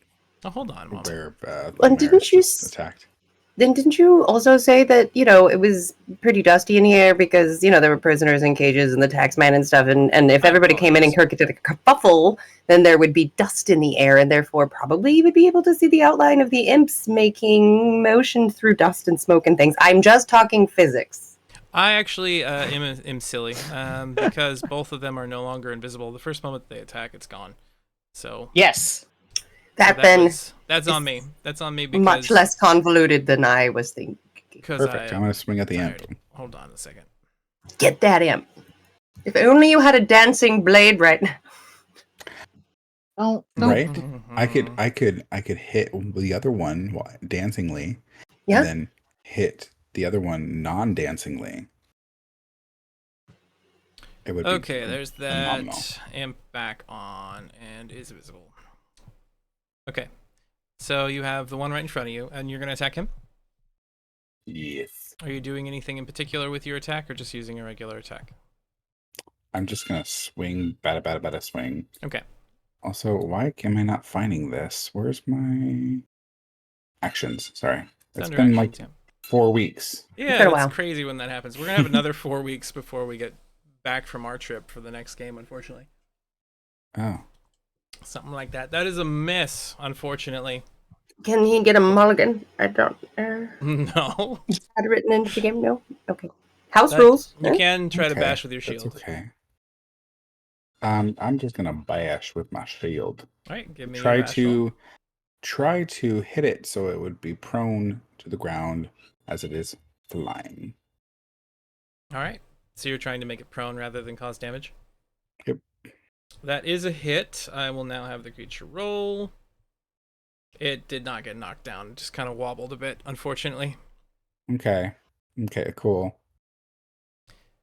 Oh, hold on. Mom. Well, didn't you attacked? Then didn't you also say that, it was pretty dusty in here because, there were prisoners in cages and the taxman and stuff, and if everybody came in and did a kerfuffle, then there would be dust in the air, and therefore probably you would be able to see the outline of the imps making motion through dust and smoke and things. I'm just talking physics. I actually am silly because both of them are no longer invisible. The first moment they attack, it's gone. So Yes. That's on me. That's on me because Much less convoluted than I was thinking. Perfect. I'm gonna swing at the imp. Hold on a second. Get that imp. If only you had a dancing blade right now. Oh, Right? I could hit the other one dancingly, Yeah. and then hit the other one non-dancingly. It would Okay, be there's phenomenal. that imp back on and is visible. Okay, so you have the one right in front of you, and you're gonna attack him. Yes. Are you doing anything in particular with your attack, or just using a regular attack? I'm just gonna swing, bada swing. Okay. Also, why am I not finding this? Where's my actions? Sorry, it's under been actions, like 4 weeks. Yeah, been a that's while. crazy when that happens. We're gonna have another 4 weeks before we get back from our trip for the next game, unfortunately. Oh, Something like that. That is a miss, unfortunately. Can he get a mulligan? I don't No. had it written into the game. No? Okay. House That- rules. You can try to okay, bash with your that's shield. okay. I'm just gonna bash with my shield. All right, give me Try a bash roll. to hit it so it would be prone to the ground as it is flying. All right. So you're trying to make it prone rather than cause damage? Yep. That is a hit. I will now have the creature roll. It did not get knocked down. It just kind of wobbled a bit, unfortunately. Okay, cool.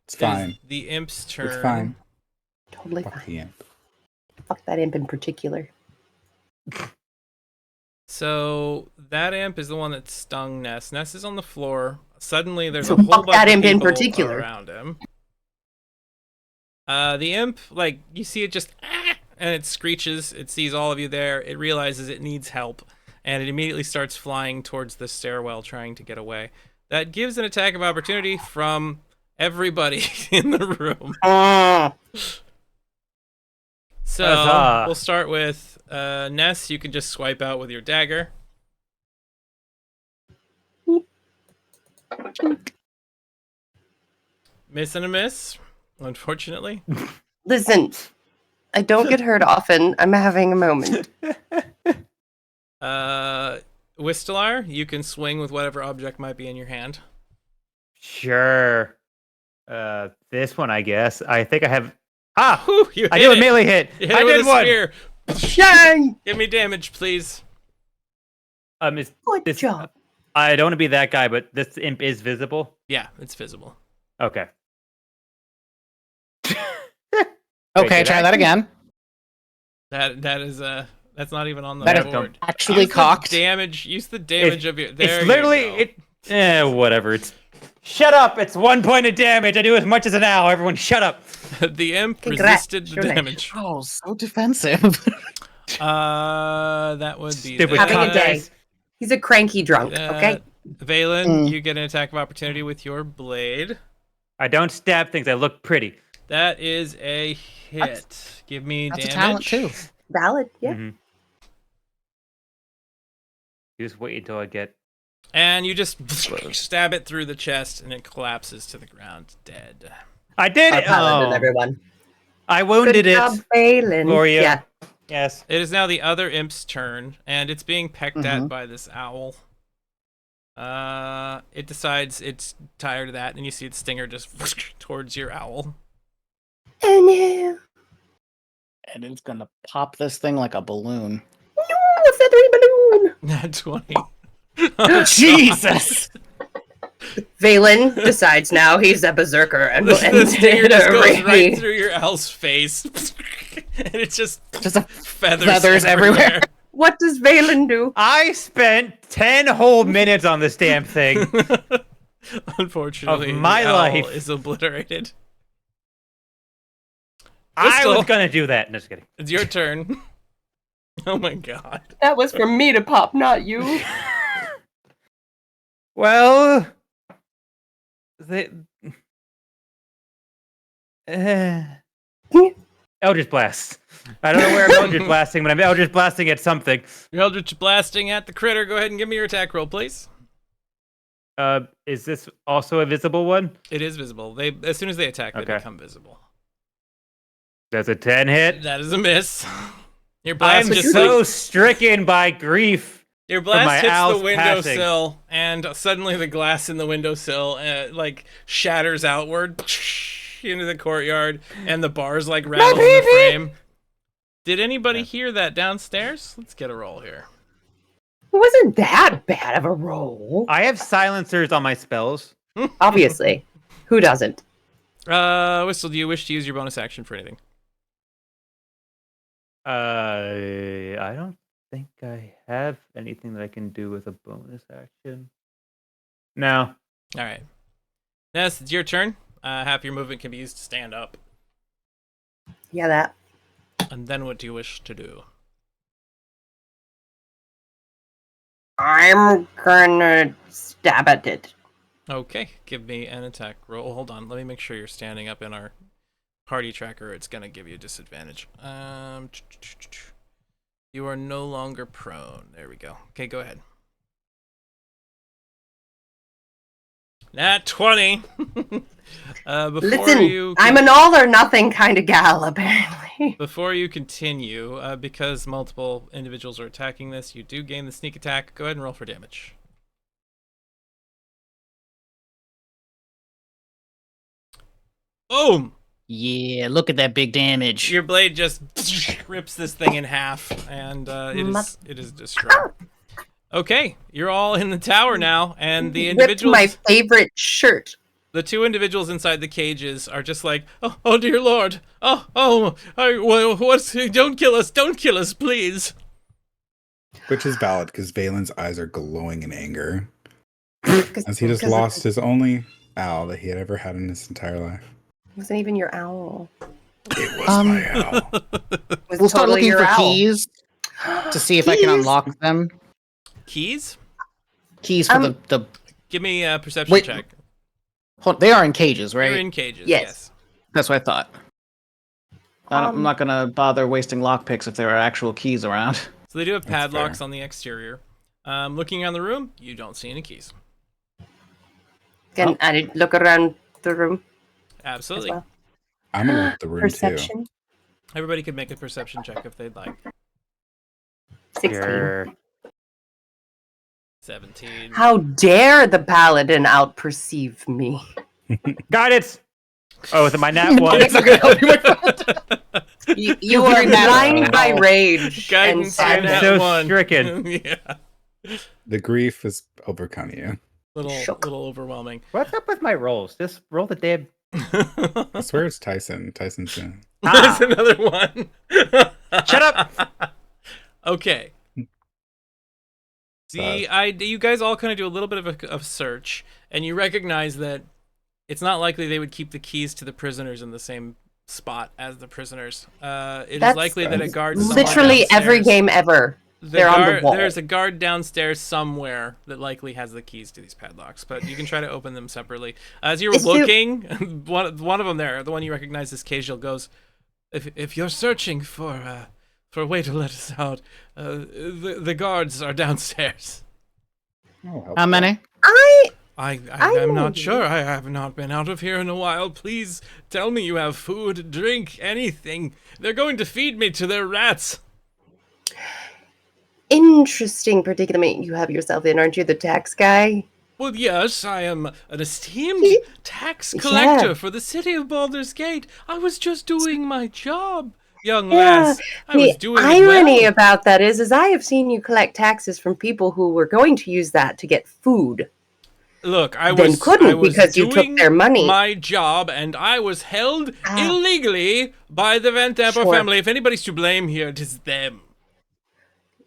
It's It is fine. the imp's turn. It's fine. Totally Fuck fine. the imp. Fuck that imp in particular. So that imp is the one that stung Ness. Ness is on the floor. Suddenly, there's So a whole fuck bunch that of imp in people particular. around him. The imp, you see it just, and it screeches. It sees all of you there. It realizes it needs help, and it immediately starts flying towards the stairwell, trying to get away. That gives an attack of opportunity from everybody in the room. So Huzzah. we'll start with Ness. You can just swipe out with your dagger. Miss and a miss, unfortunately. Listen, I don't get hurt often. I'm having a moment. Whistler, you can swing with whatever object might be in your hand. Sure. This one, I guess. I think I have. Ah! Whew, you I hit do a it. melee hit. You hit I it with did a one. spear. Yay! Give me damage, please. It's, Good this, job. I don't want to be that guy, but this imp is visible. Yeah, it's visible. Okay. Okay, did try I? that again. That is that's not even on the That is board. actually Use the cocked. damage. Use the damage of your. There It's literally you go. whatever. It's shut up. It's 1 point of damage. I do as much as an owl. Everyone, shut up. The imp resisted the damage. Oh, so defensive. That would be Stupid Having a cock day. dice. He's a cranky drunk, okay? Valen, you get an attack of opportunity with your blade. I don't stab things. I look pretty. That is a hit. Give me That's damage. a talent too. Valid, yeah. Mhm. You just wait until I get. And you just stab it through the chest, and it collapses to the ground, dead. I did Our it. paladin, Oh, everyone. I wounded Good job, it. Phelan. Gloria. Yeah. Yes. It is now the other imp's turn, and it's being pecked at by this owl. It decides it's tired of that, and you see its stinger just towards your owl. Oh no. And it's gonna pop this thing like a balloon. No, a feathery balloon. Nat 20. Jesus! Valen decides now he's a berserker and will The end stinger it just goes right already. through your owl's face, and it just Just a feathers everywhere. What does Valen do? I spent 10 whole minutes on this damn thing. Unfortunately, Of my the owl life. is obliterated. I was Whistle. gonna do that. No, just kidding. It's your turn. Oh my god. That was for me to pop, not you. Well, Eldritch Blast. I don't know where I'm Eldritch Blasting, but I'm Eldritch Blasting at something. You're Eldritch blasting at the critter. Go ahead and give me your attack roll, please. Is this also a visible one? It is visible. They as soon as they attack, they Okay. become visible. Does a 10 hit? That is a miss. Your I'm blast just so stricken by grief. your my blast hits the owl's windowsill, and suddenly the glass in the windowsill like shatters outward into the courtyard, and the bars like rattle in the frame. Did anybody hear that downstairs? Let's get a roll here. It wasn't that bad of a roll. I have silencers on my spells. Obviously. Who doesn't? Whistle, do you wish to use your bonus action for anything? I don't think I have anything that I can do with a bonus action. No. All right. Ness, it's your turn. Half your movement can be used to stand up. Yeah, that. And then what do you wish to do? I'm gonna stab at it. Okay, give me an attack roll. Hold on, let me make sure you're standing up in our party tracker. It's gonna give you a disadvantage. You are no longer prone. There we go. Okay, go ahead. Nat 20. Listen, I'm an all or nothing kind of gal, apparently. Before you continue, because multiple individuals are attacking this, you do gain the sneak attack. Go ahead and roll for damage. Boom! Yeah, look at that big damage. Your blade just rips this thing in half, and it is destroyed. Okay, you're all in the tower now, and the Ripped individuals, my favorite shirt. the two individuals inside the cages are just like, oh dear lord, don't kill us, please. Which is valid because Valen's eyes are glowing in anger. As he just lost his only owl that he had ever had in his entire life. It wasn't even your owl. It was my owl. It was We'll start totally looking your for owl. keys to see if I can Keys? unlock them. Keys? Keys for the Give me a perception Wait. check. They are in cages, right? You're in cages. Yes. Yes. That's what I thought. I'm not gonna bother wasting lockpicks if there are actual keys around. So they do have That's padlocks fair. on the exterior. Looking around the room, you don't see any keys. Can I look around the room as Absolutely. well? I'm gonna look at the room Perception. Everybody could make a perception check if they'd like. 16. Sure. 17. How dare the paladin outperceive me? Guidance. Oh, is it my nat one? It's not gonna help you, my friend. You are blind by rage. Guidance, and you're I'm nat sadness. so one. stricken. Yeah. too. The grief has overcome you. Shook. Little overwhelming. What's up with my rolls? Just roll the damn. I swear it's Tyson. Tyson's in. There's another one. Shut up. Okay. You guys all kind of do a little bit of a search, and you recognize that it's not likely they would keep the keys to the prisoners in the same spot as the prisoners. It is That's likely that a guard Literally every game ever. They're on the wall. There's a guard downstairs somewhere that likely has the keys to these padlocks, but you can try to open them separately. As you're looking, one of them there, the one you recognize as Casual, goes, "If you're searching for a way to let us out, the guards are downstairs." Oh, How many? I'm not sure. I have not been out of here in a while. Please tell me you have food, drink, anything. They're going to feed me to their rats. Interesting predicament you have yourself in, aren't you? The tax guy. Well, yes, I am an esteemed See? tax collector Yeah. for the city of Baldur's Gate. I was just doing my job, young Yeah. lass. I was The doing it irony well. about that is I have seen you collect taxes from people who were going to use that to get food. Look, I Then was couldn't I was because you took doing their money. my job, and I was held Ah. illegally by the Van Damper Sure. family. If anybody's to blame here, it is them.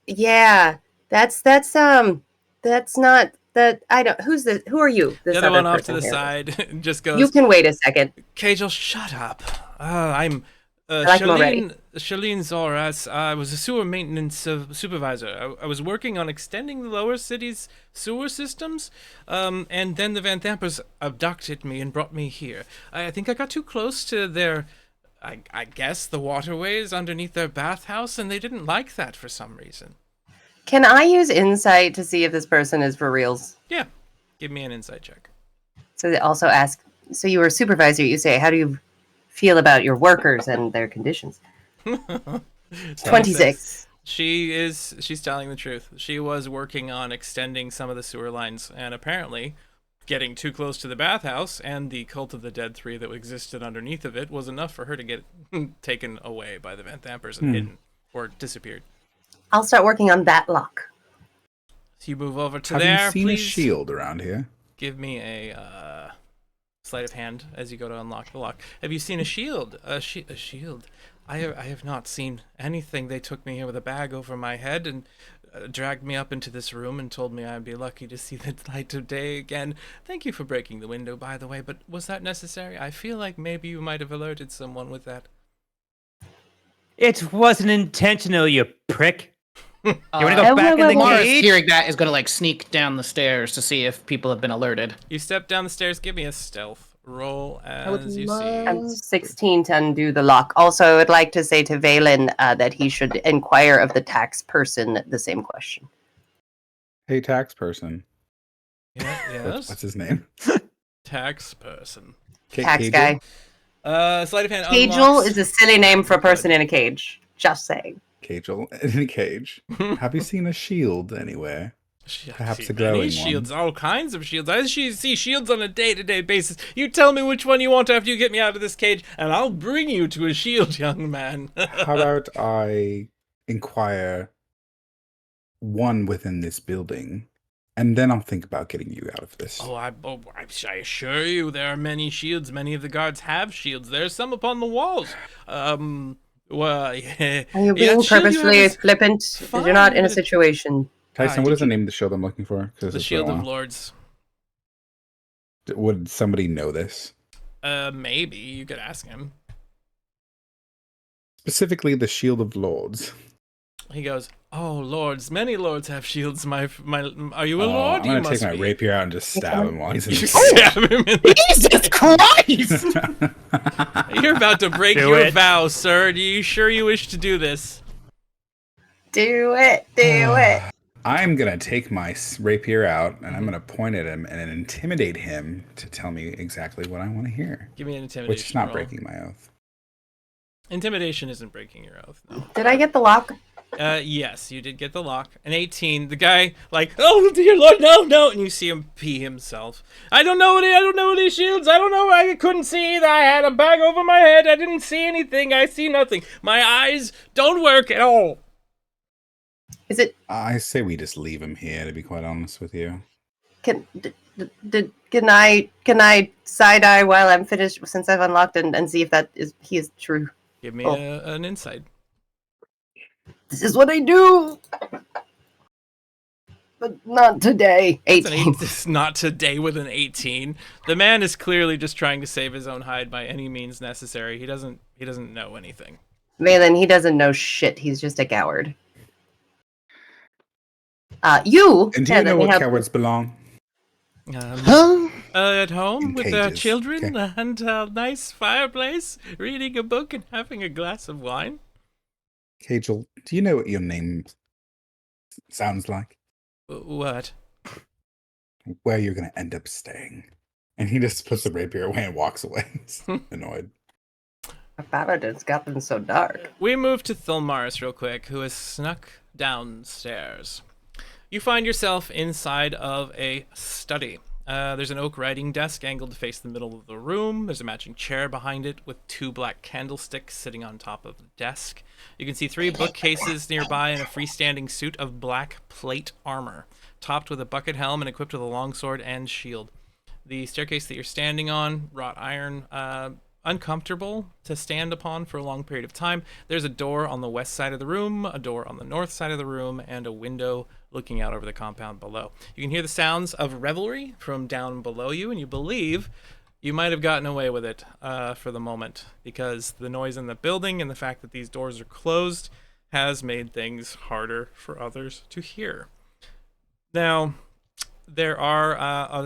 Yeah, that's not that. I don't. Who are you? This The other one off to person the here. side just goes, You can wait a second. Cajal, shut up. I'm like 'em already. Shalene Zoras. I was a sewer maintenance supervisor. I was working on extending the lower city's sewer systems, and then the Van Thampers abducted me and brought me here. I think I got too close to their, I guess, the waterways underneath their bathhouse, and they didn't like that for some reason. Can I use insight to see if this person is for reals? Yeah, give me an insight check. So they also ask. So you were a supervisor. You say, how do you feel about your workers and their conditions? 26. She's telling the truth. She was working on extending some of the sewer lines, and apparently getting too close to the bathhouse and the Cult of the Dead 3 that existed underneath of it was enough for her to get taken away by the Van Thampers and hidden or disappeared. I'll start working on that lock. So you move over to Have there, you seen please. a shield around here? Give me a sleight of hand as you go to unlock the lock. Have you seen a shield? A shield? I have not seen anything. They took me here with a bag over my head and dragged me up into this room and told me I'd be lucky to see the light of day again. Thank you for breaking the window, by the way, but was that necessary? I feel like maybe you might have alerted someone with that. It wasn't intentional, you prick. You want to go back in the Morris, cage? hearing that, is going to like sneak down the stairs to see if people have been alerted. You step down the stairs. Give me a stealth roll as you see. I'm 16 to undo the lock. Also, I would like to say to Valen that he should inquire of the tax person the same question. Hey, tax person. Yeah, yes. What's his name? Tax person. Tax guy. Sleight of hand Cajal unlocks. is a silly name for a person in a cage. Just saying. Cajal in a cage. Have you seen a shield anywhere? Perhaps See a glowing many one. shields, all kinds of shields. I see shields on a day-to-day basis. You tell me which one you want after you get me out of this cage, and I'll bring you to a shield, young man. How about I inquire one within this building, and then I'll think about getting you out of this. I assure you, there are many shields. Many of the guards have shields. There's some upon the walls. Well, yeah. Are you being that shield you have purposefully is flippant? fine, You're not in a but it- situation. Tyson, what is the name of the shield I'm looking for? 'Cause The it's Shield been a of while. Lords. Would somebody know this? Maybe you could ask him. Specifically, the Shield of Lords. He goes, Oh, lords, many lords have shields. Are you a lord? I'm You gonna must take my be. rapier out and just stab him while he's in You the stab him in the Jesus Christ! You're about to break Do your it. vow, sir. Are you sure you wish to do this? Do it. Do it. I'm gonna take my rapier out and I'm gonna point at him and intimidate him to tell me exactly what I want to hear. Give me an intimidation Which is not roll. breaking my oath. Intimidation isn't breaking your oath, no. Did I get the lock? Yes, you did get the lock. An 18. The guy, like, oh dear lord, no, and you see him pee himself. I don't know any shields. I don't know. I couldn't see either. I had a bag over my head. I didn't see anything. I see nothing. My eyes don't work at all. Is it? I say we just leave him here, to be quite honest with you. Can I side eye while I'm finished since I've unlocked and see if he is true? Give me Oh. an insight. This is what I do. But not today. It's an 18. It's not today with an 18. The man is clearly just trying to save his own hide by any means necessary. He doesn't know anything. Malin, he doesn't know shit. He's just a coward. You. And do you know where cowards belong? Huh? At home In with their cages, children okay. and a nice fireplace, reading a book and having a glass of wine. Cagel, do you know what your name sounds like? What? Where you're gonna end up staying. And he just puts the rapier away and walks away. He's annoyed. Avernus got them so dark. We move to Thulmaris real quick, who has snuck downstairs. You find yourself inside of a study. There's an oak writing desk angled to face the middle of the room. There's a matching chair behind it with 2 black candlesticks sitting on top of the desk. You can see 3 bookcases nearby and a freestanding suit of black plate armor, topped with a bucket helm and equipped with a longsword and shield. The staircase that you're standing on, wrought iron, uncomfortable to stand upon for a long period of time. There's a door on the west side of the room, a door on the north side of the room, and a window looking out over the compound below. You can hear the sounds of revelry from down below you, and you believe you might have gotten away with it for the moment, because the noise in the building and the fact that these doors are closed has made things harder for others to hear. Now, there are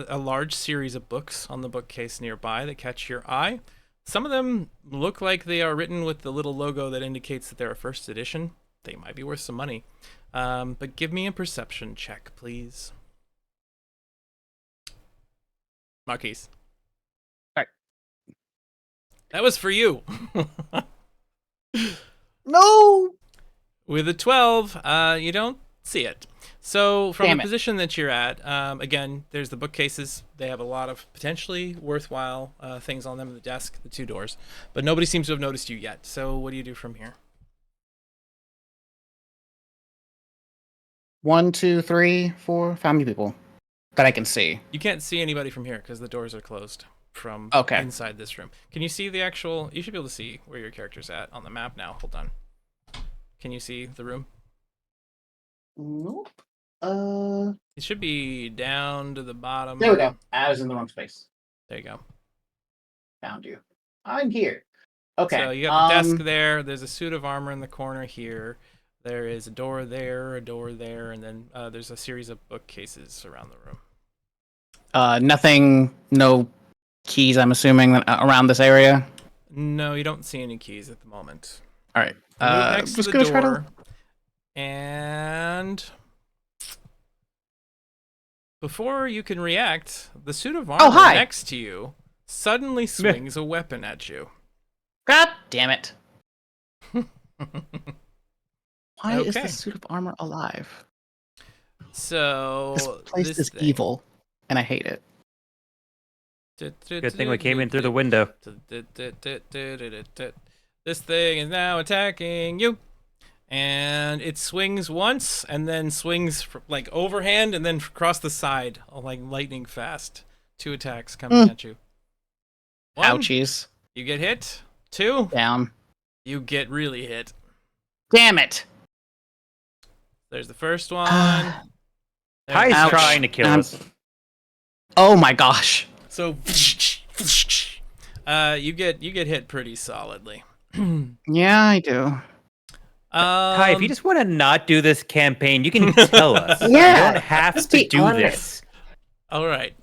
a large series of books on the bookcase nearby that catch your eye. Some of them look like they are written with the little logo that indicates that they're a first edition. They might be worth some money. But give me a perception check, please. Marquise. Right. That was for you. No! With a 12, you don't see it. So from Damn the it. position that you're at, again, there's the bookcases. They have a lot of potentially worthwhile things on them, the desk, the 2 doors. But nobody seems to have noticed you yet. So what do you do from here? 1, 2, 3, 4. How many people that I can see? You can't see anybody from here because the doors are closed from Okay. inside this room. Can you see the actual... You should be able to see where your character's at on the map now. Hold on. Can you see the room? Nope. It should be down to the bottom. There we go. I was in the wrong space. There you go. Found you. I'm here. Okay. So you have the desk there. There's a suit of armor in the corner here. There is a door there, and then there's a series of bookcases around the room. Nothing. No keys. I'm assuming around this area. No, you don't see any keys at the moment. All right. Move next to just the gonna door, try to. and before you can react, the suit of armor hi. next to you suddenly swings a weapon at you. God damn it! Why is Okay. the suit of armor alive? So This place is thing- evil, and I hate it. Good thing we came in through the window. This thing is now attacking you. And it swings once and then swings like overhand and then across the side, like lightning fast. 2 attacks coming at you. 1, Ouchies. you get hit. 2, Down. you get really hit. Damn it! There's the first one. Ty's Ouch. trying to kill us. Oh my gosh. So you get hit pretty solidly. Yeah, I do. Ty, if you just want to not do this campaign, you can tell us. Yeah, You don't have just to be do honest. this. All right.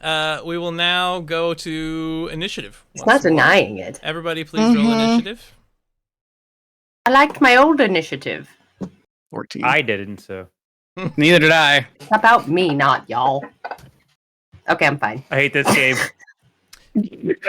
We will now go to initiative. It's once not more. denying it. Everybody, please roll initiative. I liked my old initiative. 14. I didn't, so Neither did I. It's about me, not y'all. Okay, I'm fine. I hate this game.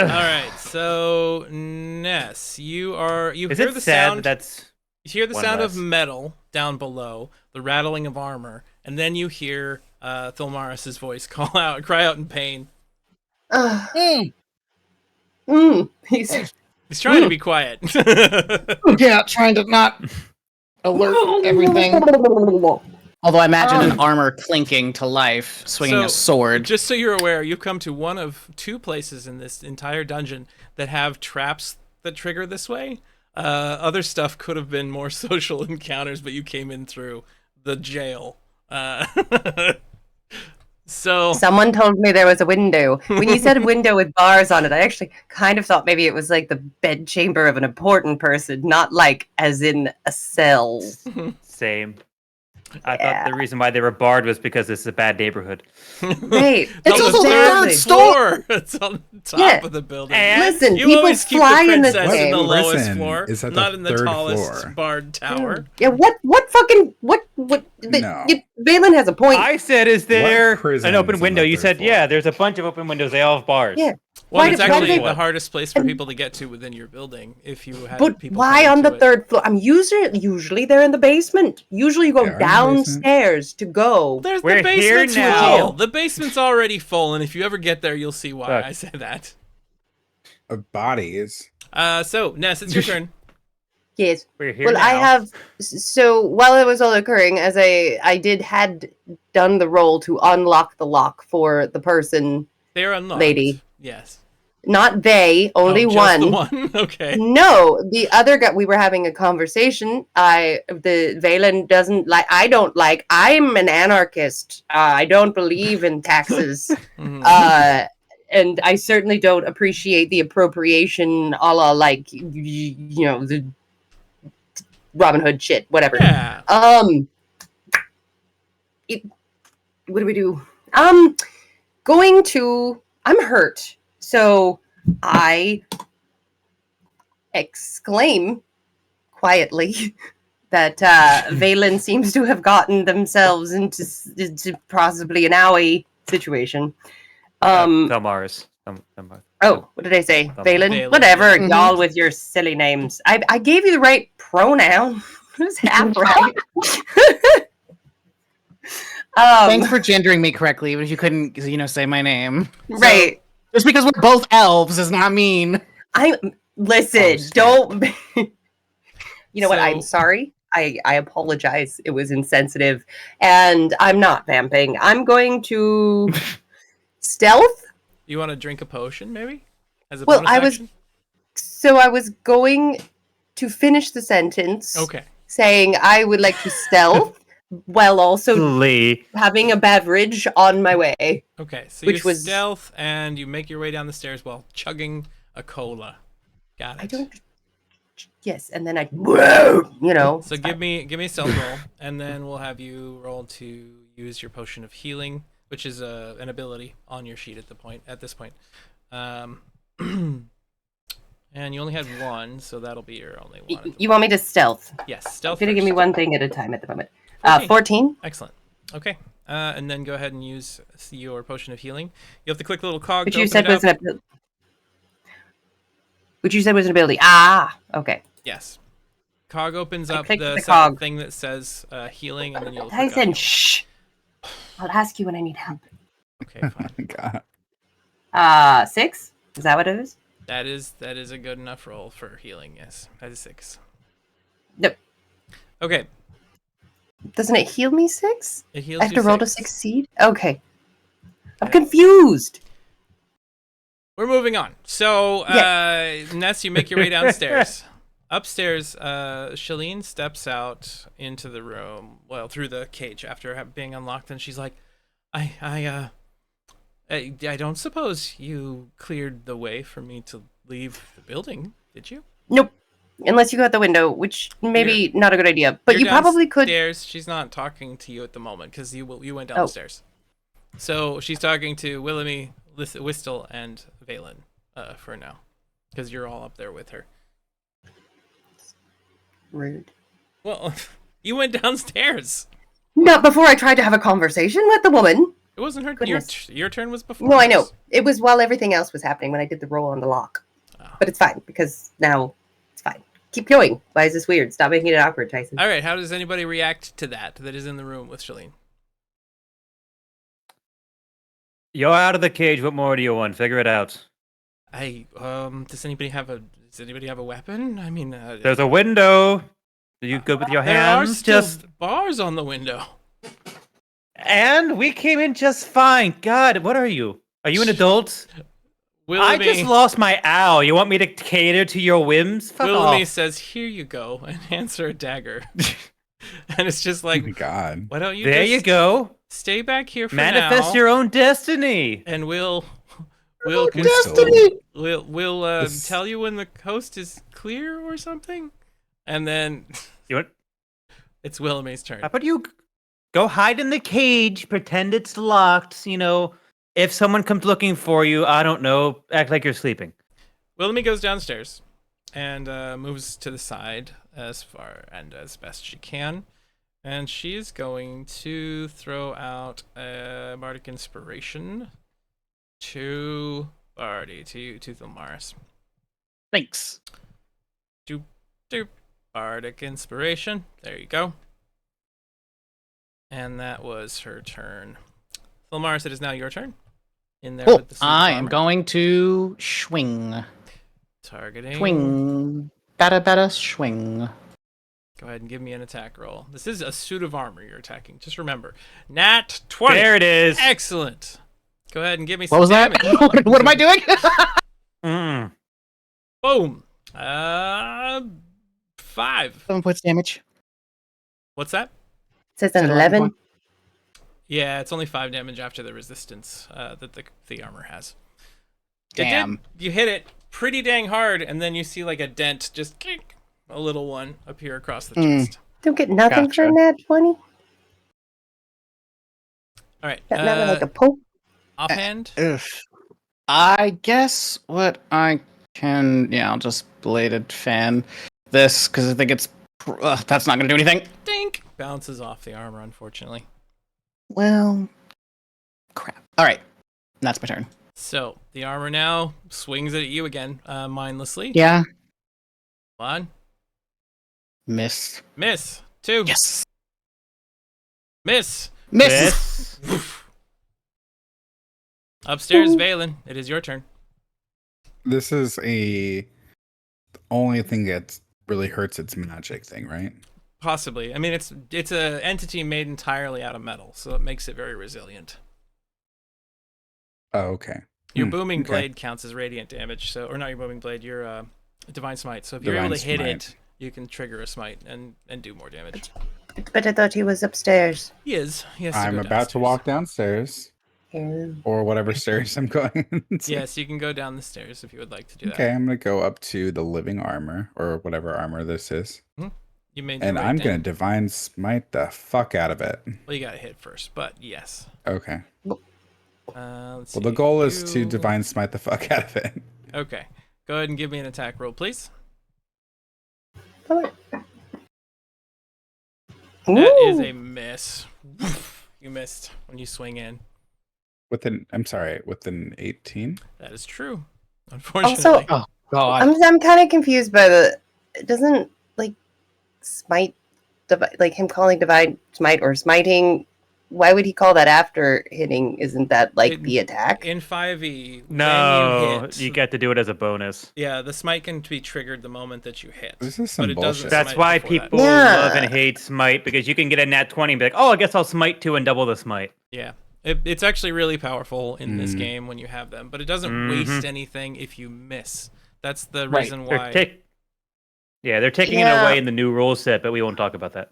All right. So Ness, you Is hear it the sad sound. that's You hear the one sound less? of metal down below, the rattling of armor, and then you hear Thilmaris's voice cry out in pain. He's He's trying to be quiet. Yeah, trying to not alert everything. Although I imagine an armor clinking to life, swinging a sword. Just so you're aware, you've come to one of two places in this entire dungeon that have traps that trigger this way. Other stuff could have been more social encounters, but you came in through the jail. So Someone told me there was a window. When you said a window with bars on it, I actually kind of thought maybe it was like the bedchamber of an important person, not like as in a cell. same? I thought the reason why they were barred was because this is a bad neighborhood. Right. It's also the third floor. It's on the top Yeah. of the building. And Listen, You people always keep fly the in this princess in the game. lowest Prison floor, is at the not in the third tallest floor. barred tower. Yeah, what fucking, No. Valen has a point. I said, is there prison an is open on window? the You third said, floor? yeah, there's a bunch of open windows. They all have bars. Yeah. Well, Why it's did- why actually did they- the hardest place for people to get to within your building if you had But people why coming on to the it. third floor? I'm usually they're in the basement. Usually you go They are in the basement? downstairs to go. There's We're the here basement's now. full. The basement's already full, and if you ever get there, you'll see why Look. I say that. Bodies. So Ness, it's your turn. Yes. We're here Well, now. I have. So while it was all occurring, as I had done the roll to unlock the lock for the person, They're unlocked. Lady. Yes. not they, only Oh, just one. the one. Okay. No, the other guy. We were having a conversation. The Valen doesn't like. I don't like. I'm an anarchist. I don't believe in taxes. Mhm. And I certainly don't appreciate the appropriation, a la like the Robin Hood shit, whatever. Yeah. What do we do? I'm hurt, so I exclaim quietly that Valen seems to have gotten themselves into possibly an owie situation. Thelmaris. Oh, what did I say? Valen? Valen, Whatever, yeah. y'all with your silly names. I gave you the right pronoun. It was half right. Thanks for gendering me correctly, even if you couldn't, say my name. Right. Just because we're both elves does not mean. Listen, snap. don't. You know what? I'm So- sorry. I apologize. It was insensitive, and I'm not vamping. I'm going to stealth. You want to drink a potion, maybe? As a Well, bonus I was- action? So I was going to finish the sentence, Okay. saying I would like to stealth while also Lee. having a beverage on my way. Okay. So Which you was- stealth and you make your way down the stairs while chugging a cola. Got it. I don't. Yes, and then I, So give me a stealth roll, and then we'll have you roll to use your potion of healing, which is an ability on your sheet at this point. And you only had one, so that'll be your only one. You want me to stealth? Yes, I'm stealth. gonna give me first. one thing at a time at the moment. 14. 14. Excellent. Okay. And then go ahead and use your potion of healing. You have to click the little cog. Which to you open said it was up. an ability. Which you said was an ability. Ah, okay. Yes. Cog opens I up clicked the the cog. thing that says healing, and then you'll. I click said on- shh. I'll ask you when I need help. Okay, fine. God. 6. Is that what it is? That is a good enough roll for healing. Yes, that is 6. Nope. Okay, Doesn't it heal me 6? it heals I have you to roll to 6. succeed. Okay. I'm Yeah. confused. We're moving on. So, Ness, you make your way downstairs. Upstairs, Shalene steps out into the room, well, through the cage after being unlocked, and she's like, I don't suppose you cleared the way for me to leave the building, did you? Nope. unless you go out the window, which maybe not a good idea. But you You're probably could. downstairs. She's not talking to you at the moment because you went down Oh. the stairs. So she's talking to Willamy, Whistle, and Valen for now because you're all up there with her. Rude. Well, you went downstairs. Not before I tried to have a conversation with the woman. It wasn't her. Goodness. Your turn was before. No, I know. hers. It was while everything else was happening when I did the roll on the lock. Oh. But it's fine because now it's fine. Keep going. Why is this weird? Stop making it awkward, Tyson. All right. How does anybody react to that is in the room with Shalene? You're out of the cage. What more do you want? Figure it out. Does anybody have a weapon? I mean, There's a window. Do you good with your there are hands? still Just bars on the window. and we came in just fine. God, what are you? Are you an adult? I just Willamy, lost my owl. You want me to cater to your whims? Fuck Willamy off. says, "Here you go," and hands her a dagger. And it's just Oh like, my god. why don't you There just you go. stay back here for Manifest now, your own destiny. and we'll Destiny! we'll This- tell you when the coast is clear or something, and then You want? it's Willamy's turn. How about you go hide in the cage, pretend it's locked, if someone comes looking for you, I don't know, act like you're sleeping. Willamy goes downstairs and moves to the side as far and as best she can. And she's going to throw out a Bardic Inspiration to Bardi, to Thilmaris. Thanks. Doop, doop. Bardic Inspiration. There you go. And that was her turn. Thilmaris, it is now your turn. In there Cool. with the suit of I am armor. going to swing. Targeting. Swing. Bada swing. Go ahead and give me an attack roll. This is a suit of armor you're attacking. Just remember. Nat 20. There it is. Excellent. Go ahead and give me some What was that? damage. What am I doing? Mm. Boom. 5. 7 points damage. What's that? It says an Is it 11. 11? Yeah, it's only 5 damage after the resistance that the armor has. It did- Damn. you hit it pretty dang hard, and then you see like a dent, just kink, a little one appear across the chest. Don't get nothing for Gotcha. a nat 20. All right. Not like a poke. Offhand. Ugh. I guess what I can, I'll just bladed fan this because I think it's that's not going to do anything. Dink. Bounces off the armor, unfortunately. Well, crap. All right, that's my turn. So the armor now swings at you again, mindlessly. Yeah, Come on. miss. Miss. 2. Yes, Miss. miss. This. Upstairs, Valen. It is your turn. This is the only thing that really hurts its magic thing, right? Possibly. I mean, it's a entity made entirely out of metal, so it makes it very resilient. Oh, okay. Your booming okay. blade counts as radiant damage, or not your booming blade, your divine smite. So if you're Divine able to hit smite. it, you can trigger a smite and do more damage. But I thought he was upstairs. He is. He has to I'm go about to downstairs. walk downstairs or whatever stairs I'm going into. Yes, you can go down the stairs if you would like to do that. Okay, I'm gonna go up to the living armor or whatever armor this is, You made your and way I'm down. gonna divine smite the fuck out of it. Well, you gotta hit first, but yes. Okay. Let's Well, the see. goal is to You- divine smite the fuck out of it. Okay. Go ahead and give me an attack roll, please. That is a miss. You missed when you swing in. With an 18. That is true. Unfortunately. Oh God. I'm kind of confused by it doesn't like smite, like him calling divine smite or smiting. Why would he call that after hitting? Isn't that like the attack? In 5e, when No, you hit, you get to do it as a bonus. yeah, the smite can be triggered the moment that you hit. This is some but it doesn't bullshit. That's smite why before that. people Yeah. love and hate smite, because you can get a nat 20 and be like, oh, I guess I'll smite 2 and double the smite. Yeah. It's actually really powerful in this Mm. game when you have them, but it doesn't Mhm. waste anything if you miss. That's the Right. reason They're why. they're taking it Yeah. away in the new rule set, but we won't talk about that.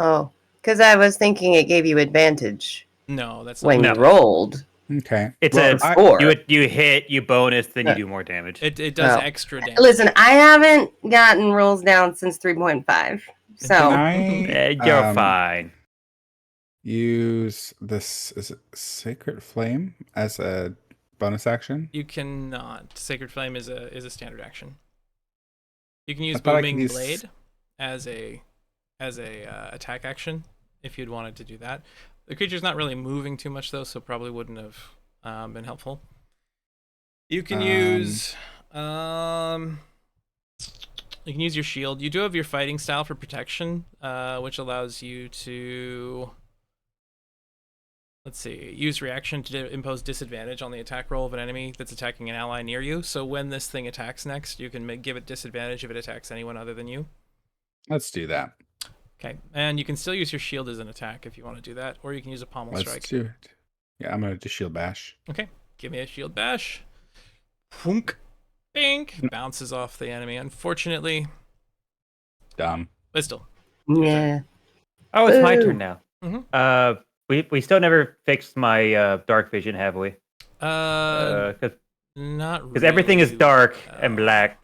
Oh, because I was thinking it gave you advantage No, that's not when No. you rolled. Okay. It's Well, a Four. you hit, you bonus, then you do more damage. It does Oh. extra damage. Listen, I haven't gotten rolls down since 3.5. can So I You're fine. use this is it Sacred Flame as a bonus action? You cannot. Sacred Flame is a standard action. You can use thought I could Booming use- Blade as a attack action if you'd wanted to do that. The creature's not really moving too much though, so probably wouldn't have been helpful. You can use you can use your shield. You do have your fighting style for protection, which allows you to, let's see, use reaction to impose disadvantage on the attack roll of an enemy that's attacking an ally near you. So when this thing attacks next, you can give it disadvantage if it attacks anyone other than you. Let's do that. Okay, and you can still use your shield as an attack if you want to do that, or you can use a pommel Let's strike. do it. Yeah, I'm gonna do Shield Bash. Okay, give me a shield bash. Punk. Bink. Bounces off the enemy, unfortunately. Dumb. But still. yeah. Oh, it's my Boo. turn now. Mhm. We still never fixed my dark vision, have we? Because Not really. everything is dark and black.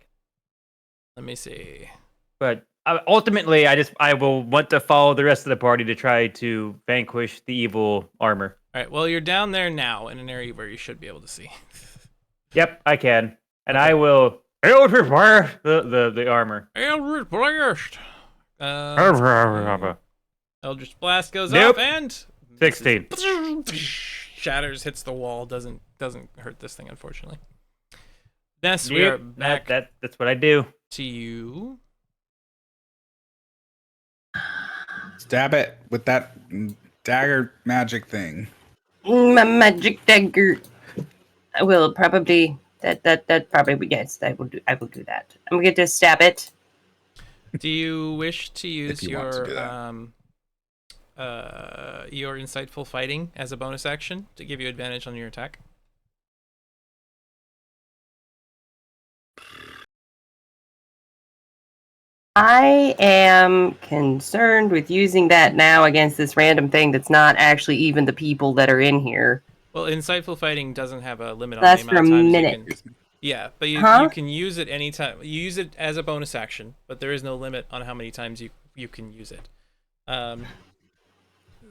Let me see. But ultimately, I will want to follow the rest of the party to try to vanquish the evil armor. All right, well, you're down there now in an area where you should be able to see. Yep, I can, and I will Eldritch Blast the armor. Eldritch Blast. Eldritch Blast goes Nope. off and 16. shatters, hits the wall. Doesn't hurt this thing, unfortunately. Ness, we are Yep, back that's what I do. to you. Stab it with that dagger magic thing. My magic dagger. I will probably that probably yes. I will do that. I'm going to stab it. Do you wish to use you want to do your insightful fighting as a bonus action to give you advantage on your attack? I am concerned with using that now against this random thing that's not actually even the people that are in here. Well, insightful fighting doesn't have a limit on That's the for a amount of times minute. you can. Excuse me. Yeah, but you Huh? can use it anytime. You use it as a bonus action, but there is no limit on how many times you can use it.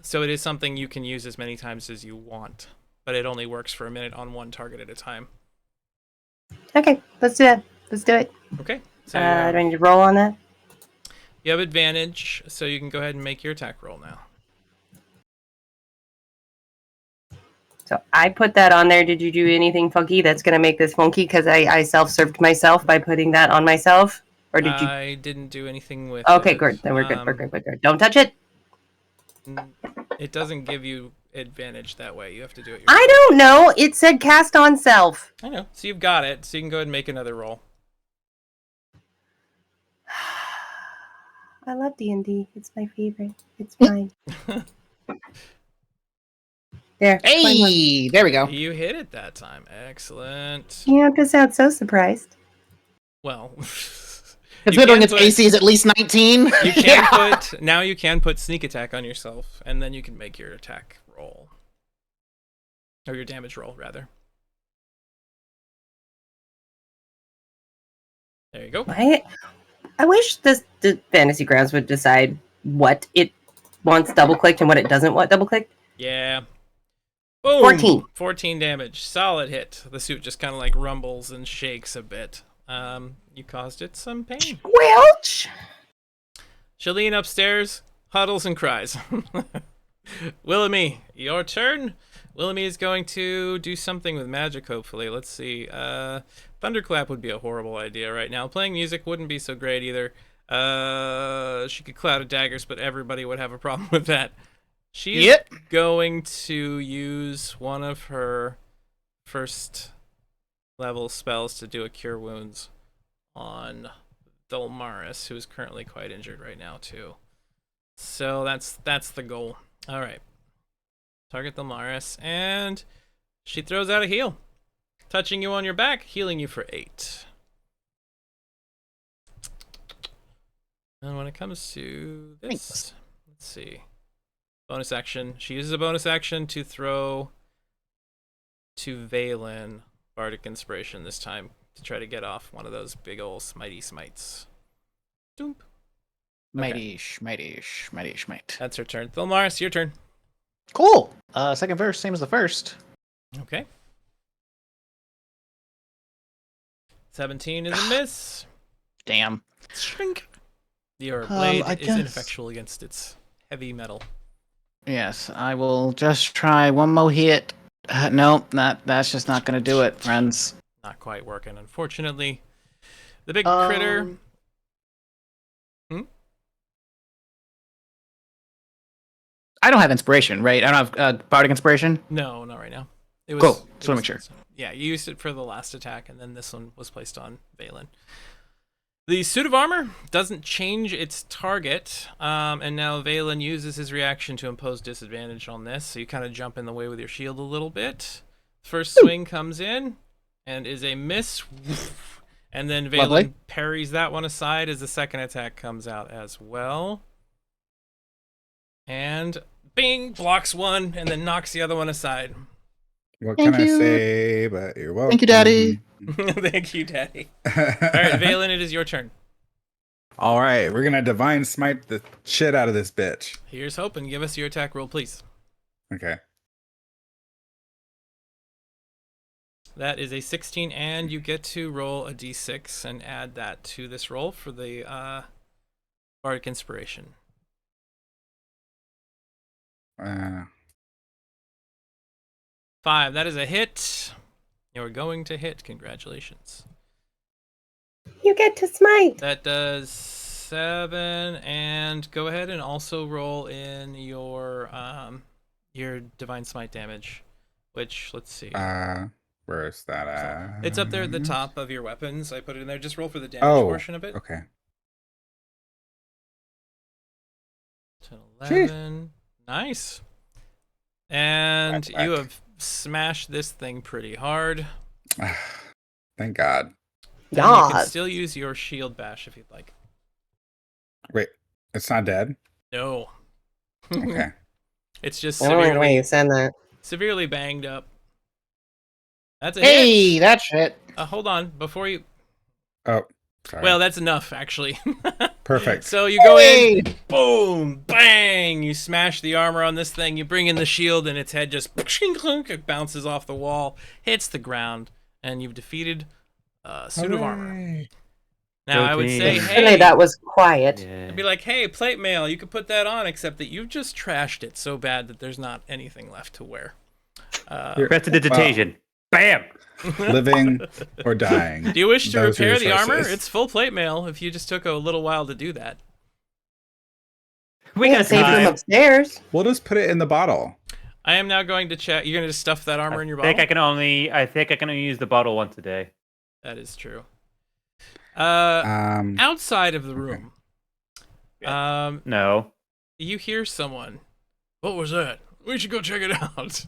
So it is something you can use as many times as you want, but it only works for a minute on one target at a time. Okay, let's do that. Let's do it. Okay. So Do I need to roll on that? you have advantage, so you can go ahead and make your attack roll now. So I put that on there. Did you do anything funky that's going to make this funky? Because I self-served myself by putting that on myself? Or did you? I didn't do anything with Okay, it. good. Then we're good. We're good. We're good. Don't touch it. It doesn't give you advantage that way. You have to do it yourself. I don't know. It said cast on self. I know. So you've got it. So you can go ahead and make another roll. I love D&D. It's my favorite. It's fine. There. Hey, there we go. You hit it that time. Excellent. You don't have to sound so surprised. Well, Considering its put- AC is at least 19. you can you can put sneak attack on yourself, and then you can make your attack roll. Or your damage roll, rather. There you go. I wish the Fantasy Grounds would decide what it wants double clicked and what it doesn't want double clicked. Yeah. Boom! 14. 14 damage. Solid hit. The suit just kind of like rumbles and shakes a bit. You caused it some pain. Welch! Shalene upstairs huddles and cries. Willamy, your turn. Willamy is going to do something with magic, hopefully. Let's see. Thunderclap would be a horrible idea right now. Playing music wouldn't be so great either. She could Cloud of Daggers, but everybody would have a problem with that. She's going to use one of her first level spells to do a Cure Wounds on Dolmaris, who is currently quite injured right now, too. So that's the goal. All right. Target Dolmaris, and she throws out a heal. Touching you on your back, healing you for 8. And when it comes to this, let's see. Bonus action. She uses a bonus action to throw to Valen Bardic Inspiration this time to try to get off one of those big ol' smitey smites. Doomp. Mighty schmite. That's her turn. Thilmaris, your turn. Cool. Second verse, same as the first. Okay. 17 is a miss. Damn. Shrink. Your blade I is guess. ineffectual against its heavy metal. Yes, I will just try one more hit. Nope, that's just not gonna do it, friends. Not quite working, unfortunately. The big critter. I don't have inspiration, right? I don't have bardic inspiration. No, not right now. It was, Cool. it Just wanna was- make sure. Yeah, you used it for the last attack, and then this one was placed on Valen. The suit of armor doesn't change its target, and now Valen uses his reaction to impose disadvantage on this, so you kind of jump in the way with your shield a little bit. First swing comes in, and is a miss, and then Valen Lovely. parries that one aside as the second attack comes out as well. And bing, blocks one, and then knocks the other one aside. What Thank can you. I say? But you're welcome. Thank you, Daddy. Thank you, Daddy. All right, Valen, it is your turn. All right, we're gonna divine smite the shit out of this bitch. Here's hoping. Give us your attack roll, please. Okay. That is a 16, and you get to roll a d6 and add that to this roll for the Bardic Inspiration. 5. That is a hit. You're going to hit. Congratulations. You get to smite. That does 7, and go ahead and also roll in your divine smite damage, which, let's see. Where is that at? It's up there at the top of your weapons. I put it in there. Just roll for the damage portion of it. Okay. 10, 11. Nice. And Whack, you whack. have smashed this thing pretty hard. Thank God. And you can God. still use your shield bash if you'd like. Wait, it's not dead? No. Okay. It's just I don't like the way you said that. severely banged up. That's a Hey, hit. that shit. Hold on. Before you... Oh, sorry. Well, that's enough, actually. Perfect. So you go in, boom, bang! You smash the armor on this thing. You bring in the shield, and its head just it bounces off the wall, hits the ground, and you've defeated a suit of armor. Hooray. Now, I would say, Guilty. Really, hey, that was quiet. I'd be like, hey, plate mail, you could put that on, except that you've just trashed it so bad that there's not anything left to wear. Prestidigitation. Bam! Living or dying. Do you wish to Those are your repair the armor? choices. It's full plate mail if you just took a little while to do that. We got Save them time. upstairs. We'll just put it in the bottle. I am now going to check. You're going to just stuff that armor in your I think bottle? I can only use the bottle once a day. That is true. Um, Outside of the okay. room, No. you hear someone. What was that? We should go check it out.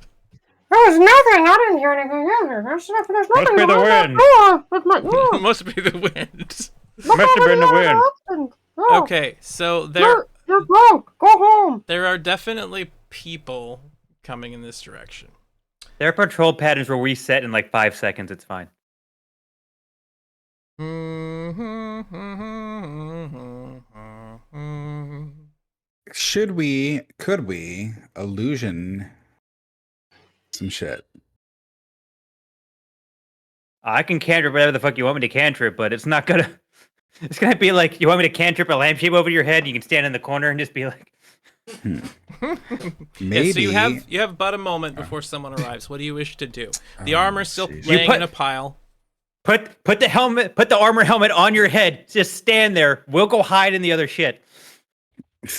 There was nothing. I didn't hear anything either. There's nothing Must be the behind wind. that door with my door. Must be the wind. Must have been the wind. Happened. Oh, Okay, so there You're drunk. Go home. there are definitely people coming in this direction. Their patrol patterns will reset in like 5 seconds. It's fine. could we illusion some shit? I can cantrip whatever the fuck you want me to cantrip, but it's not gonna. It's gonna be like you want me to cantrip a lampshade over your head. You can stand in the corner and just be like, Maybe. Yeah, so you have about a moment before someone arrives. What do you wish to do? The Oh, armor's still jeez. laying You in a pile. put the armor helmet on your head. Just stand there. We'll go hide in the other shit.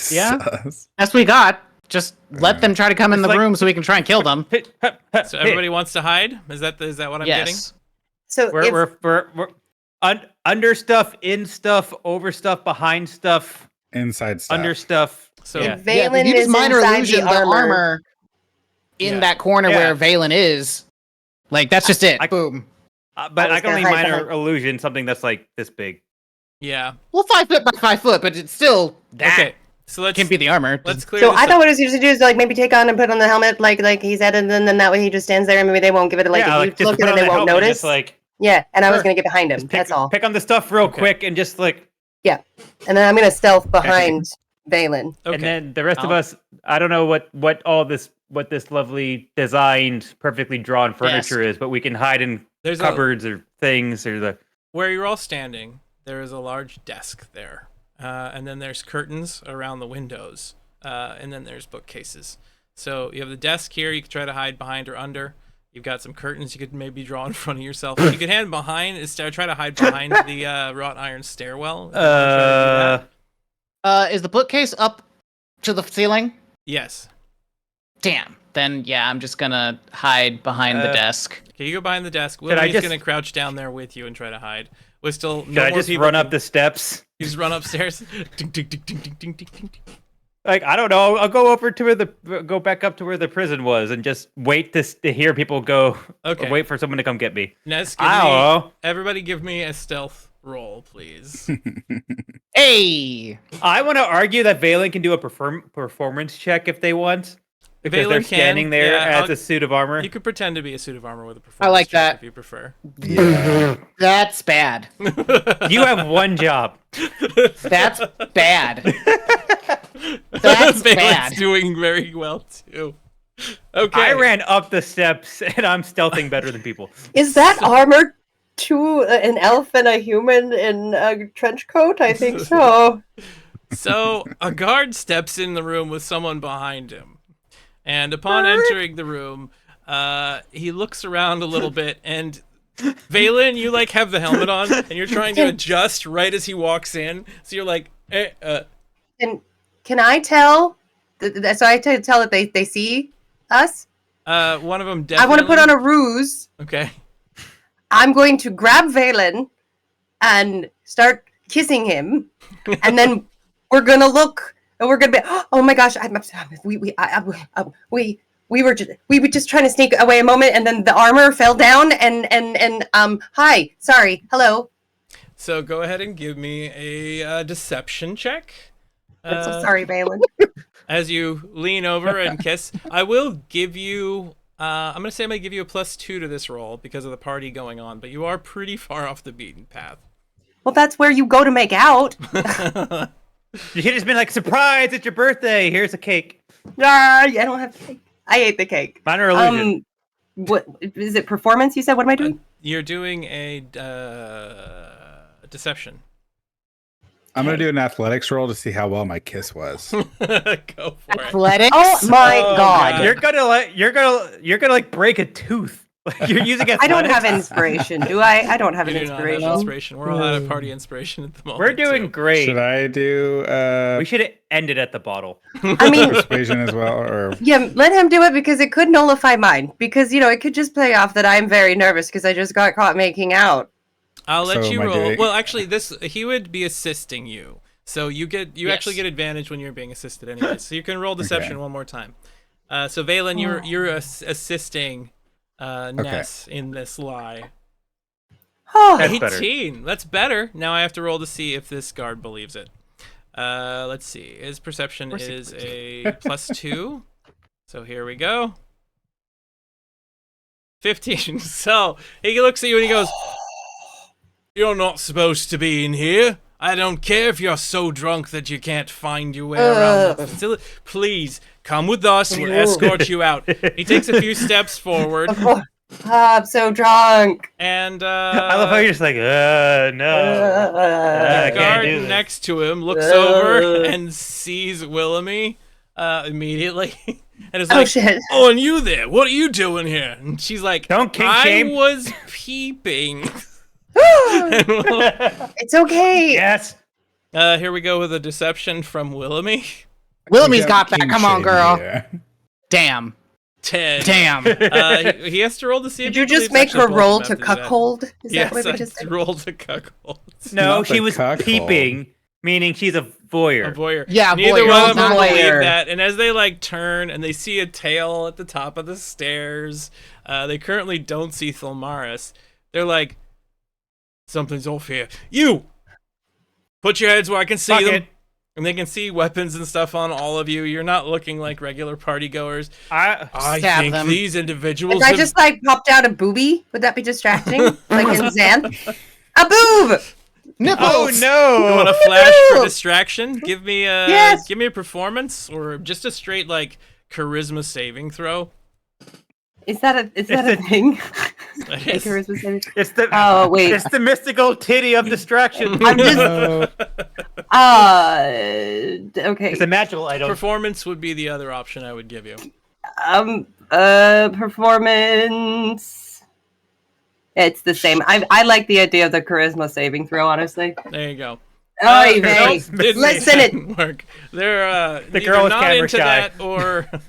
Yeah? Sus. That's what we got. Just let them try to come in It's the like- room so we can try and kill them. So everybody wants to hide? Is that what I'm getting? Yes. So if, We're under stuff, in stuff, over stuff, behind stuff, Inside stuff. under stuff. So Yeah. if Valen if you use is minor inside illusion, the armor, in Yeah. that corner Yeah. where Valen is, like that's just it. I- Boom. But I I, was can only gonna hide minor behind- illusion something that's like this big. yeah. Well, 5 foot by 5 foot, but it's still that. Okay. So let's Can't be the armor. let's clear So this I up. thought what it was used to do is like maybe take on and put on the helmet like he said, and then that way he just stands there and maybe they won't give it like yeah, a like huge just look put and on then they the won't helmet, notice. just like Yeah, and I was Sure. gonna get behind him. just pick, That's all. pick on the stuff real Okay. quick and just like, Yeah, and then I'm gonna stealth behind Valen. Okay. and then the rest of I'll- us. I don't know what this lovely designed, perfectly drawn furniture is, but we can hide in There's cupboards or things or the. where you're all standing, there is a large desk there. And then there's curtains around the windows. And then there's bookcases. So you have the desk here you can try to hide behind or under. You've got some curtains you could maybe draw in front of yourself. You could hide behind, try to hide behind the wrought iron stairwell. If you wanna try to do that. Is the bookcase up to the ceiling? Yes. Damn. Then yeah, I'm just gonna hide behind the desk. Okay, you go behind the desk. Should I Willie's just- gonna crouch down there with you and try to hide. With still Should no I more just people run can- up the steps? You just run upstairs. Ding, ding, ding, ding, ding, ding, ding, ding. Like I don't know. I'll go over to go back up to where the prison was and just wait to hear people go. Okay. Wait for someone to come get me. Ness, everybody give me a stealth roll, please. Hey. I want to argue that Valen can do a performance check if they want, because Valen they're can, standing there yeah, as a suit of armor. You could pretend to be a suit of armor with a performance I like check that. if you prefer. Yeah. That's bad. You have one job. That's bad. That's Valen's bad. doing very well too. Okay. I ran up the steps and I'm stealthing better than people. Is that armor to an elf and a human in a trench coat? I think so. So a guard steps in the room with someone behind him, and upon entering the room, he looks around a little bit, and Valen, you like have the helmet on, and you're trying to adjust right as he walks in. So you're like, And can I tell? So I tell that they see us. one of them I definitely. want to put on a ruse. Okay. I'm going to grab Valen and start kissing him, and then we're gonna look, and we're gonna be, oh my gosh, we were just trying to sneak away a moment, and then the armor fell down, and hi, sorry, hello. So go ahead and give me a deception check. I'm so sorry, Valen. As you lean over and kiss, I will give you. I'm gonna say I'm gonna give you a +2 to this roll because of the party going on, but you are pretty far off the beaten path. Well, that's where you go to make out. You should have just been like, surprise, it's your birthday. Here's a cake. I don't have cake. I ate the cake. Minor illusion. What is it? Performance? You said? What am I doing? You're doing a deception. I'm gonna do an athletics roll to see how well my kiss was. Go for it. Athletics. Oh my Oh, god! God. You're gonna like break a tooth. Like, you're using I don't have athletics. inspiration, do I? I don't have You an do not have inspiration. inspiration. We're all out of party inspiration at the moment. We're doing too. great. Should I do We should have ended at the bottle. I mean, persuasion as well, or yeah, let him do it because it could nullify mine. Because it could just play off that I'm very nervous because I just got caught making out. I'll let So you am I roll. doing- Well, actually, he would be assisting you, so you Yes. actually get advantage when you're being assisted anyway. So you can roll deception one more time. So Valen, you're assisting Ness in this lie. Oh, That's better. 18. That's better. Now I have to roll to see if this guard believes it. Let's see. His perception is a +2. So here we go. 15. So he looks at you and he goes, "You're not supposed to be in here. I don't care if you're so drunk that you can't find your way around the facility. Please come with us. We'll escort you out." He takes a few steps forward, I'm so drunk. and I love how you're just like, no. the I can't guard do this. next to him looks over and sees Willamy immediately, and is Oh like, shit! "Oh, and you there? What are you doing here?" And she's like, Don't kink "I shame." was peeping." It's okay. Yes. Here we go with a deception from Willamy. Willamy's got that. King Come on, shame girl. here. Damn. 10. Damn. He has to roll to see if Did you he just believes make actually her both roll of to them have do that. cuckold? Is Yes, that what we I just said? rolled to cuckold. No, Not she the was cuckold. peeping, meaning she's a voyeur. A voyeur. Yeah, Neither voyeur. one of them Voyeur. believe that. And as they turn and they see a tail at the top of the stairs, they currently don't see Thulmaris. They're like, "Something's off here. You! Put your heads where I can see Fuck them. it. And they can see weapons and stuff on all of you. You're not looking like regular party goers. I I Stab think them. these individuals If I have- just like popped out a boobie, would that be distracting? Like in Xanth? A boob! Nipples. oh You no! want to flash for Woo! distraction? Give me a Yes. give me a performance or just a straight like charisma saving throw. Is that a It thing? is. Like charisma saving? It's the Oh wait. it's the mystical titty of distraction. I'm just No. okay. It's a magical item. Performance would be the other option I would give you. Performance. It's the same. I like the idea of the charisma saving throw, honestly. There you go. Oy Nope, vey. didn't Listen it. work. They're The either girl is not camera into shy. that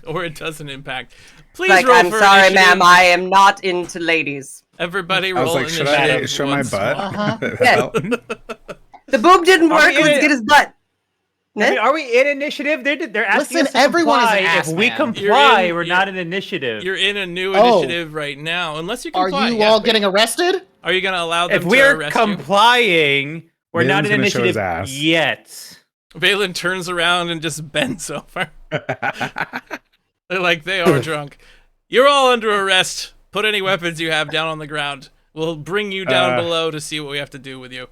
or it doesn't impact. Please Like, roll I'm for sorry, initiative. ma'am, I am not into ladies. Everybody I was roll like, should initiative. I show my once butt? more. Uh-huh. Yeah. The boob didn't Are work. we in Let's it? get his butt. I mean, are we in initiative? They're asking Listen, us to everyone is an comply. ass If we man. comply, You're in- we're you're- not in initiative. You're in a new Oh. initiative right now. Unless you Are comply. you Yeah, all wait. getting arrested? Are you going to allow them If to we're arrest you? complying, we're not Valen's in gonna show his initiative ass. yet. Valen turns around and just bends over. They're like, they are drunk. You're all under arrest. Put any weapons you have down on the ground. We'll bring you down below to see what we have to do with you.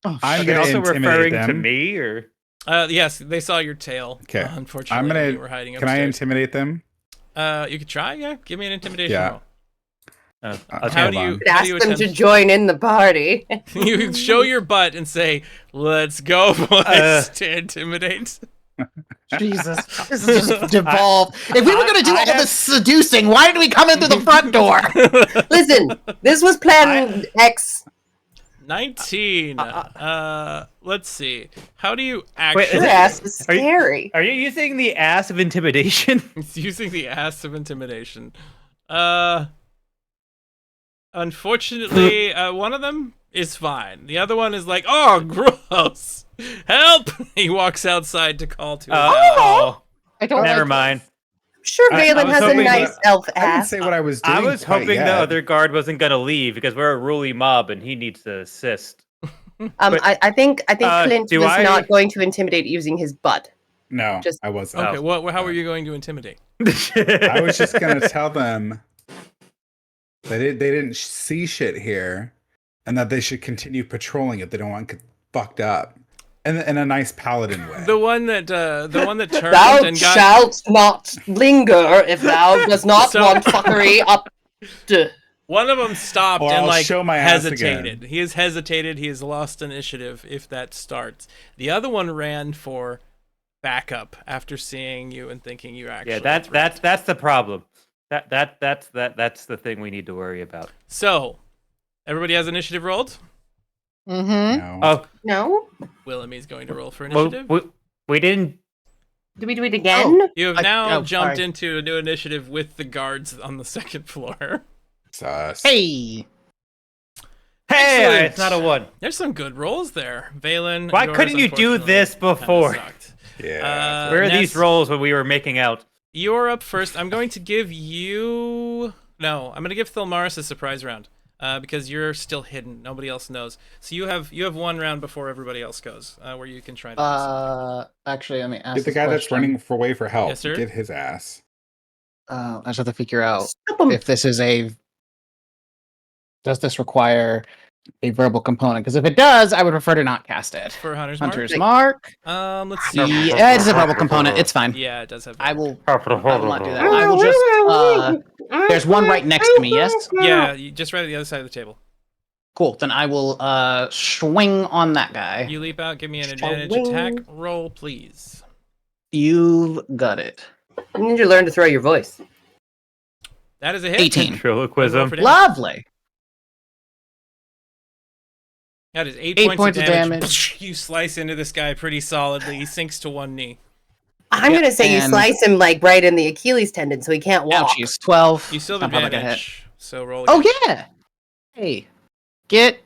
Oh, I'm Are they gonna also intimidate referring them. to me, or Yes, they saw your tail. Okay. Unfortunately, I'm gonna. when you were hiding Can I upstairs. intimidate them? You could try, yeah. Give me an intimidation Yeah. roll. I'll How tell do you. you, Could how ask do you them to attempt? join in the party. You show your butt and say, "Let's go, boys," to intimidate. Jesus. This is just devolved. If we were going to do I all have- this seducing, why did we come in through the front door? Listen, this was plan X. 19. Let's see. How do you actually? Is Your it- ass is are you- scary. Are you using the ass of intimidation? It's using the ass of intimidation. Unfortunately, one of them is fine. The other one is like, "Oh, gross! Help!" He walks outside to call to. his ally. Oh, I don't never like mind. I'm sure I Valen was has a hoping nice elf I didn't ass. say what I was doing. I was quite hoping the yet. other guard wasn't gonna leave because we're a ruly mob and he needs to assist. But- I think Clint do was I- not going to intimidate using his butt. No, Just- I wasn't. Okay, how are you going to intimidate? I was just gonna tell them that they didn't see shit here, and that they should continue patrolling it. They don't want to get fucked up, and in a nice paladin way. The one that turned Thou and got. shalt not linger if thou does not So- want fuckery up. One of them stopped Or and I'll like show my ass hesitated. again. He has hesitated. He has lost initiative if that starts. The other one ran for backup after seeing you and thinking you actually. Yeah, that's the problem. That's the thing we need to worry about. So, everybody has initiative rolled. Mm-hmm. No. Oh, No? Willemy's going to roll for well, initiative. we didn't. Do we do it again? You have I- now oh, jumped sorry. into a new initiative with the guards on the second floor. Sus. Hey. Hey, Excellent. it's not a one. There's some good rolls there, Valen. Why yours, couldn't you do unfortunately, this kinda before? sucked. Yeah. Where are Ness, these rolls when we were making out? You're up first. I'm going to give you. No, I'm going to give Thilmaris a surprise round because you're still hidden. Nobody else knows. So you have one round before everybody else goes, where you can try to. do something. Actually, let me ask Get the this guy that's question. running for way for help. Yes, sir. Get his ass. I just have to figure out Stop 'em. if this is a. Does this require a verbal component? Because if it does, I would prefer to not cast it. For Hunter's Mark. Hunter's Mark. Let's see. Yeah, it is a verbal component. It's fine. Yeah, it does have. I will. I I will not do that. I will just. There's one right next to me. Yes. Yeah, you just right at the other side of the table. Cool. Then I will swing on that guy. You leap out. Give me an Swing. advantage attack roll, please. You've got it. You need to learn to throw your voice. That is a hit. 18. Roll Ventriloquism. for damage. Lovely. That is 8 8 points of damage. You slice into this guy pretty solidly. He sinks to one knee. I'm Yeah, gonna say you and- slice him like right in the Achilles tendon so he can't walk. Ouchies. 12. You still have Somehow I got hit. advantage. So roll. Oh again. yeah. Hey, get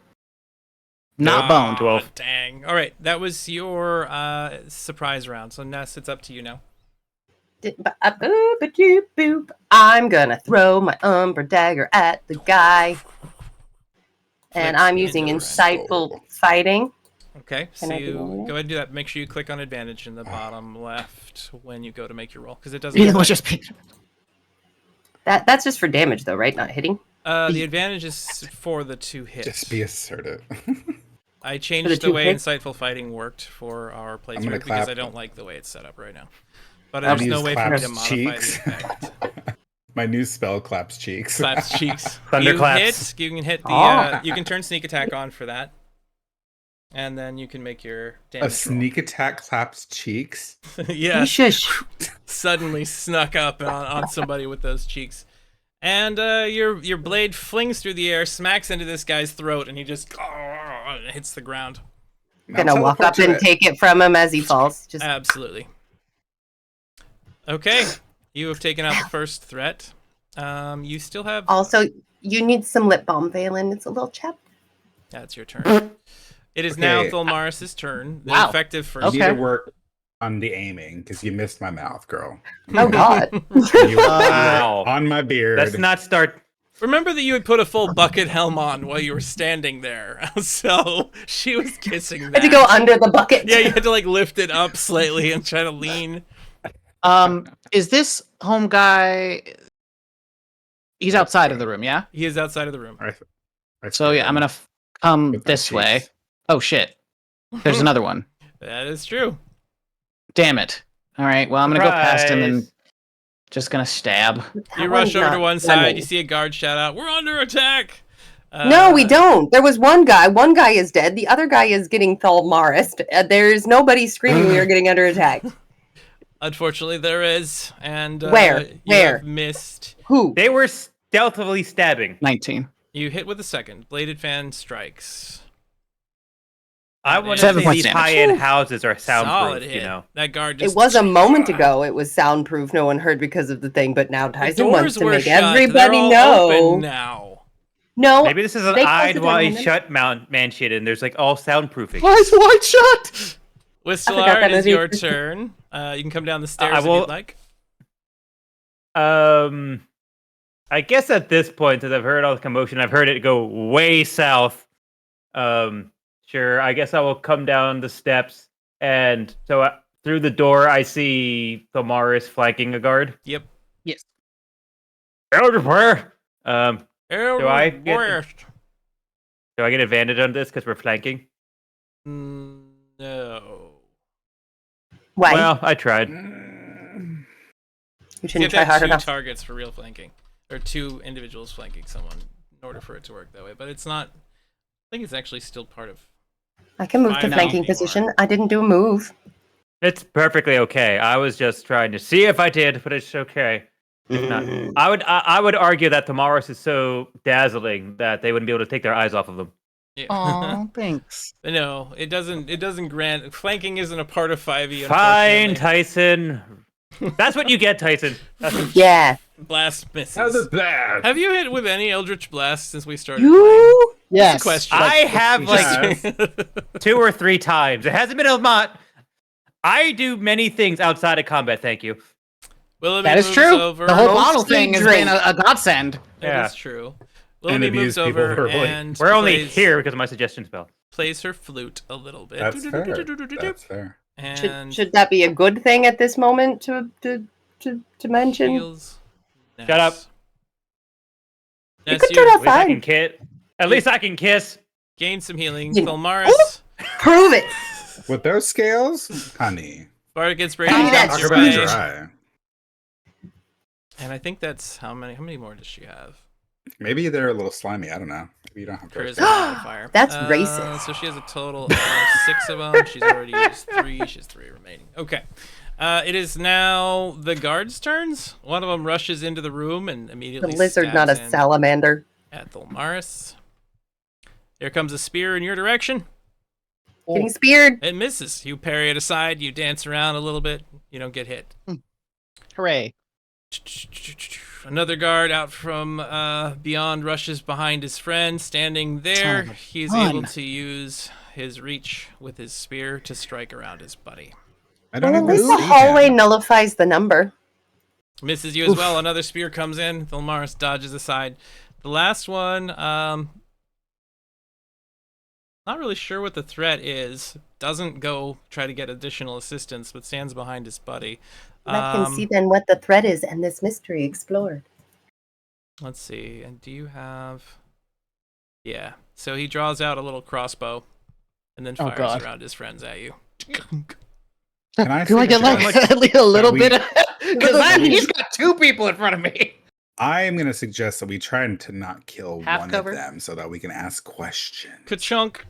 not boned. 12. Dang. All right, that was your surprise round. So Ness, it's up to you now. Boop. I'm gonna throw my Umbra dagger at the guy. And Let's I'm using do it. insightful fighting. Okay, so Can I do you that? go ahead and do that. Make sure you click on advantage in the bottom left when you go to make your roll, because it doesn't. It will affect- just be. That's just for damage, though, right? Not hitting. The advantage is for the 2 hits. Just be assertive. I For the changed the 2 way hits? Insightful Fighting worked for our gonna playthrough because clap. I don't like the way it's set up right now. But I'll there's no use way for me to claps modify cheeks. the effect. My new spell claps cheeks. Claps cheeks. Thunderclaps. You can hit the. Oh. You can turn sneak attack on for that, and then you can make your damage. A roll. sneak attack claps cheeks. Yeah, Shush. suddenly snuck up on somebody with those cheeks, and your blade flings through the air, smacks into this guy's throat, and he just hits the ground. Now Gonna walk teleport up to and it. take it from him as he falls. Just Absolutely. Okay, you have taken out the first threat. You still have. also, you need some lip balm, Valen. It's a little chapped. That's your turn. It is now Okay. Thulmaris' turn. The Wow. effective first. You need Okay. to work on the aiming because you missed my mouth, girl. Oh God. You were Wow. on my beard. Let's not start. Remember that you had put a full bucket helm on while you were standing there, so she was kissing I that. had to go under the bucket. Yeah, you had to like lift it up slightly and try to lean. Is this home guy? He's outside of the room, yeah. He is outside of the room. So yeah, I'm gonna come With my this way. cheeks. Oh shit! There's another one. That is true. Damn it! All right, well I'm gonna go past him and Surprise. just gonna stab. You rush over to one side. You see a guard shout out, "We're under attack!" No, we don't. There was one guy. One guy is dead. The other guy is getting Thalmaris. There's nobody screaming we are getting under attack. Unfortunately, there is, and Where? You Where? have missed. Who? They were stealthily stabbing. 19. You hit with a second. Bladed fan strikes. I want to 7 say points these damage. high-end houses are Solid soundproof. hit. You know. That guard just. It was a moment ago. It was soundproof. No one heard because of the thing. But now The Tyson wants doors to were make shut. everybody They're all know. open now. No. Maybe this is an they closed eyed the door, wide didn't they? shut man shit, and there's like all soundproofing. Eyes wide shut. Whistler, that it is movie. your turn. You can come down the stairs if will- you'd like. I guess at this point, since I've heard all the commotion, I've heard it go way south. Sure, I guess I will come down the steps, and so through the door, I see Thomaris flanking a guard. Yep. Yes. Elder prayer. I Elder get- West. Do I get advantage on this because we're flanking? No. Why? Well, I tried. you You have shouldn't to try have hard two enough. targets for real flanking, or two individuals flanking someone in order for it to work that way. But it's not. I think it's actually still part of. I can move I to know. flanking position. I didn't do a move. It's perfectly okay. I was just trying to see if I did, but it's okay. If not, I would argue that Thomaris is so dazzling that they wouldn't be able to take their eyes off of them. Yeah. Aw, thanks. No, it doesn't. It doesn't grant flanking isn't a part of 5e. Fine, unfortunately. Tyson. That's what you get, Tyson. Yeah. Blast misses. How's it bad? Have you hit with any Eldritch Blast since we started? You. Yes. Question. I have like Just- 2 or 3 times. It hasn't been a lot. I do many things outside of combat. Thank you. Willoughby That is moves true. Over. The whole Mostly bottle thing has drink. been a godsend. That Yeah. is true. Willoughby moves abuse people over verbally. and We're only plays, here because of my suggestion spell. plays her flute a little bit. That's fair. That's fair. And Should that be a good thing at this moment to mention? heals Ness. Shut up. You Ness, could you turn At off least I can fine. kiss. At least I can kiss. gain some healing. You- Thalmaris. Prove it. With those scales, honey. Bardic Give Inspiration me that comes Talk your about speed. way. dry. And I think that's how many. How many more does she have? Maybe they're a little slimy. I don't know. Maybe you don't have Charisma those. modifier. That's racist. So she has a total of 6 of them. She's already used 3. She has 3 remaining. Okay. It is now the guards' turns. One of them rushes into the room and The immediately lizard, not a stabs in salamander. at Thalmaris. Here comes a spear in your direction. Getting speared. It misses. You parry it aside. You dance around a little bit. You don't get hit. Hooray. Another guard out from beyond rushes behind his friend, standing there. Son of a He's gun. able to use his reach with his spear to strike around his buddy. I don't Well, at even least the see hallway him. nullifies the number. Misses you as well. Another spear comes in. Thalmaris dodges aside. The last one, Not really sure what the threat is. Doesn't go try to get additional assistance, but stands behind his buddy. Let him see then what the threat is and this mystery explored. Let's see. And do you have... Yeah. So he draws out a little crossbow and then fires God. around his friends at you. Can I Do I get like suggest at least a little we- bit? Because he's got 2 people in front of me. I am going to suggest that we try to not kill Half one cover? of them so that we can ask questions. Ka-chunk!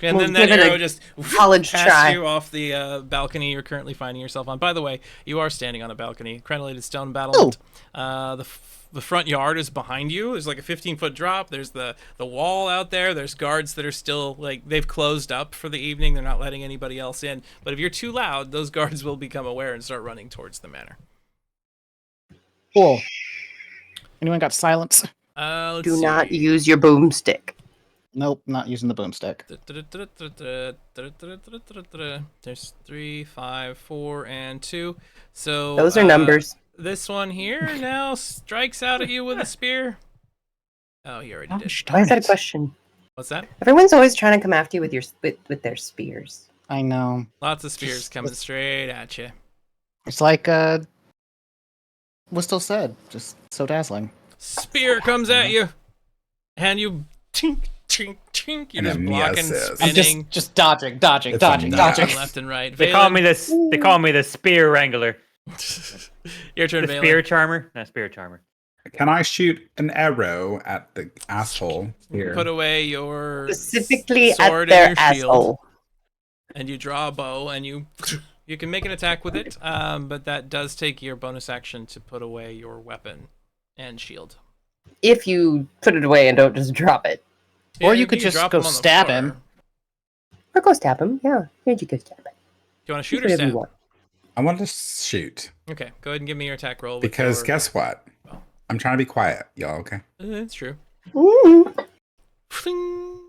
And We'll then that give it a arrow just college casts try. you off the balcony you're currently finding yourself on. By the way, you are standing on a balcony, crenellated stone battlement. The front yard is behind you. There's like a 15-foot drop. There's the wall out there. There's guards that are still, like, they've closed up for the evening. They're not letting anybody else in. But if you're too loud, those guards will become aware and start running towards the manor. Cool. Anyone got silence? Let's Do not see. use your boomstick. Nope, not using the boomstick. There's 3, 5, 4, and 2. So Those are numbers. This one here now strikes out at you with a spear. Oh, he already did. Why is that a question? What's that? Everyone's always trying to come after you with your with their spears. I know. Lots of spears coming straight at you. It's like was still said, just so dazzling. Spear comes at you, and you tink, tink, tink. You're And just a blocking, misses. I'm spinning, just dodging, dodging, It's dodging, a dodging. miss. left and right. They call Valen, me this. They call me the spear wrangler. Your turn, The Valen. spear charmer. No, spear charmer. Can I shoot an arrow at the asshole here? Put away your Specifically sword at their and your shield, asshole. and you draw a bow, and you can make an attack with it. But that does take your bonus action to put away your weapon and shield. If you put it away and don't just drop it. Or Yeah, you could can just drop go him on the stab floor. him. Or go stab him. Yeah. Here you go stab him. Do you want to Do shoot or whatever you stab? want. I want to shoot Okay, go ahead and give me your attack roll. With because your... guess what? Oh. I'm trying to be quiet, y'all. Okay. It's true. Mm. Fling.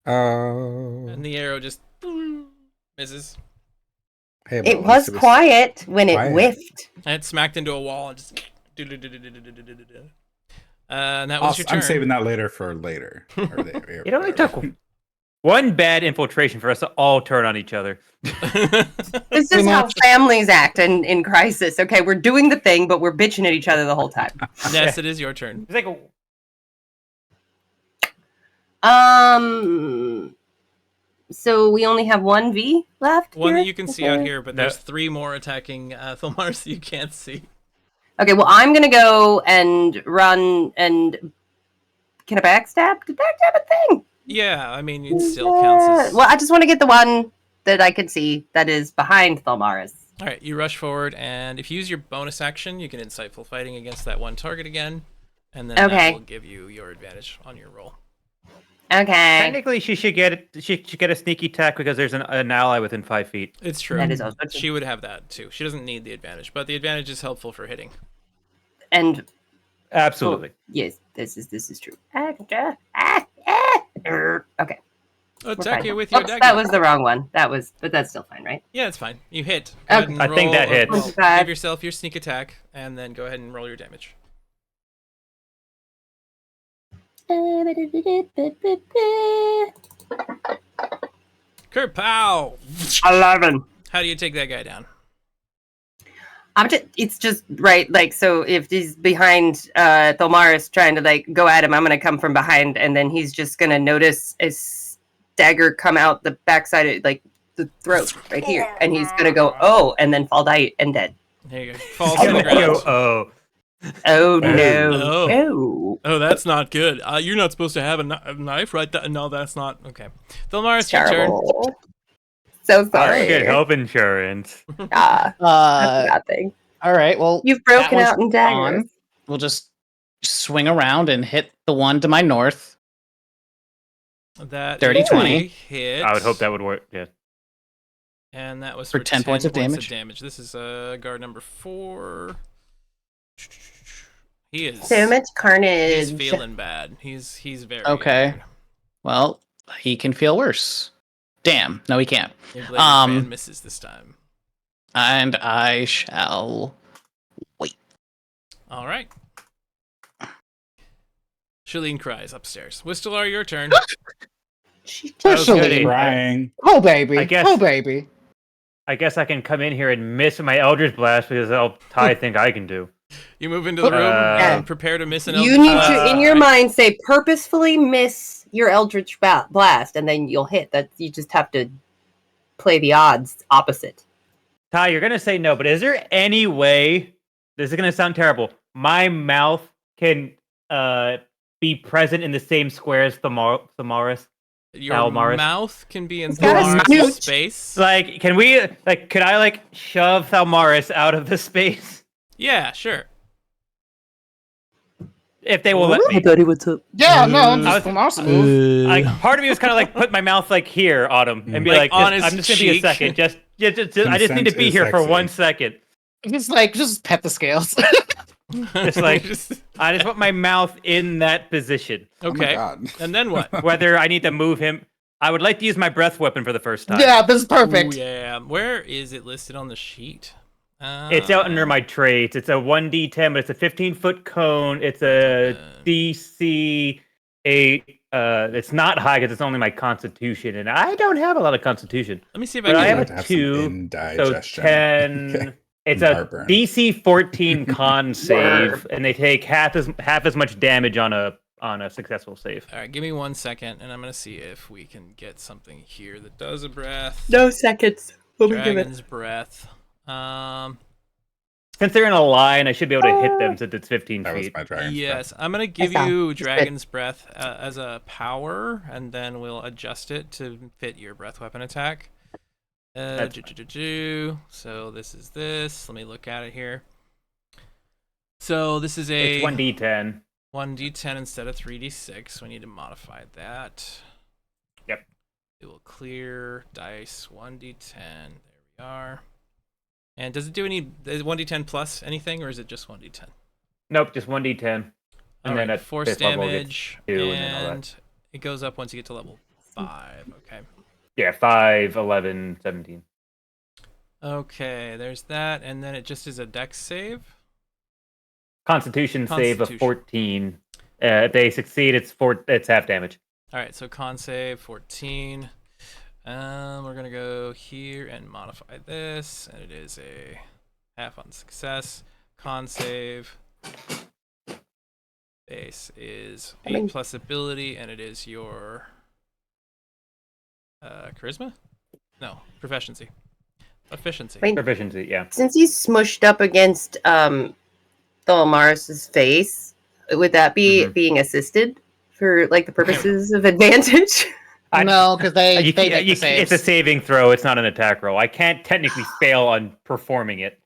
Oh. And the arrow just misses. Hey, but It at was least quiet when it quiet. whiffed. And it smacked into a wall and just. And that was your turn. I'm saving that later for later. It only took one bad infiltration for us to all turn on each other. This is how families act in crisis. Okay, we're doing the thing, but we're bitching at each other the whole time. Yes, it is your turn. It's like So we only have one V left. One here? that you can see out Okay. here, but there's 3 more attacking Thomars that you can't see. Okay, well, I'm gonna go and run and can I backstab? Did backstab a thing? Yeah, I mean, it still counts as... Well, I just want to get the one that I can see that is behind Thalmaris. All right, you rush forward, and if you use your bonus action, you can Insightful Fighting against that one target again, and then Okay. that will give you your advantage on your roll. Okay, technically she should get it. She should get a sneaky attack because there's an ally within 5 feet. It's true. that is also true. She would have that, too. She doesn't need the advantage, but the advantage is helpful for hitting. And Absolutely. yes, this is true. Okay, Attack you with Oops, your dagger. that was the wrong one. But that's still fine, right? Yeah, it's fine. You hit. Go ahead and I think that hits. 25. Give yourself your sneak attack, and then go ahead and roll your damage. Kerpow! 11. How do you take that guy down? It's just right, like, so if he's behind Thalmaris trying to like go at him, I'm gonna come from behind, and then he's just gonna notice a dagger come out the backside of like the throat right here, and he's gonna go, oh, and then fall die and dead. There you go. Falls to the ground. Oh, Oh no. Oh. Oh. Oh, that's not good. You're not supposed to have a knife, right? No, that's not. Okay. Thalmaris, your turn. Terrible. So I sorry. get health insurance. Nothing. All right. Well, You've broken one's out in daggers. gone. We'll just swing around and hit the one to my north. That 30, is 20. a hit. I would hope that would work. Yeah. And that was For for 10 points of damage. This is guard number 4. He is So much carnage. He's feeling bad. He's very Okay. injured. Well, he can feel worse. Damn. No, he can't. Your blade fan misses this time. And I shall wait. All right. Shalene cries upstairs. Whistler, your turn. She Officially. Crying. Oh baby. I guess- Oh baby. I guess I can come in here and miss my Eldritch Blast because all Ty think I can do. You move into the room and prepare to miss an You Eldritch need Blast. to, in your mind, say purposefully miss your Eldritch Blast, and then you'll hit. That you just have to play the odds opposite. Ty, you're gonna say no, but is there any way? This is gonna sound terrible. My mouth can be present in the same square as Thamaris. Your Almaris. mouth can be in It's got a Thalmaris' snoot. space. Like, can we? Like, could I like shove Thalmaris out of the space Yeah, sure. if they will let me? what's up. Yeah, no, I was- from our move. Like, part of me was kind of like put my mouth like here on him and be Like, like, on his I'm just gonna be a cheek. second. Just I just need to Consent be is here for sexy. 1 second. Just pet the scales. It's like I just put my mouth in that position. Oh my okay. God. And then what? Whether I need to move him, I would like to use my breath weapon for the first time. Yeah, this is perfect. Ooh, yeah. Where is it listed on the sheet? It's out under my traits. It's a 1d10, but it's a 15-foot cone. It's a DC 8. It's not high because it's only my Constitution, and I don't have a lot of Constitution. Let me see if But I I have can. to a have some 2, so indigestion. 10. Okay. It's Heartburn. a DC 14 con save, and they take half as much damage on a successful save. All right, give me 1 second, and I'm gonna see if we can get something here that does a breath. No seconds. What we give it? Dragon's breath. Since they're in a line, I should be able to hit them since it's 15 That was feet. my dragon. Yes, I'm gonna give That's you fine. Just Dragon's Breath as a power, and then we'll adjust it to fit your breath weapon attack. That's So this is this. Let me look at it here. So this is a It's 1d10. 1d10 instead of 3d6. We need to modify that. Yep. It will clear dice 1d10. There we are. And does it do any? Is 1d10 plus anything, or is it just 1d10? Nope, just 1d10. And then Alright, at force fifth level, it gets damage, 2 and and then all that. it goes up once you get to level 5. Okay. Yeah, 5, 11, 17. Okay, there's that, and then it just is a dex save. Constitution save of Constitution. 14. If they succeed, it's half damage. All right, so con save 14. We're gonna go here and modify this, and it is a half on success. Con save base is 8 plus ability, and it is your charisma? No, proficiency. Efficiency. Wait. Proficiency, yeah. Since he's smushed up against Thalmaris's face, would that be Mhm. being assisted for like the purposes of advantage? No, because they You they can't- make the it's a saves. saving throw. It's not an attack roll. I can't technically fail on performing it.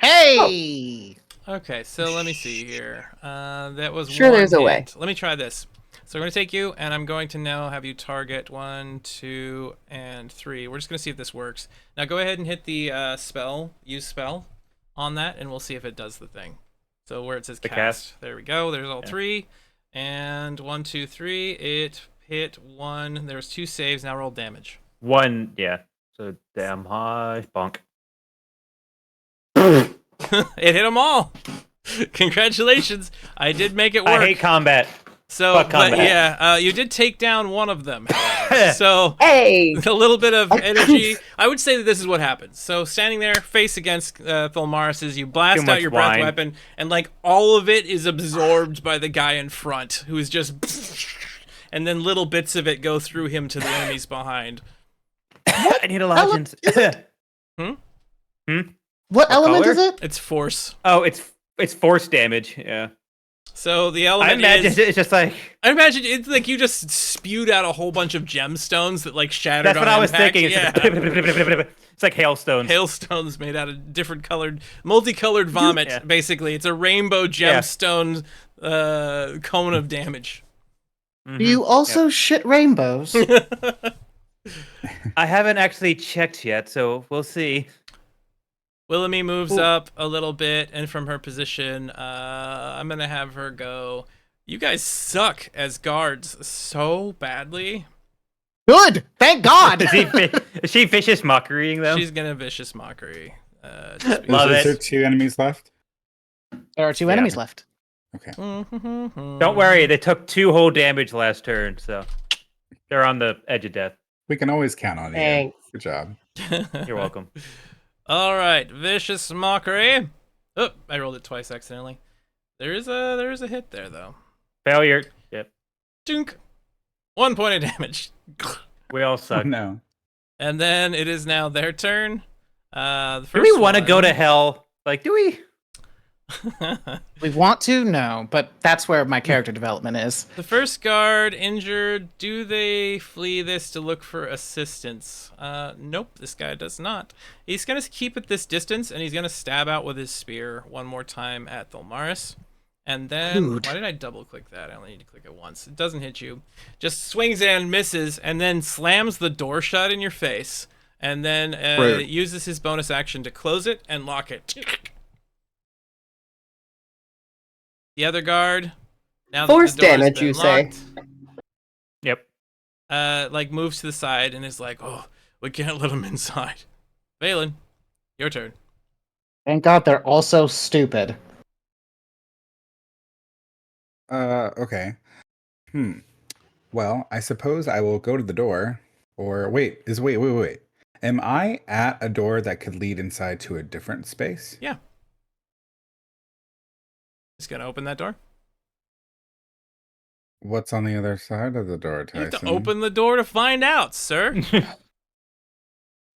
Hey! Okay, so let me see here. That was Sure, one there's a hit. way. Let me try this. So I'm going to take you, and I'm going to now have you target 1, 2, and 3. We're just going to see if this works. Now go ahead and hit the use spell on that, and we'll see if it does the thing. So where it says The cast. cast? There we go. There's all Yeah. 3. And 1, 2, 3. It hit 1. There was 2 saves. Now roll damage. 1, yeah. So damn high. Bonk. It hit them all. Congratulations. I did make it work. I hate combat. So, Fuck but combat. yeah, you did take down one of them. However. So, Hey! a little bit of energy. I would say that this is what happens. So, standing there, face against Thalmaris, is you blast Too out much your breath wine. weapon, and like all of it is absorbed by the guy in front, who is just, and then little bits of it go through him to the enemies behind. I need a legend. What element color? is it? It's force. Oh, it's force damage. Yeah. So the I element imagine is. it's just like I imagine it's like you just spewed out a whole bunch of gemstones that like shattered. that's what on I was impact. thinking. It's, Yeah. it's like hailstones. Hailstones made out of different colored, multicolored vomit. Yeah. Basically, it's a rainbow gemstone cone of damage. Mhm. You also shit rainbows. I haven't actually checked yet, so we'll see. Wilhelmine moves Ooh. up a little bit, and from her position, I'm gonna have her go. You guys suck as guards so badly. Good! Thank God! Is she vicious mockerying them? She's gonna vicious mockery. Just Love Is it. there 2 enemies left? There are 2 Yeah. enemies left. because- Don't worry, they took 2 whole damage last turn, so They're on the edge of death. We can always count on you. Thanks. Good job. You're welcome. All right, vicious mockery. Oh, I rolled it twice accidentally. There is a hit there though. Failure. Yep. Dunk. 1 point of damage. We all Oh, suck. no. And then it is now their turn. The first Do we want to one- go to hell? Like, do we? We want to? No, but that's where my character development is. The first guard injured. Do they flee this to look for assistance? Nope, this guy does not. He's going to keep at this distance, and he's going to stab out with his spear one more time at Tholmaris. And then, Dude. why did I double click that? I only need to click it once. It doesn't hit you. Just swings and misses, and then slams the door shut in your face. And then Rude. uses his bonus action to close it and lock it. The other guard. Now that Force the door has damage, been you say? locked, Yep. like moves to the side and is like, "Oh, we can't let him inside." Valen, your turn. Thank God they're also stupid. Okay. Well, I suppose I will go to the door. Or wait. Am I at a door that could lead inside to a different space? Yeah. Just gonna open that door. What's on the other side of the door, You Tyson? have to open the door to find out, sir.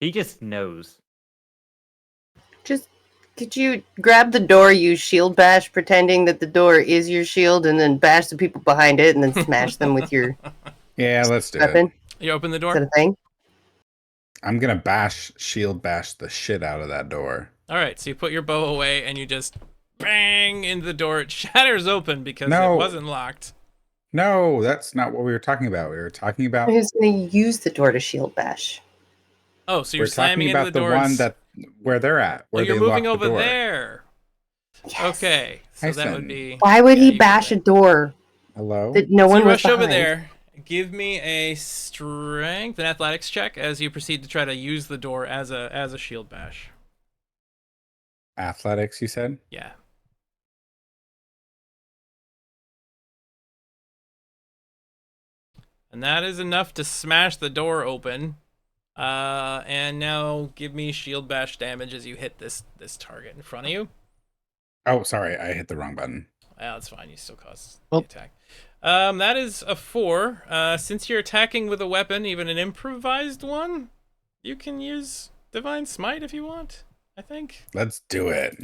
He just knows. Just could you grab the door, use shield bash, pretending that the door is your shield, and then bash the people behind it, and then smash them with your Yeah, let's do weapon? it. You open the Is that door. a thing? I'm gonna shield bash the shit out of that door. All right, so you put your bow away and you just bang into the door. It shatters open because No. it wasn't locked. No, that's not what we were talking about. We were talking about Who's going to use the door to shield bash? Oh, so you're we're slamming talking into about the the door. one that where they're at. Oh, Where you're they moving locked the over door. there. Yes. Okay, so that would Tyson. be. Why would Yeah, he you bash got a door Hello. that no So one you was rush over behind? there. Give me a strength and athletics check as you proceed to try to use the door as a shield bash. Athletics, you said? Yeah. And that is enough to smash the door open. And now give me shield bash damage as you hit this target in front of you. Oh, sorry, I hit the wrong button. Well, that's fine. You still cause Well- the attack. That is a 4. Since you're attacking with a weapon, even an improvised one, you can use Divine Smite if you want, I think. Let's do it.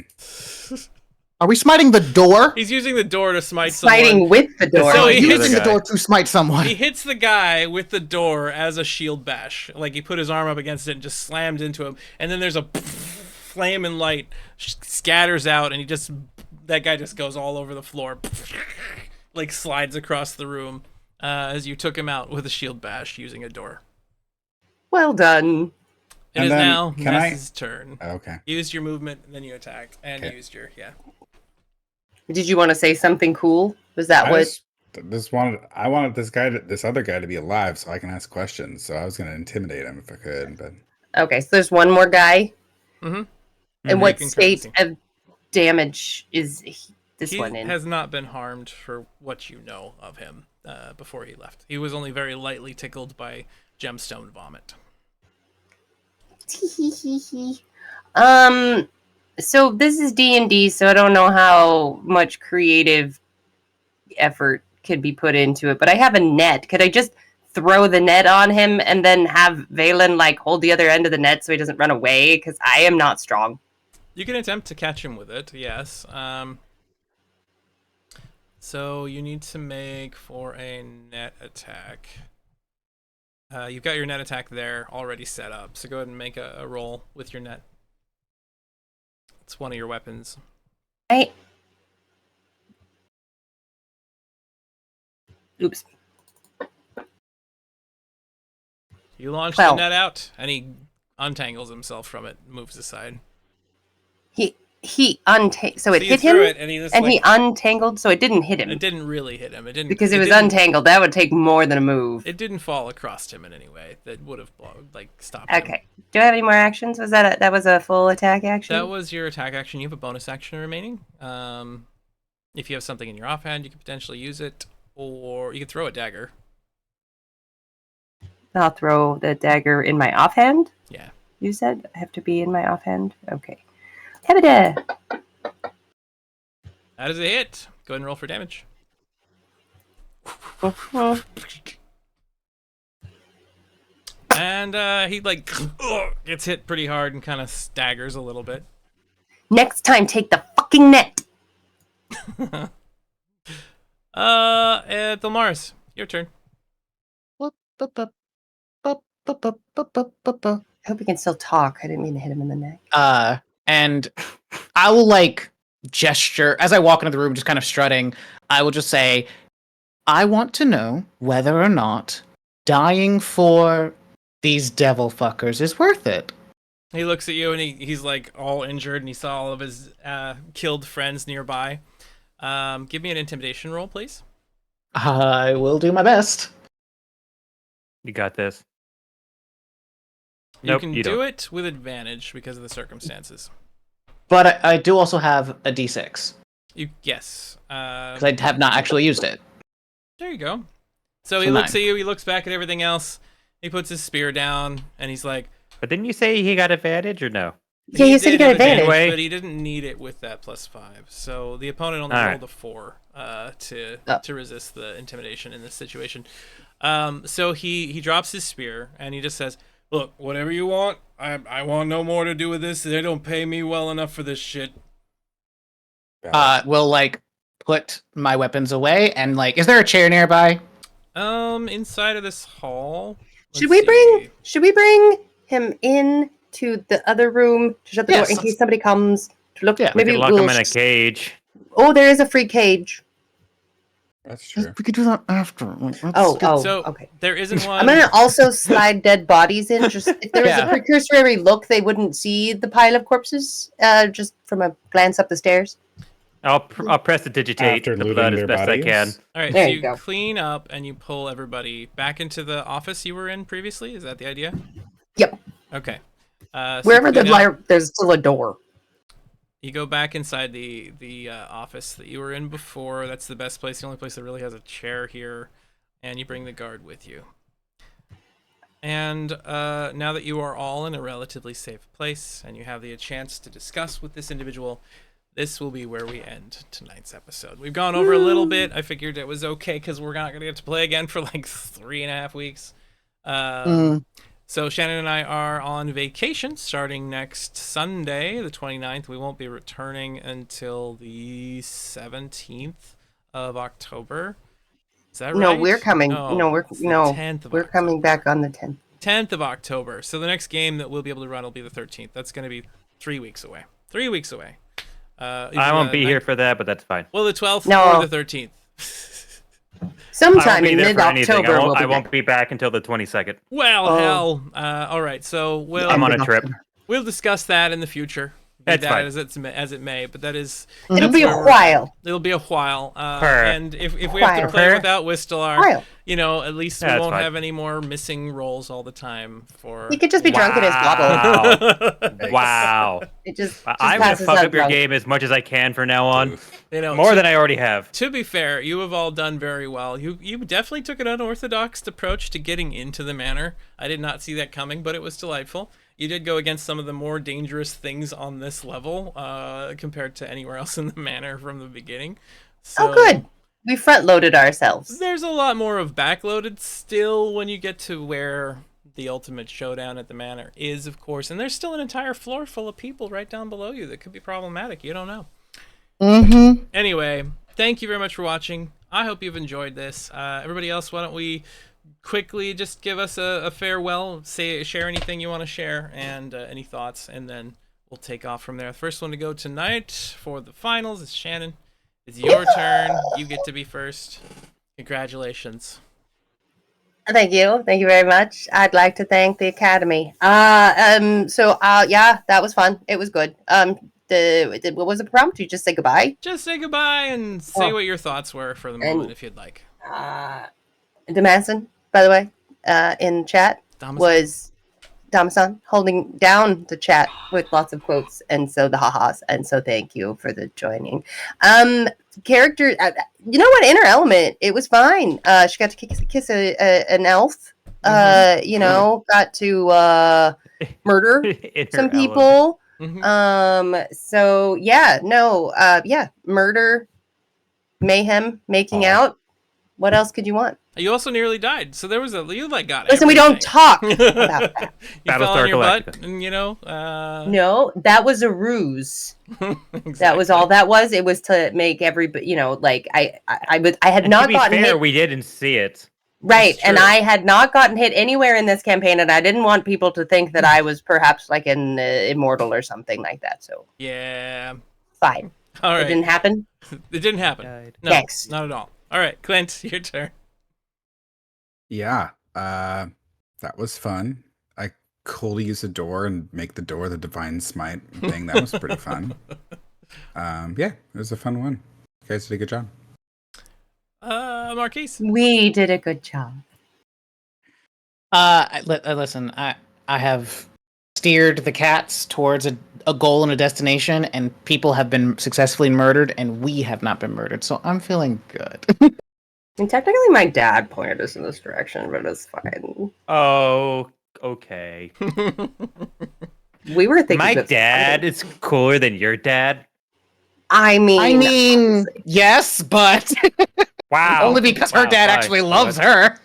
Are we smiting the door? He's using the door to smite Fighting someone. with the door. So Or he hits using the guy. door to smite someone? He hits the guy with the door as a shield bash. Like he put his arm up against it and just slammed into him. And then there's a flame and light scatters out, and that guy just goes all over the floor. Like slides across the room as you took him out with a shield bash using a door. Well done. It And is then now can I- Ness's turn. Okay. You used your movement, and then you attacked, and Okay. used your Did you want to say something cool? Was that I what? I wanted this other guy to be alive so I can ask questions. So I was gonna intimidate him if I could, but Okay, so there's one more guy. Mm-hmm. And Mhm. what Making state courtesy. of damage is this He one in? has not been harmed for what you know of him before he left. He was only very lightly tickled by gemstone vomit. So this is D&D, so I don't know how much creative effort could be put into it, but I have a net. Could I just throw the net on him and then have Valen like hold the other end of the net so he doesn't run away? Because I am not strong. You can attempt to catch him with it, yes. So you need to make for a net attack. You've got your net attack there already set up, so go ahead and make a roll with your net. It's one of your weapons. Oops. You launch Well. the net out, and he untangles himself from it, moves aside. He untangled, so it you hit threw him, it, and he just and like, he untangled, so it didn't hit him it didn't really hit him. It didn't because it was didn't- untangled. That would take more than a move. It didn't fall across him in any way that would have stopped him. Okay. Do I have any more actions? Was that was a full attack action? That was your attack action. You have a bonus action remaining. If you have something in your offhand, you could potentially use it, or you could throw a dagger. I'll throw the dagger in my offhand. Yeah. You said I have to be in my offhand? Okay. Hebida! That is a hit. Go ahead and roll for damage. And he like gets hit pretty hard and kind of staggers a little bit. Next time, take the fucking net! Delmaris, your turn. I hope we can still talk. I didn't mean to hit him in the neck. And I will like gesture as I walk into the room, just kind of strutting. I will just say, I want to know whether or not dying for these devil fuckers is worth it. He looks at you and he's like all injured and he saw all of his killed friends nearby. Give me an intimidation roll, please. I will do my best. You got this. You Nope, can you do don't. it with advantage because of the circumstances. But I do also have a d6. Yes. Because I have not actually used it. There you go. So he So looks 9. at you, he looks back at everything else, he puts his spear down, and he's like, But didn't you say he got advantage or no? Yeah, you said he did got have advantage. Anyway. but he didn't need it with that +5. So the opponent only All rolled right. a 4 to Oh. resist the intimidation in this situation. So he drops his spear and he just says, "Look, whatever you want, I want no more to do with this. They don't pay me well enough for this shit." Will like put my weapons away and like, is there a chair nearby? Inside of this hall. Should let's we bring him in to the other room to shut the Yes. door in case somebody comes to look? Yeah, We maybe could lock we'll him in a cage. Oh, there is a free cage. That's true. We could do that after. So Okay. there isn't one. I'm gonna also slide dead bodies in. Just if there was Yeah. a precursory look, they wouldn't see the pile of corpses. Just from a glance up the stairs. I'll press to digitate After the looting blood as their best I bodies? can. All right, There so you you go. clean up and you pull everybody back into the office you were in previously. Is that the idea? Yep. Okay. So Wherever you the clean up, liar, there's still a door. you go back inside the office that you were in before. That's the best place. The only place that really has a chair here, and you bring the guard with you. And now that you are all in a relatively safe place and you have the chance to discuss with this individual, this will be where we end tonight's episode. We've gone over a little bit. I figured it was okay because we're not going to get to play again for like 3.5 weeks. So Shannon and I are on vacation starting next Sunday, the 29th. We won't be returning until the 17th of October. Is that right? No, we're coming. it's the 10th of We're coming October. back on the 10th. 10th of October. So the next game that we'll be able to run will be the 13th. That's going to be 3 weeks away. 3 weeks away. I won't be here for that, but that's fine. Well, the 12th No. or the 13th. I won't Sometime be in there for anything. mid-October, we'll be I won't back. be back until the 22nd. Well, Oh. hell. All right. So I'm on End a of trip. October. we'll discuss that in the future. Be That's that fine. as it may, but that is It'll that's be a where we're while. at. It'll be a while. Her. And if we have to While. play Her. without Whistler, While. you know, at least we Yeah, that's won't fine. have any more missing rolls all the time for. He could just be drunk in his bottle. Wow. It just I'm going to passes fuck out up your drunk. game as much as I can from now on. You know, More than I already have. To be fair, you have all done very well. You definitely took an unorthodox approach to getting into the manor. I did not see that coming, but it was delightful. You did go against some of the more dangerous things on this level compared to anywhere else in the manor from the beginning. So Oh, good. We front-loaded ourselves. There's a lot more of backloaded still when you get to where the ultimate showdown at the manor is, of course. And there's still an entire floor full of people right down below you that could be problematic. You don't know. Mm-hmm. Anyway, thank you very much for watching. I hope you've enjoyed this. Everybody else, why don't we quickly just give us a farewell, share anything you want to share, and any thoughts, and then we'll take off from there. The first one to go tonight for the finals is Shannon. It's your turn. You get to be first. Congratulations. Thank you. Thank you very much. I'd like to thank the Academy. Yeah, that was fun. It was good. What was the prompt? You just say goodbye? Just say goodbye and say Oh. what your thoughts were for the And- moment, if you'd like. Damason, by the way, in chat Damason? was Damason holding down the chat with lots of quotes, and so the ha-has, and so thank you for the joining. Character, you know what? Inner Element, it was fine. She got to kiss an elf, got to murder In her some element. people. Mhm. So yeah, murder, mayhem, making Aw. out. What else could you want? You also nearly died, so there was you got Listen, we don't everything. talk about that. You fell on Battlestar your butt, Galactica. and No, that was a ruse. exactly. That was all that was. It was to make everybody, like I had And to not be gotten fair, hit. we didn't see it. Right, It's and true. I had not gotten hit anywhere in this campaign, and I didn't want people to think that I was perhaps like an immortal or something like that. So Yeah. fine, All right. it didn't happen. It didn't happen. Died. No, Next. not at all. All right, Clint, your turn. Yeah. That was fun. I could use a door and make the door the divine smite thing. That was pretty fun. Yeah, it was a fun one. You guys did a good job. Marquise. We did a good job. Listen, I have steered the cats towards a goal and a destination, and people have been successfully murdered, and we have not been murdered. So I'm feeling good. And technically, my dad pointed us in this direction, but it's fine. Oh, okay. We were thinking My of dad something. is cooler than your dad. I mean, yes, but Wow. only because her Wow, dad fine. actually loves her.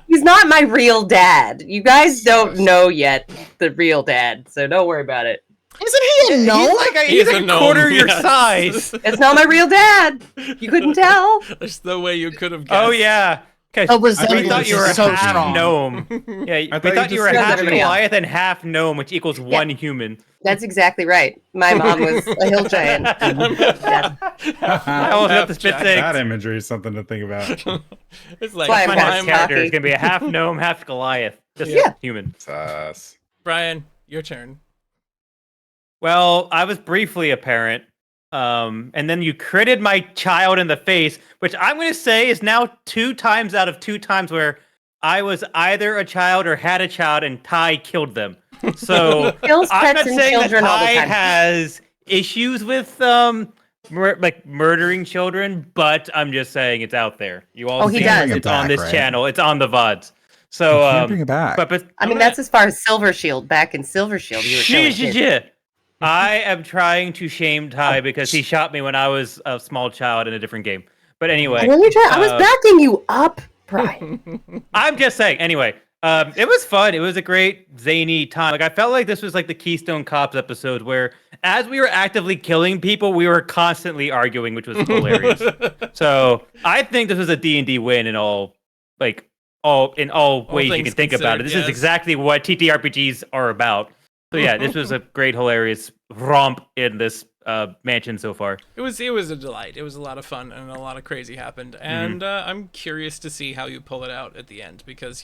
he's not my real dad. You guys don't know yet the real dad, so don't worry about it. Isn't he a gnome? He's like a gnome, quarter your yes. size. It's not my real dad. You couldn't tell. There's no way you could have guessed. Oh yeah. Okay. A We resemblance thought you were is so half strong. gnome. Yeah, we thought you thought you were just said half everybody else. Goliath and half gnome, which equals one human. That's exactly right. My mom was a hill giant. Yeah. I almost have to spit Jack. things. That imagery is something to think about. It's like Why I'm My half next I'm, character is cocky. gonna be a half gnome, half Goliath. Just Yeah. human. Sus. Brian, your turn. Well, I was briefly a parent, and then you critted my child in the face, which I'm going to say is now 2 times out of 2 times where I was either a child or had a child, and Ty killed them. So Kills I'm pets not and saying that children all the Ty time. has issues with murdering children, but I'm just saying it's out there. You all Oh, he see does. it. It's on Back, this right? channel. It's on the VODs. You So, can't bring it back. but I mean, that's as far as Silver Shield. Back in Silver Shield, you were killing kids. I am trying to shame Ty because he shot me when I was a small child in a different game. But anyway, I know you're trying. I was backing you up, Brian. I'm just saying. Anyway, it was fun. It was a great zany time. Like I felt like this was like the Keystone Cops episode where, as we were actively killing people, we were constantly arguing, which was hilarious. So I think this was a D&D win in all ways you things can think about it. This is considered, yes. exactly what TTRPGs are about. So yeah, this was a great, hilarious romp in this mansion so far. It was a delight. It was a lot of fun, and a lot of crazy happened. And I'm curious to see how you pull it out at the end, because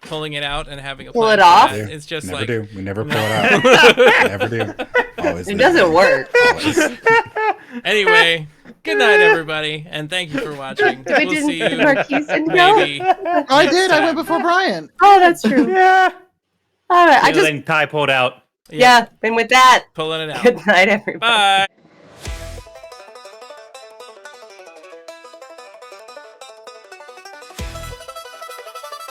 pulling it out and having a Pull plan it for off? that, it's just never like do. We never pull it out. Never do. Always. It doesn't work. Always. Anyway, good night, everybody, and thank you for watching. Did We'll see you Marquise didn't go? maybe. I did. I time. went before Brian. Oh, that's true. Yeah. All right. Then Ty pulled out. Yeah. And with that, Pulling it out. good night, everybody. Bye.